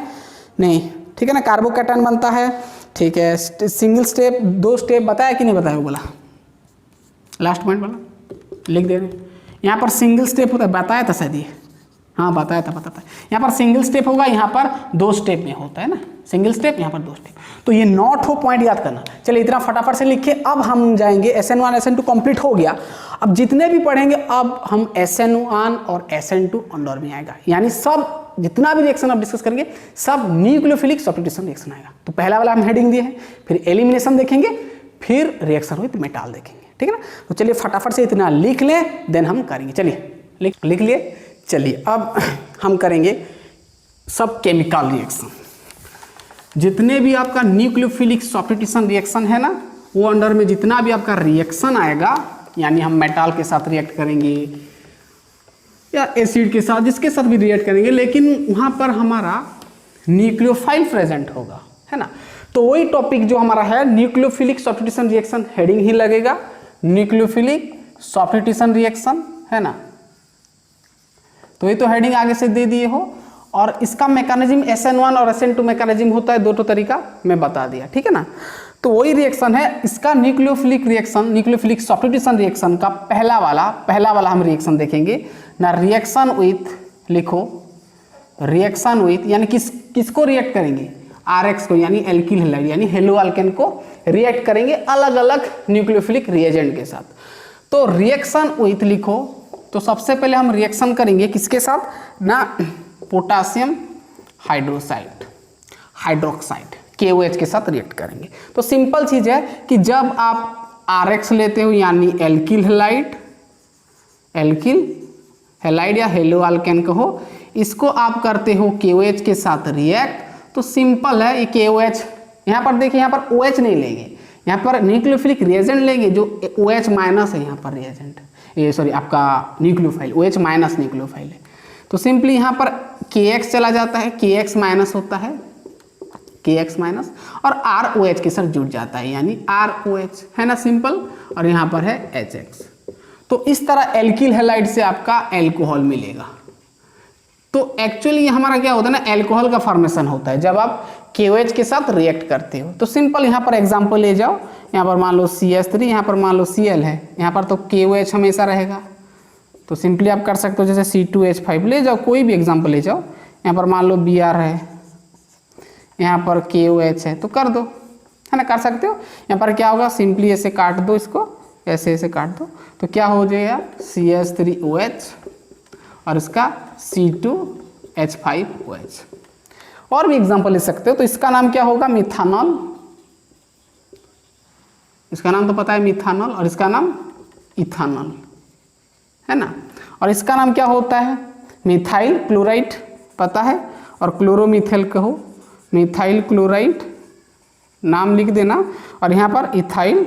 नहीं, ठीक है ना, कार्बोकैटायन बनता है, ठीक है, सिंगल स्टेप, 2 स्टेप बताया कि नहीं बताया, वो बोला लास्ट पॉइंट वाला लिख दे रहे हैं, यहाँ पर सिंगल स्टेप होता है, बताया था शायद ये, हाँ बताया था, यहाँ पर सिंगल स्टेप होगा, यहाँ पर 2 स्टेप में होता है ना, सिंगल स्टेप, यहाँ पर 2 स्टेप, तो ये नॉट हो पॉइंट याद करना। चलिए इतना फटाफट से लिखिए, अब हम जाएंगे SN1 SN2 कंप्लीट हो गया, अब जितने भी पढ़ेंगे अब हम SN1 और SN2 अंडर में आएगा, यानी सब जितना भी रिएक्शन आप डिस्कस करेंगे सब न्यूक्लियोफिलिक सब्स्टिट्यूशन रिएक्शन आएगा। तो पहला वाला हम हेडिंग दिए हैं, फिर एलिमिनेशन देखेंगे, फिर रिएक्शन विद मेटल देखेंगे, ठीक है ना। तो चलिए फटाफट से इतना लिख लें, देन हम करेंगे, चलिए लिख लिए। चलिए अब हम करेंगे सब केमिकल रिएक्शन, जितने भी आपका न्यूक्लियोफिलिक सब्स्टिट्यूशन रिएक्शन है ना, वो अंडर में जितना भी आपका रिएक्शन आएगा, यानी हम मेटल के साथ रिएक्ट करेंगे या एसिड के साथ, जिसके साथ भी रिएक्ट करेंगे, लेकिन वहाँ पर हमारा न्यूक्लियोफाइल प्रेजेंट होगा, है ना। तो वही टॉपिक जो हमारा है न्यूक्लियोफिलिक सब्स्टिट्यूशन रिएक्शन, हेडिंग ही लगेगा न्यूक्लियोफिलिक सब्स्टिट्यूशन रिएक्शन, है ना। तो ये तो हेडिंग आगे से दे दिए हो, और इसका मैकेनिज्म SN1 और SN2 मैकेनिज्म होता है, 2 तरीका मैं बता दिया, ठीक है ना। तो वही रिएक्शन है इसका nucleophilic reaction, nucleophilic substitution reaction का पहला वाला हम रिएक्शन देखेंगे ना। रिएक्शन विथ लिखो, रिएक्शन विथ यानी किसको रिएक्ट करेंगे, RH को, यानी एल्किल हैलाइड यानी हेलो अल्केन को रिएक्ट करेंगे अलग अलग न्यूक्लियोफिलिक रिएजेंट के साथ। तो रिएक्शन विथ लिखो, तो सबसे पहले हम रिएक्शन करेंगे किसके साथ ना, पोटासियम हाइड्रोक्साइड KOH के साथ रिएक्ट करेंगे। तो सिंपल चीज है कि जब आप RH लेते हो यानी एल्किल हैलाइड या हेलो अल्केन कहो, इसको आप करते हो KOH के साथ रिएक्ट, तो सिंपल है ये KOH, यहाँ पर देखिए यहाँ पर OH नहीं लेंगे, यहाँ पर न्यूक्लियोफिलिक रिएजेंट लेंगे जो OH माइनस है, यहाँ पर रिएजेंट ये सॉरी आपका न्यूक्लियोफाइल OH माइनस न्यूक्लियोफाइल है। तो सिंपली यहाँ पर KX चला जाता है, KX माइनस होता है, KX माइनस, और ROH के साथ जुड़ जाता है यानी ROH, है ना सिंपल, और यहाँ पर है HX। तो इस तरह एल्किल हैलाइड से आपका एल्कोहल मिलेगा। तो एक्चुअली हमारा क्या होता है ना, एल्कोहल का फॉर्मेशन होता है जब आप KOH के साथ रिएक्ट करते हो। तो सिंपल यहाँ पर एग्जांपल ले जाओ, यहाँ पर मान लो CH3, यहाँ पर मान लो Cl है, यहाँ पर तो KOH हमेशा रहेगा। तो सिंपली आप कर सकते हो, जैसे C2H5 ले जाओ, कोई भी एग्जांपल ले जाओ, यहाँ पर मान लो Br है, यहाँ पर KOH है, तो कर दो, है ना, कर सकते हो। यहाँ पर क्या होगा, सिंपली ऐसे काट दो इसको, ऐसे काट दो, तो क्या हो जाएगा CH3OH और इसका C2H5OH। और भी एग्जांपल ले सकते हो। तो इसका नाम क्या होगा, मिथानॉल, इसका नाम तो पता है मिथानॉल, और इसका नाम इथानॉल, है ना। और इसका नाम क्या होता है, मिथाइल क्लोराइड, पता है। और क्लोरोमिथेल कहो, मिथाइल क्लोराइड नाम लिख देना। और यहाँ पर इथाइल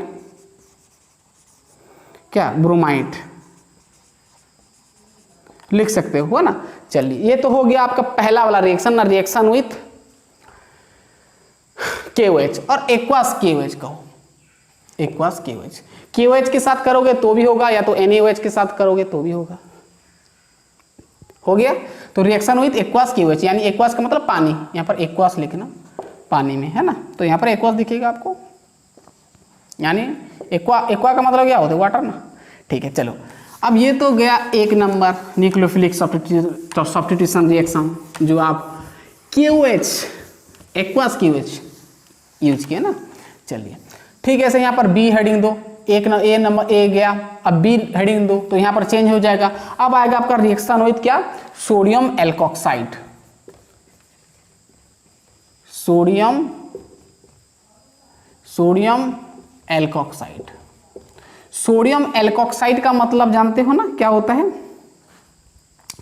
क्या, ब्रोमाइड लिख सकते हो, है ना। चलिए ये तो हो गया आपका पहला वाला रिएक्शन ना, रिएक्शन विथ KOH और एक्वास KOH कहो, एक्वास KOH। KOH के साथ करोगे तो भी होगा, या तो NaOH के साथ करोगे तो भी होगा। हो गया। तो रिएक्शन विथ एक्वास KOH, यानी एक्वास का मतलब पानी, यहाँ पर एक्वास लिखना, पानी में, है ना। तो यहाँ पर एक्वास दिखेगा आपको, यानी एक्वा का मतलब क्या होता है, वाटर ना। ठीक है, चलो अब ये तो गया एक नंबर न्यूक्लियोफिलिक सब्स्टिट्यूशन रिएक्शन, जो आप KOH एक्वास KOH यूज किया ना। चलिए ठीक है, ऐसे यहाँ पर बी हेडिंग दो, एक न, ए नंबर ए गया, अब बी हेडिंग दो, तो यहाँ पर चेंज हो जाएगा। अब आएगा आपका रिएक्शन विथ क्या, sodium alkoxide, sodium alkoxide. Sodium alkoxide का मतलब जानते हो ना क्या होता है,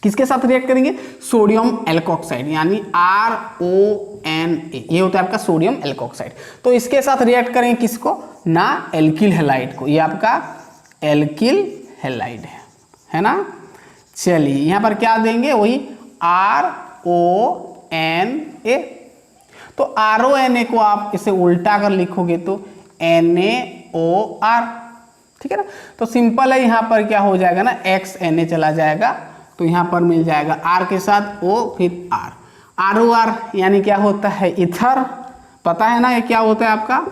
किसके साथ रिएक्ट करेंगे, सोडियम एल्कोक्साइड, यानी RONA, ये होता है आपका सोडियम एल्कोक्साइड। तो इसके साथ रिएक्ट करेंगे किसको ना, एल्किल हैलाइड को, ये आपका एल्किल हैलाइड है ना। चलिए यहाँ पर क्या देंगे, वही RONA। तो RONA को आप इसे उल्टा कर लिखोगे तो NaOR, ठीक है ना। तो सिंपल है, यहाँ पर क्या हो जाएगा ना, XNA चला जाएगा, तो यहाँ पर मिल जाएगा R के साथ O, फिर R, ROR यानी क्या होता है, इथर, पता है ना ये क्या होता है आपका,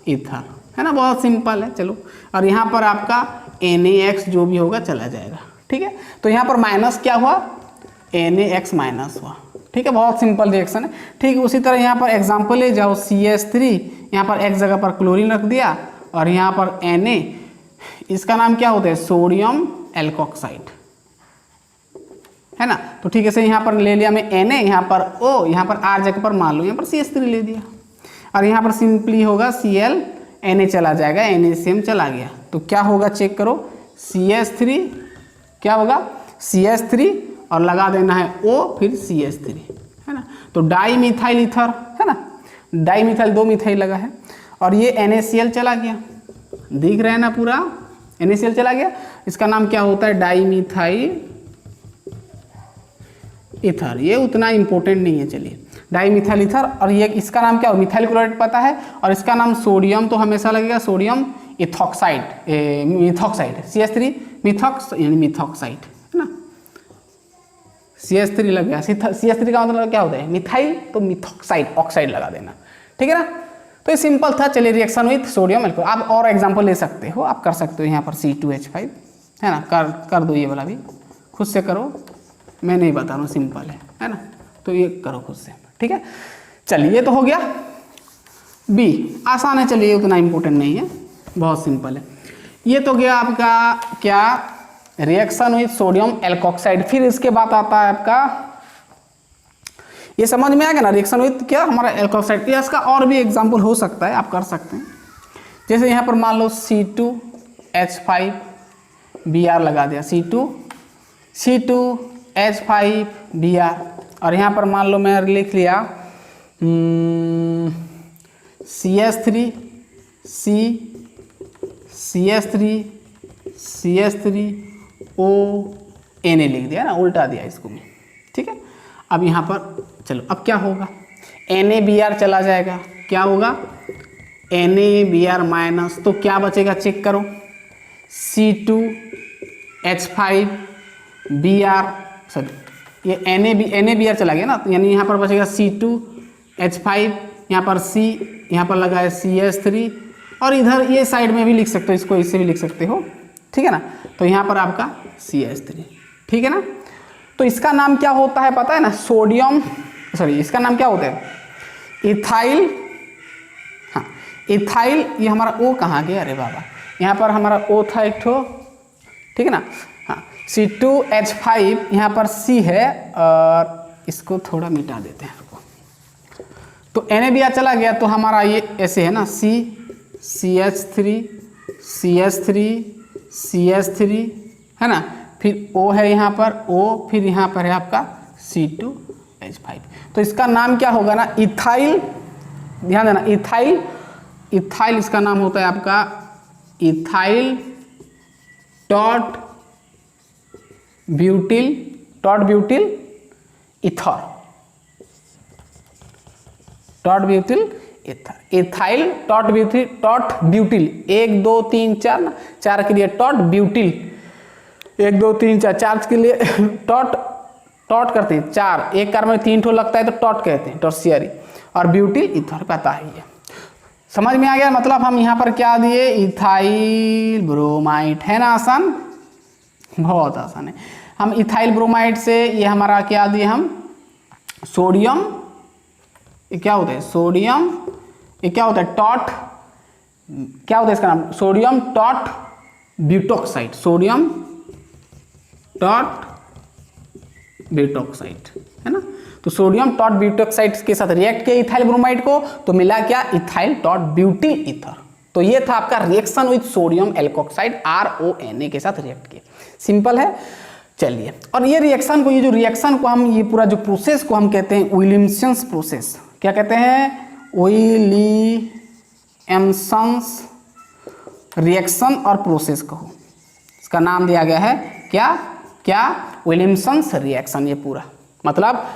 इथर, है ना, बहुत सिंपल है। चलो, और यहाँ पर आपका NaX जो भी होगा चला जाएगा, ठीक है। तो यहाँ पर माइनस क्या हुआ, NaX माइनस हुआ, ठीक है, बहुत सिंपल रिएक्शन है। ठीक है, उसी तरह यहाँ पर एग्जाम्पल ले जाओ, CH3, यहाँ पर X जगह पर क्लोरीन रख दिया, और यहाँ पर Na, इसका नाम क्या होता है, सोडियम एल्कोक्साइड, है ना। तो ठीक है, से यहाँ पर ले लिया मैं Na, यहाँ पर O, यहाँ पर R जगह पर मान लो यहाँ पर CH3 ले दिया, और यहाँ पर सिंपली होगा Cl, Na चला जाएगा, NaCl चला गया, तो क्या होगा चेक करो, CH3 क्या होगा, CH3 और लगा देना है O, फिर CH3, है ना। तो डाई मिथाइल ईथर, है ना, डाई मिथाइल, 2 मिथाइल लगा है, और ये NaCl चला गया, दिख रहा है ना पूरा, NaCl चला गया। इसका नाम क्या होता है, डाई मिथाइल ईथर, ये उतना इंपॉर्टेंट नहीं है। चलिए, डाई मिथाइल ईथर, और ये इसका नाम क्या हो, मिथाइल क्लोराइड पता है, और इसका नाम सोडियम तो हमेशा लगेगा, सोडियम इथॉक्साइड, मिथॉक्साइड, CH3 मिथॉक्स यानी मिथॉक्साइड, है ना, CH3 लग गया, CH3 का मतलब क्या होता है, मिथाइल, तो मिथॉक्साइड, ऑक्साइड लगा देना, ठीक है ना। तो ये सिंपल था। चलिए, रिएक्शन विथ सोडियम एल्कोहल, आप और एग्जांपल ले सकते हो, आप कर सकते हो, यहाँ पर C2H5, है ना, कर दो, ये वाला भी खुद से करो, मैं नहीं बता रहा हूँ, सिंपल है ना, तो ये करो खुद से, ठीक है। चलिए, ये तो हो गया बी, आसान है, चलिए उतना इंपॉर्टेंट नहीं है, बहुत सिंपल है। ये तो गया आपका क्या, रिएक्शन विथ सोडियम एल्कोक्साइड। फिर इसके बाद आता है आपका, ये समझ में आएगा ना, रिएक्शन विथ क्या हमारा एल्कोक्साइड। इसका और भी एग्जाम्पल हो सकता है, आप कर सकते हैं। जैसे यहाँ पर मान लो C2H5Br लगा दिया, C2H5Br, और यहाँ पर मान लो मैं लिख लिया CH3ONA लिख दिया ना, उल्टा दिया इसको मैं, ठीक है। अब यहाँ पर चलो, अब क्या होगा, NaBr चला जाएगा, क्या होगा, NaBr माइनस, तो क्या बचेगा चेक करो, C2H5Br, सॉरी ये NaBr चला गया ना, यानी यहाँ पर बचेगा C2H5, यहाँ पर C, यहाँ पर लगा है CH3, और इधर ये साइड में भी लिख सकते हो, इसको इससे भी लिख सकते हो, ठीक है ना। तो यहाँ पर आपका CH3, ठीक है ना। तो इसका नाम क्या होता है पता है ना, सोडियम, सॉरी इसका नाम क्या होता है, इथाइल, हाँ इथाइल, ये हमारा O कहाँ गया, अरे बाबा, यहाँ पर हमारा O था एक ठो, ठीक है ना, हाँ C2H5, यहाँ पर C है, और इसको थोड़ा मिटा देते हैं, तो NaBr चला गया, तो हमारा ये ऐसे है ना, CH3, CH3 है ना, फिर O है यहाँ पर O, फिर यहाँ पर है आपका C2H5। तो इसका नाम क्या होगा ना, इथाइल, ध्यान देना, इथाइल, इथाइल इसका नाम होता है आपका ethyl taught butyl, taught butyl ether, taught butyl ether, ethyl taught butyl, taught butyl 1 2 3 4 ना, 4 के लिए टॉट ब्यूटिल, 1 2 3 4, 4 के लिए टॉट, टॉट करते हैं 4, एक कार्बन में 3 ठो लगता है तो टॉट कहते हैं, टर्शियरी, और ब्यूटिल इथर, पता ही है। समझ में आ गया, मतलब हम यहाँ पर क्या दिए, इथाइल ब्रोमाइड, है ना, आसान, बहुत आसान है। हम इथाइल ब्रोमाइड से ये हमारा क्या दिए हम, सोडियम, ये क्या होता है सोडियम, ये क्या होता है टॉट, क्या होता है इसका नाम, sodium taught butoxide, sodium taught butoxide, है ना। तो सोडियम टॉट ब्यूटॉक्साइड के साथ रिएक्ट किया इथाइल ब्रोमाइड को, तो मिला क्या, इथाइल टॉट ब्यूटिल ईथर। तो ये था आपका reaction with sodium alkoxide, RONA के साथ रिएक्ट किया, सिंपल है। चलिए, और ये रिएक्शन को, ये जो रिएक्शन को हम, ये पूरा जो प्रोसेस को हम कहते हैं विलियमसन्स प्रोसेस, क्या कहते हैं, विलियमसन्स रिएक्शन और प्रोसेस को, इसका नाम दिया गया है क्या, क्या, विलियमसन्स रिएक्शन। ये पूरा मतलब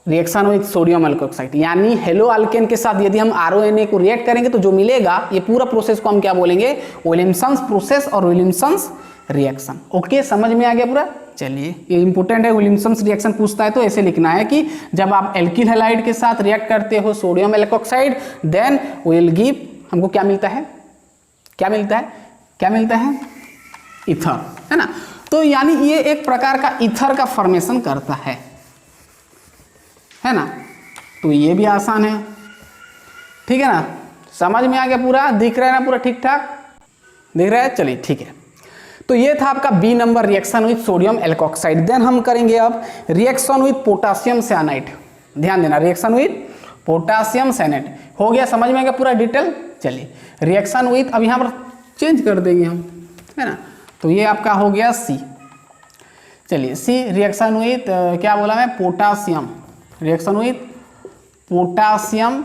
रिएक्शन विद सोडियम एल्कोक्साइड, यानी हेलो अल्केन के साथ यदि हम RONA को रिएक्ट करेंगे तो जो मिलेगा, ये पूरा प्रोसेस को हम क्या बोलेंगे, विलियमसन्स प्रोसेस और विलियमसन्स रिएक्शन। ओके, समझ में आ गया पूरा। चलिए, ये इंपॉर्टेंट है, विलियमसन्स रिएक्शन पूछता है तो ऐसे लिखना है कि जब आप एल्किल हैलाइड के साथ रिएक्ट करते हो sodium alkoxide, then will give, हमको क्या मिलता है, क्या मिलता है, क्या मिलता है, ईथर, है ना। तो यानी ये एक प्रकार का ईथर का फॉर्मेशन करता है ना। तो ये भी आसान है, ठीक है ना, समझ में आ गया पूरा, दिख रहा है ना पूरा ठीक ठाक, दिख रहा है। चलिए ठीक है, तो ये था आपका B number reaction with sodium alkoxide. Then हम करेंगे अब रिएक्शन विद पोटासियम साइनाइड। ध्यान देना, रिएक्शन विद पोटासियम साइनाइड हो गया, समझ में आ गया पूरा डिटेल। चलिए, रिएक्शन विद, अब यहाँ पर चेंज कर देंगे हम, है ना, तो ये आपका हो गया C। चलिए, C रिएक्शन विद क्या बोला मैं, potassium, reaction with potassium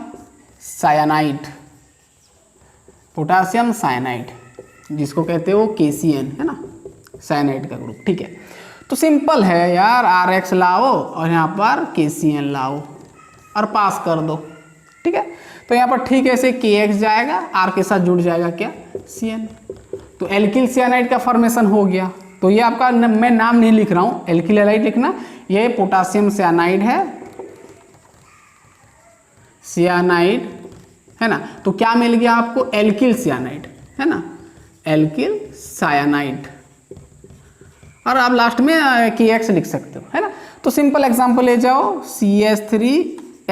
cyanide, potassium cyanide जिसको कहते हो KCN, है ना, साइनाइड का ग्रुप, ठीक है। तो सिंपल है यार, RX लाओ और यहाँ पर KCN लाओ और पास कर दो, ठीक है। तो यहाँ पर ठीक है, ऐसे KX जाएगा, R के साथ जुड़ जाएगा क्या, CN। तो एल्किल साइनाइड का फॉर्मेशन हो गया। तो ये आपका मैं नाम नहीं लिख रहा हूँ, एल्किल हैलाइड लिखना, ये पोटासियम साइनाइड है, साइनाइड, है ना। तो क्या मिल गया आपको, एल्किल साइनाइड, है ना, एल्किल साइनाइड, और आप लास्ट में KX लिख सकते हो, है ना। तो सिंपल एग्जांपल ले जाओ, CH3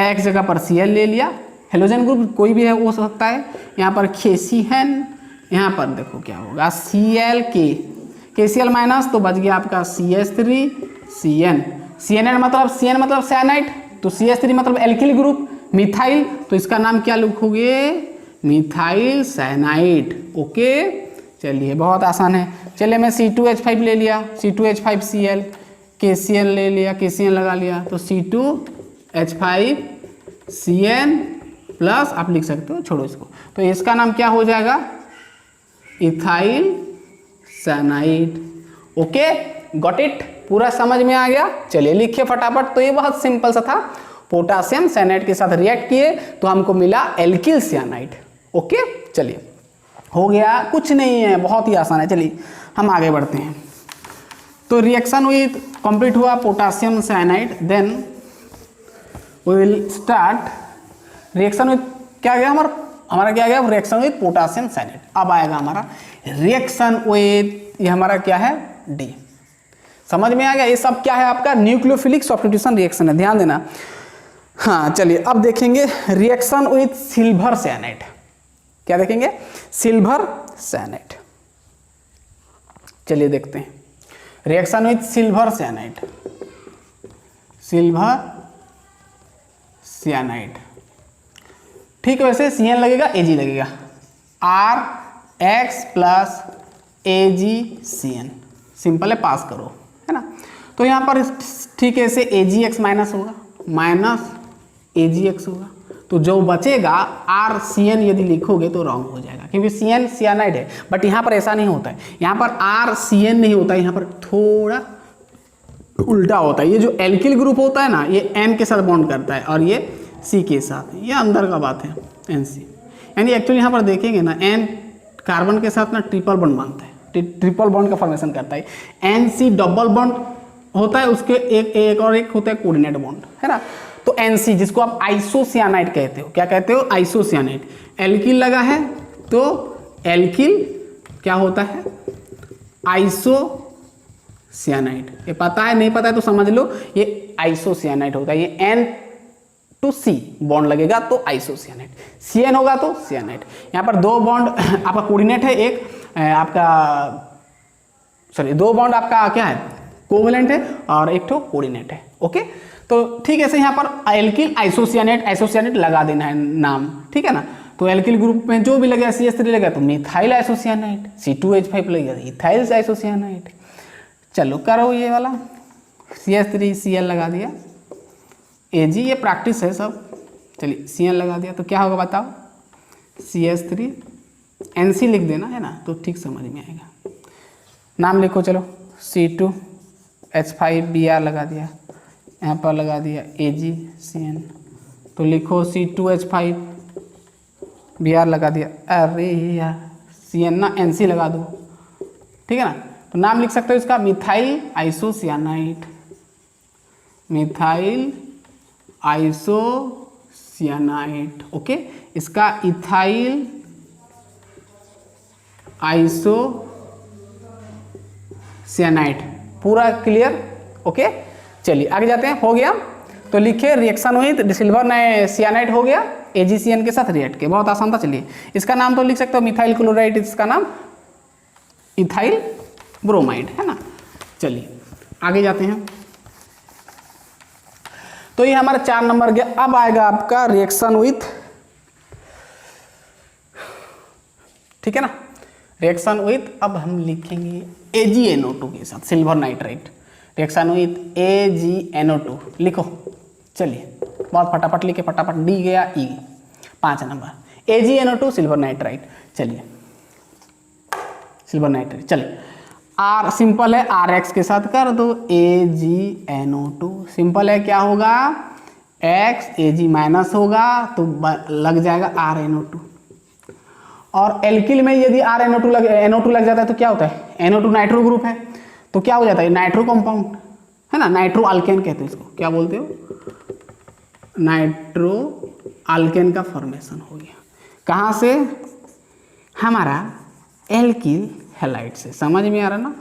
एक जगह पर Cl ले लिया, हेलोजन ग्रुप कोई भी है हो सकता है, यहाँ पर KCN, यहाँ पर देखो क्या होगा, ClK, KCl माइनस, तो बच गया आपका CH3 CN, CNN मतलब CN मतलब साइनाइड, तो CH3 मतलब एल्किल ग्रुप, मिथाइल, तो इसका नाम क्या लिखोगे, मिथाइल साइनाइड। ओके, चलिए बहुत आसान है। चलिए, मैं C2H5 ले लिया, C2H5Cl, KCl ले लिया, KCN लगा लिया, तो C2H5Cn प्लस, आप लिख सकते हो, छोड़ो इसको, तो इसका नाम क्या हो जाएगा, ethyl cyanide. Okay, got it, पूरा समझ में आ गया। चलिए लिखिए फटाफट। तो ये बहुत सिंपल सा था, पोटासियम साइनाइड के साथ रिएक्ट किए तो हमको मिला एल्किल साइनाइड। ओके, चलिए हो गया, कुछ नहीं है, बहुत ही आसान है। चलिए हम आगे बढ़ते हैं। तो रिएक्शन विद कंप्लीट हुआ potassium cyanide, then we will start reaction with, क्या गया हमारा क्या गया, रिएक्शन विद पोटासियम साइनाइड। अब आएगा हमारा रिएक्शन विद, ये हमारा क्या है, D। समझ में आ गया, ये सब क्या है आपका, न्यूक्लियोफिलिक सब्स्टिट्यूशन रिएक्शन है, ध्यान देना। हाँ चलिए, अब देखेंगे रिएक्शन विद सिल्वर साइनाइड। क्या देखेंगे, सिल्वर साइनाइड। चलिए देखते हैं reaction with silver cyanide, silver cyanide, ठीक है। वैसे CN लगेगा, Ag लगेगा, RX प्लस AgCN, सिंपल है, पास करो, है ना। तो यहाँ पर ठीक है, इसे AgX माइनस होगा, माइनस AgX होगा, तो जो बचेगा RCN यदि लिखोगे तो रॉन्ग हो जाएगा, क्योंकि CN सियानाइड है। बट यहाँ पर ऐसा नहीं होता है, यहाँ पर RCN नहीं होता है, यहाँ पर थोड़ा उल्टा होता है। ये जो एल्किल ग्रुप होता है ना, ये N के साथ बॉन्ड करता है और ये C के साथ, ये अंदर का बात है, NC। यानी एक्चुअली यहाँ पर देखेंगे ना, N कार्बन के साथ ना ट्रिपल बॉन्ड बनता है, ट्रिपल बॉन्ड का फॉर्मेशन करता है। NC डबल बॉन्ड होता है, उसके एक और एक होता है कोऑर्डिनेट बॉन्ड, है ना। तो NC जिसको आप आइसोसियानाइड कहते हो, क्या कहते हो, आइसोसियानाइड। एल्किल लगा है तो एल्किल क्या होता है, आइसोसियानाइड। ये पता है, नहीं पता है तो समझ लो, ये आइसोसियानाइड होता है। ये N टू C बॉन्ड लगेगा तो आइसोसियानाइड, CN होगा तो सियानाइड। यहाँ पर दो बॉन्ड आपका कोऑर्डिनेट है, एक आपका सॉरी दो बॉन्ड आपका क्या है, कोवैलेंट है, और एक तो कोऑर्डिनेट है। ओके, तो ठीक है, यहाँ पर एल्किल आइसोसियानेट, आइसोसियानेट लगा देना है नाम, ठीक है ना। तो एल्किल ग्रुप में जो भी लगेगा CH3 लगेगा तो मिथाइल आइसोसियानाइट, C2H5 लगेगा इथाइल आइसोसियानाइट। चलो करो ये वाला, CH3Cl लगा दिया, Ag ये प्रैक्टिस है सब। चलिए Cn लगा दिया तो क्या होगा बताओ, CH3 NC लिख देना, है ना, तो ठीक समझ में आएगा। नाम लिखो, चलो C2H5Br लगा दिया, यहाँ पर लगा दिया AgCN, तो लिखो C2H5Br लगा दिया। अरे यार CN ना NC लगा दो, ठीक है ना। तो नाम लिख सकते हो इसका मिथाइल आइसोसियानाइट, मिथाइल आइसोसियानाइट। ओके, इसका इथाइल आइसोसियानाइट, पूरा क्लियर। ओके, चलिए आगे जाते हैं, हो गया। तो लिखिए रिएक्शन विद सिल्वर सियानाइट हो गया, AgCN के साथ रिएक्ट के, बहुत आसान था। चलिए इसका नाम तो लिख सकते हो मिथाइल क्लोराइड, इसका नाम इथाइल ब्रोमाइड, है ना। चलिए आगे जाते हैं। तो ये हमारा 4 नंबर गया। अब आएगा आपका रिएक्शन विथ, ठीक है ना, रिएक्शन विथ, अब हम लिखेंगे AgNO2 के साथ silver nitrite, reaction with AgNO2 लिखो। चलिए बहुत फटाफट लिखे, फटाफट, डी गया ई, 5 नंबर AgNO2 सिल्वर नाइट्राइट। चलिए सिल्वर नाइट्राइट, चलिए R सिंपल है, RX के साथ कर दो, AgNO2 सिंपल है, क्या होगा X, Ag माइनस होगा तो लग जाएगा RNO2। और एल्किल में यदि RNO2 लग जाता है तो क्या होता है, NO2 नाइट्रो ग्रुप है तो क्या हो जाता है, नाइट्रो कंपाउंड, है ना, नाइट्रो अल्केन कहते हैं इसको, क्या बोलते हो, नाइट्रो अल्केन का फॉर्मेशन हो गया। कहाँ से, हमारा एल्किल हैलाइड से, समझ में आ रहा ना,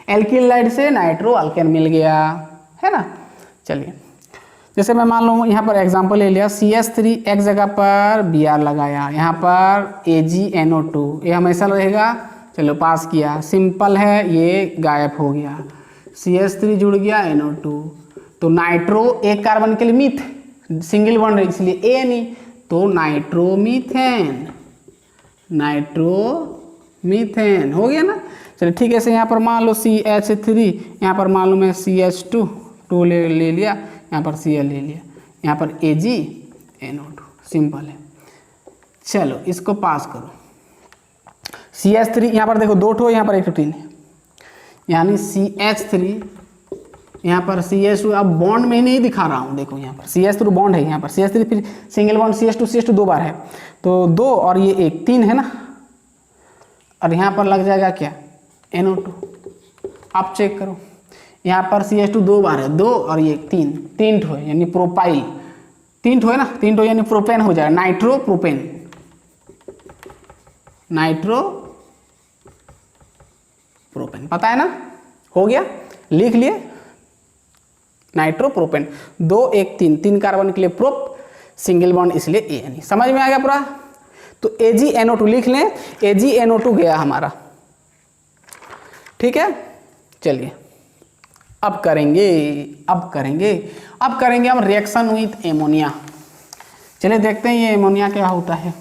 एल्किल हैलाइड से नाइट्रो अल्केन मिल गया, है ना। चलिए जैसे मैं मान लूँ यहाँ पर एग्जांपल ले लिया, CH3 एक जगह पर Br लगाया, यहाँ पर AgNO2, ये हमेशा रहेगा, चलो पास किया, सिंपल है, ये गायब हो गया, CH3 जुड़ गया NO2, तो नाइट्रो एक कार्बन के लिए मिथ, सिंगल बॉन्ड है इसलिए ANE, तो नाइट्रोमीथेन, नाइट्रोमीथेन हो गया ना। चलिए ठीक है, से यहाँ पर मान लो CH3, यहाँ पर मान लो मैं CH2 ले लिया, यहाँ पर Cl ले लिया, यहाँ पर AgNO2, सिंपल है। चलो इसको पास करो, CH3 यहाँ पर देखो 2 ठो, यहाँ पर 1 3 है, यानी CH3 यहाँ पर CH2, अब बॉन्ड में नहीं दिखा रहा हूँ, देखो यहाँ पर CH3 बॉन्ड है, यहाँ पर CH3 फिर सिंगल बॉन्ड CH2 2 बार है, तो 2 और ये 1 3 है ना, और यहाँ पर लग जाएगा क्या, NO2। आप चेक करो, यहाँ पर CH2 2 बार है, 2 और ये 3 ठो है, यानी प्रोपाइल, 3 ठो है ना, 3 ठो यानी प्रोपेन हो जाएगा, नाइट्रो प्रोपेन, नाइट्रो प्रोपेन, पता है ना, हो गया, लिख लिए, नाइट्रो प्रोपेन, 2 1 3 कार्बन के लिए प्रोप, सिंगल बॉन्ड इसलिए ANE, समझ में आ गया पूरा। तो AgNO2 लिख लें, AgNO2 गया हमारा, ठीक है। चलिए अब करेंगे हम रिएक्शन विथ एमोनिया। चलिए देखते हैं ये एमोनिया क्या होता है।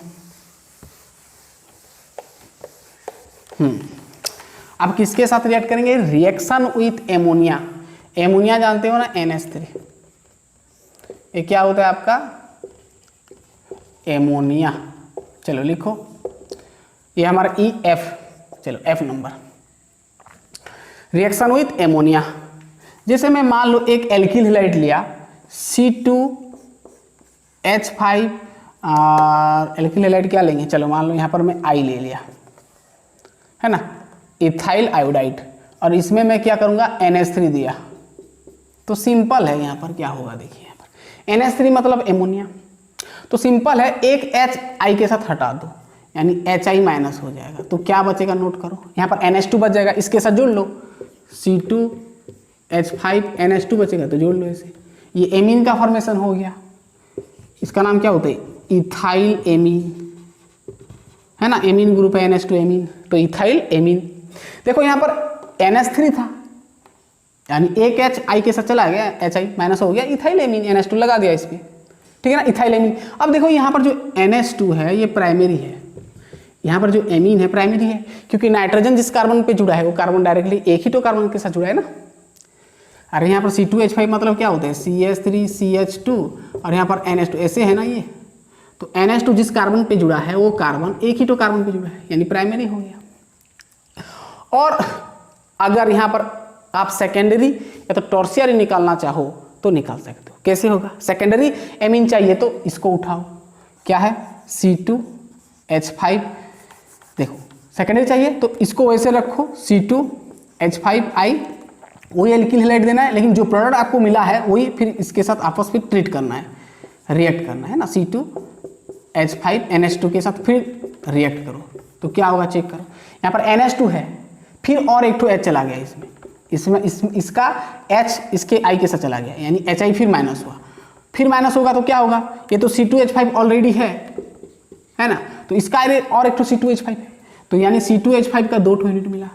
अब किसके साथ रिएक्ट करेंगे, रिएक्शन विथ एमोनिया। एमोनिया जानते हो ना, NH3, ये क्या होता है आपका एमोनिया। चलो लिखो, ये हमारा EF, चलो F number, reaction with ammonia. जैसे मैं मान लो एक एल्किल हैलाइड लिया C2H5 और एल्किल हैलाइड क्या लेंगे, चलो मान लो यहाँ पर मैं I ले लिया, है ना, इथाइल आयोडाइड, और इसमें मैं क्या करूँगा NH3 दिया, तो सिंपल है यहाँ पर क्या होगा, देखिए यहाँ पर NH3 मतलब एमोनिया, तो सिंपल है, एक H I के साथ हटा दो यानी HI माइनस हो जाएगा, तो क्या बचेगा नोट करो, यहाँ पर NH2 बच जाएगा, इसके साथ जोड़ लो C2H5 NH2 बचेगा तो जोड़ लो इसे, ये एमीन का फॉर्मेशन हो गया, इसका नाम क्या होता है इथाइल एमीन, है ना, एमीन ग्रुप है NH2 एमीन, तो इथाइल एमीन। देखो यहाँ पर NH3 था यानी एक H I के साथ चला गया, HI माइनस हो गया, इथाइल एमीन NH2 लगा दिया इस पर, ठीक है ना, इथाइल एमीन। अब देखो यहाँ पर जो NH2 है ये प्राइमरी है, यहाँ पर जो एमीन है प्राइमरी है, क्योंकि नाइट्रोजन जिस कार्बन पे जुड़ा है वो कार्बन डायरेक्टली एक ही तो कार्बन के साथ जुड़ा है ना। अरे यहाँ पर C2H5 मतलब क्या होता है CH3CH2 और यहाँ पर NH2 ऐसे है ना ये, तो NH2 जिस कार्बन पे जुड़ा है वो कार्बन एक ही तो कार्बन पे जुड़ा है यानी प्राइमरी हो गया। और अगर यहाँ पर आप सेकेंडरी या तो टॉर्सियरी निकालना चाहो तो निकाल सकते हो, कैसे होगा, सेकेंडरी एमीन चाहिए तो इसको उठाओ, क्या है C2H5, देखो सेकेंडरी चाहिए तो इसको वैसे रखो C2H5I, वही एल्किल हैलाइड देना है, लेकिन जो प्रोडक्ट आपको मिला है वही फिर इसके साथ आपस में ट्रीट करना है, रिएक्ट करना है ना, C2H5 NH2 के साथ फिर रिएक्ट करो तो क्या होगा चेक करो, यहाँ पर NH2 है, फिर और एक तो H चला गया इसमें इसका H इसके I के साथ चला गया यानी HI फिर माइनस हुआ, फिर माइनस होगा तो क्या होगा, ये तो C2H5 ऑलरेडी है ना, तो इसका और एक तो C2H5 है, तो यानी C2H5 का 2 यूनिट मिला।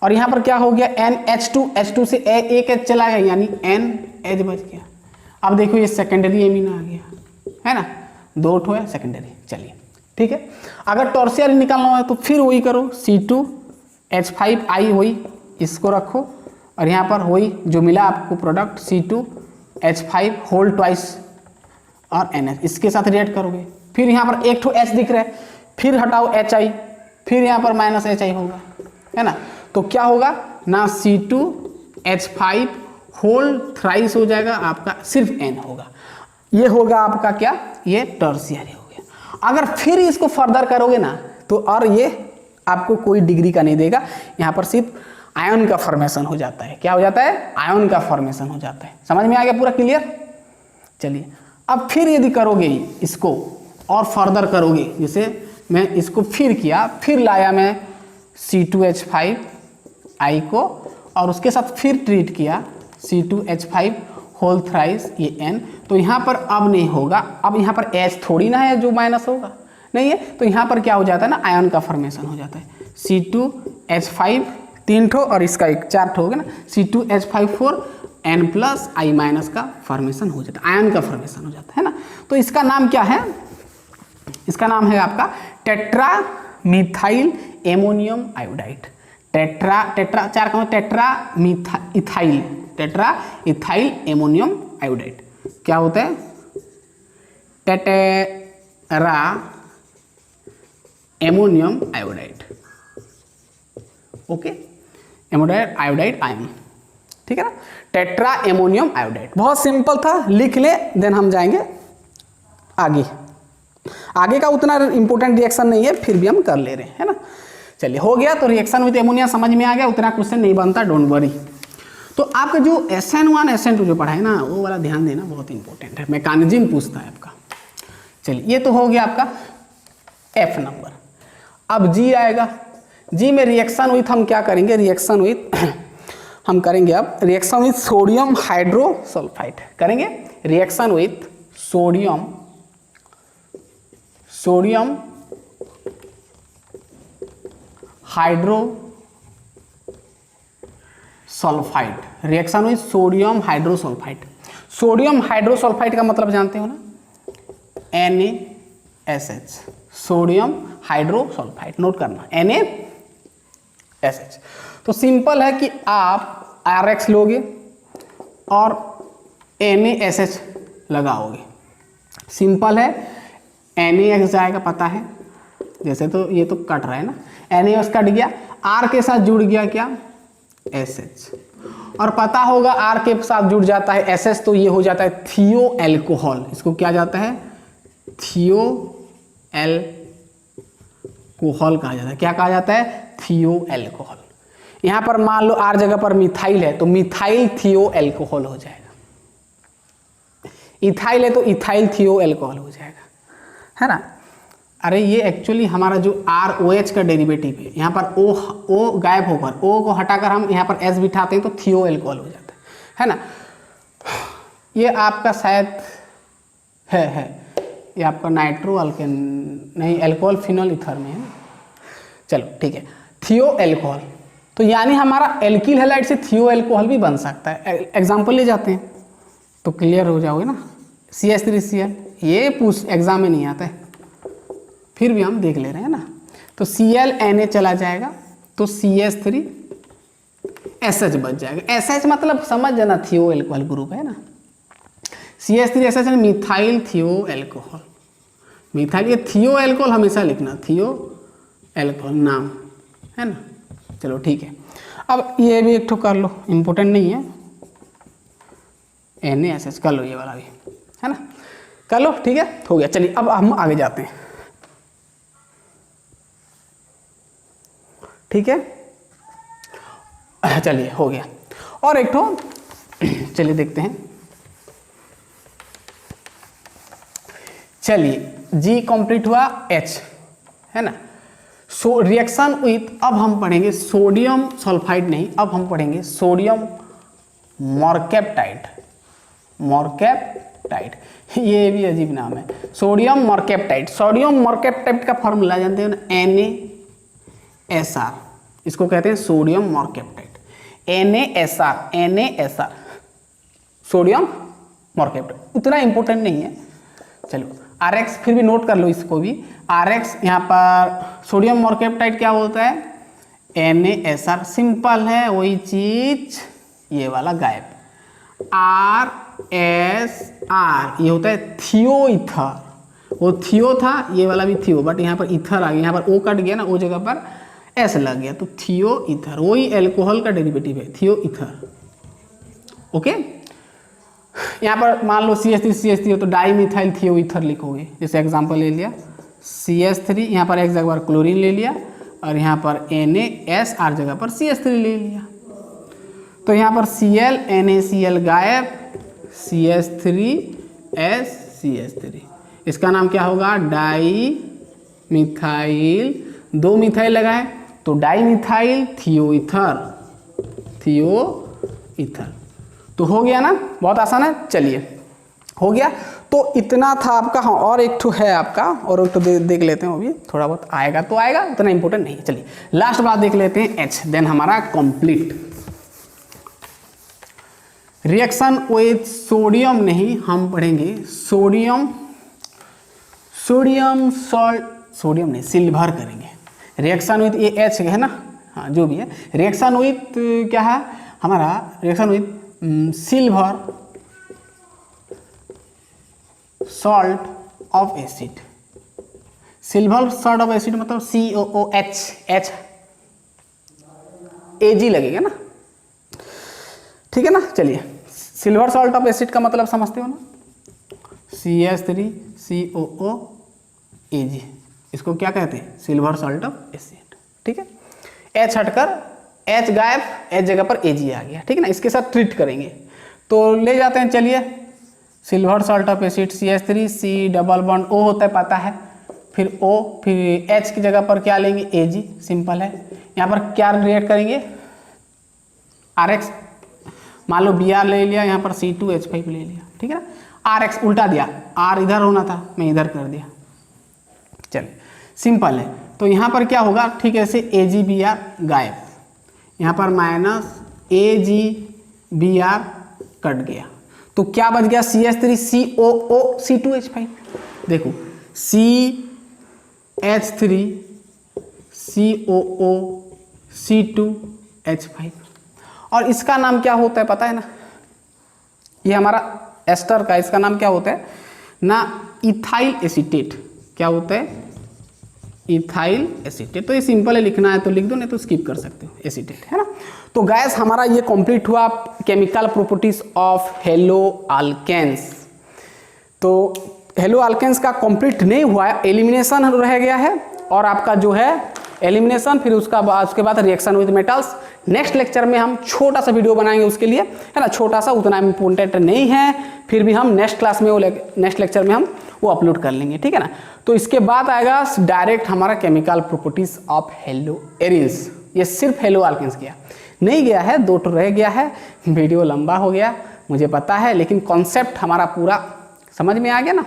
और यहाँ पर क्या हो गया NH2, H2 से एक H चला गया यानी NH बच गया। अब देखो ये सेकेंडरी एमीन आ गया, है ना, 2 है सेकेंडरी, चलिए ठीक है। अगर टॉर्सियरी निकालना है तो फिर वही करो C2H5I, वही इसको रखो और यहाँ पर वही जो मिला आपको प्रोडक्ट C2H5 होल ट्वाइस और NH, इसके साथ रिएक्ट करोगे, फिर यहाँ पर एक तो H दिख रहा है, फिर हटाओ HI, फिर यहाँ पर माइनस HI होगा, है ना, तो क्या होगा ना C2H5 होल थ्राइस हो जाएगा आपका, सिर्फ N होगा, ये होगा आपका क्या, ये टर्शियरी हो गया। अगर फिर इसको फर्दर करोगे ना तो और ये आपको कोई डिग्री का नहीं देगा, यहाँ पर सिर्फ आयन का फॉर्मेशन हो जाता है, क्या हो जाता है, आयन का फॉर्मेशन हो जाता है। समझ में आ गया पूरा क्लियर। चलिए अब फिर यदि करोगे इसको और फर्दर करोगे, जैसे मैं इसको फिर किया, फिर लाया मैं C2H5I को और उसके साथ फिर ट्रीट किया C2H5 होल थ्राइस ये N, तो यहाँ पर अब नहीं होगा, अब यहाँ पर H थोड़ी ना है जो माइनस होगा, नहीं है, तो यहाँ पर क्या हो जाता है ना, आयन का फॉर्मेशन हो जाता है, C2H5 3 ठो और इसका एक 4 ठो हो गया ना, C2H5 N plus I minus का फॉर्मेशन हो जाता है, आयन का फॉर्मेशन हो जाता है ना। तो इसका नाम क्या है, इसका नाम है आपका tetra methyl ammonium iodide, tetra 4 का टेट्रा इथाइल एमोनियम आयोडाइड, क्या होता है टेट्रा एमोनियम आयोडाइड, ओके, एमोडाइड आयोडाइड आयन, ठीक है ना, टेट्रा एमोनियम आयोडाइड, बहुत सिंपल था, लिख ले, देन हम जाएंगे आगे का उतना इंपॉर्टेंट रिएक्शन नहीं है, फिर भी हम कर ले रहे हैं, है ना। चलिए हो गया, तो रिएक्शन विद एमोनिया समझ में आ गया, उतना क्वेश्चन नहीं बनता, डोंट वरी। तो आपका जो SN1 SN2 जो पढ़ा है ना, वो वाला ध्यान देना, बहुत इंपॉर्टेंट है, मैकेनिज्म पूछता है आपका। चलिए ये तो हो गया आपका F नंबर। अब G आएगा, G में रिएक्शन विथ हम क्या करेंगे, रिएक्शन विथ हम करेंगे अब रिएक्शन विथ सोडियम हाइड्रोसल्फाइड करेंगे, reaction with sodium hydrosulphide, reaction with sodium hydrosulphide. Sodium hydrosulphide का मतलब जानते हो ना, NaSH, सोडियम हाइड्रोसल्फाइड, नोट करना NaSH। तो सिंपल है कि आप RX लोगे और NaSH लगाओगे। सिंपल है, NaX जाएगा पता है, जैसे तो ये तो कट रहा है ना, NaOH कट गया, R के साथ जुड़ गया क्या SH, और पता होगा R के साथ जुड़ जाता है SH तो ये हो जाता है थियो एल्कोहल। इसको क्या जाता है, थियो एल्कोहल कहा जाता है। क्या कहा जाता है, थियो एल्कोहल। यहां पर मान लो R जगह पर मिथाइल है तो मिथाइल थियो एल्कोहल हो जाएगा, इथाइल है तो इथाइल थियो एल्कोहल हो जाएगा, है ना। अरे ये एक्चुअली हमारा जो ROH का डेरिवेटिव है, यहाँ पर O गायब होकर O को हटाकर हम यहाँ पर S बिठाते हैं तो थियो एल्कोहल हो जाता है ना। ये आपका शायद है ये आपका नाइट्रो अल्केन नहीं, एल्कोहल फिनोल ईथर में है। चलो ठीक है, थियो एल्कोहल, तो यानी हमारा एल्किल हैलाइड से थियो एल्कोहल भी बन सकता है। एग्जाम्पल ले जाते हैं तो क्लियर हो जाओगे ना। CH3Cl ये पूछ एग्जाम में नहीं आता है, फिर भी हम देख ले रहे हैं ना। तो Cl Na चला जाएगा तो CH3SH बच जाएगा। SH मतलब समझ जाना थियो एल्कोहल ग्रुप है ना। CH3SH मिथाइल थियो एल्कोहल, मिथाइल, ये थियो एल्कोहल हमेशा लिखना, थियो एल्कोहल नाम है ना। चलो ठीक है, अब ये भी एक ठो कर लो, इम्पोर्टेंट नहीं है, NaSH कर लो, ये वाला भी है ना, कर लो ठीक है, हो गया। चलिए अब हम आगे जाते हैं, ठीक है, चलिए हो गया। और एक ठो चलिए देखते हैं, चलिए G कंप्लीट हुआ, H है ना। सो रिएक्शन विथ, अब हम पढ़ेंगे सोडियम सल्फाइड नहीं, अब हम पढ़ेंगे सोडियम मॉर्केप्टाइड। मॉर्केप्टाइड ये भी अजीब नाम है, सोडियम मॉर्केप्टाइड। सोडियम मॉर्केप्टाइड का फॉर्मूला जानते हो ना, NaSR, इसको कहते हैं सोडियम मॉर्केप्टाइड। NaSR सोडियम मॉर्केप्टाइड, उतना इंपॉर्टेंट नहीं है। चलो RX फिर भी नोट कर लो इसको भी, RX यहाँ पर सोडियम मॉर्केप्टाइड क्या होता है, NaSR, सिंपल है वही चीज, ये वाला गायब। RSR ये होता है थियो ईथर, वो थियो था, ये वाला भी थियो, बट यहाँ पर ईथर आ गया, यहाँ पर O कट गया ना, O जगह पर S लग गया तो थियो ईथर, वही एल्कोहल का डेरिवेटिव है थियो ईथर। ओके, यहाँ पर मान लो CH3 तो डाई मिथाइल थियो ईथर लिखोगे, जैसे एग्जांपल ले लिया CH3, यहाँ पर एक जगह पर क्लोरीन ले लिया और यहाँ पर NaSR जगह पर CH3 ले लिया, तो यहाँ पर Cl NaCl गायब, CH3S, इसका नाम क्या होगा, डाई मिथाइल, दो मिथाइल लगाए तो डाई मिथाइल थियो ईथर, तो हो गया ना, बहुत आसान है। चलिए हो गया, तो इतना था आपका। हाँ और एक ठो है आपका, और एक ठो देख लेते हैं, वो भी थोड़ा बहुत आएगा तो आएगा, उतना इंपॉर्टेंट नहीं है। चलिए लास्ट बात देख लेते हैं, H, देन हमारा कंप्लीट। रिएक्शन विथ सोडियम नहीं, हम पढ़ेंगे सोडियम सॉल्ट, सोडियम नहीं सिल्वर करेंगे। रिएक्शन विथ ये H है ना, हाँ जो भी है, रिएक्शन विथ क्या है हमारा, reaction with silver salt of acid. Silver salt of acid मतलब COOH, H Ag लगेगा ना, ठीक है ना। चलिए सिल्वर सॉल्ट ऑफ एसिड का मतलब समझते हो ना, CH3COOAg, इसको क्या कहते हैं, सिल्वर सॉल्ट ऑफ एसिड, ठीक है। H हटकर H गायब, H जगह पर Ag आ गया, ठीक है ना। इसके साथ ट्रीट करेंगे तो ले जाते हैं, चलिए silver salt of acid CH3, C double bond O होता है पता है, फिर O, फिर H की जगह पर क्या लेंगे, Ag, सिंपल है। यहाँ पर क्या रिएक्ट करेंगे, RX, मान लो Br ले लिया, यहाँ पर C2H5 ले लिया, ठीक है ना। RX उल्टा दिया, R इधर होना था, मैं इधर कर दिया, चलिए सिंपल है। तो यहाँ पर क्या होगा, ठीक है, ऐसे AgBr गायब, यहाँ पर माइनस AgBr कट गया, तो क्या बच गया, CH3COO C2H5। देखो CH3COO C2 H5। और इसका नाम क्या होता है पता है ना, ये हमारा एस्टर का, इसका नाम क्या होता है ना, इथाइल एसीटेट। क्या होता है? Ethyl acetate. तो ये सिंपल है, लिखना है तो लिख दो, नहीं तो स्किप कर सकते हो, एसीटेट, है ना। तो गैस हमारा ये कंप्लीट हुआ chemical properties of haloalkanes. तो हेलो अल्केन्स का कंप्लीट नहीं हुआ है, एलिमिनेशन रह गया है, और आपका जो है एलिमिनेशन, फिर उसके बाद reaction with metals. Next lecture में हम छोटा सा वीडियो बनाएंगे उसके लिए, है ना, छोटा सा, उतना इम्पोर्टेंट नहीं है, फिर भी हम नेक्स्ट क्लास में नेक्स्ट लेक्चर में हम वो अपलोड कर लेंगे, ठीक है ना। तो इसके बाद आएगा डायरेक्ट हमारा chemical properties of hello arenes. ये सिर्फ हेलो अल्केन्स गया, नहीं गया है, 2 तो रह गया है। वीडियो लंबा हो गया मुझे पता है, लेकिन कॉन्सेप्ट हमारा पूरा समझ में आ गया ना,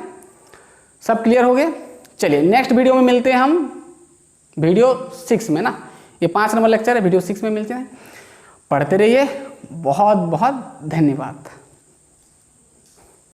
सब क्लियर हो गए। चलिए नेक्स्ट वीडियो में मिलते हैं हम, वीडियो 6 में ना, ये 5 नंबर लेक्चर है, वीडियो 6 में मिलते हैं। पढ़ते रहिए, बहुत बहुत धन्यवाद।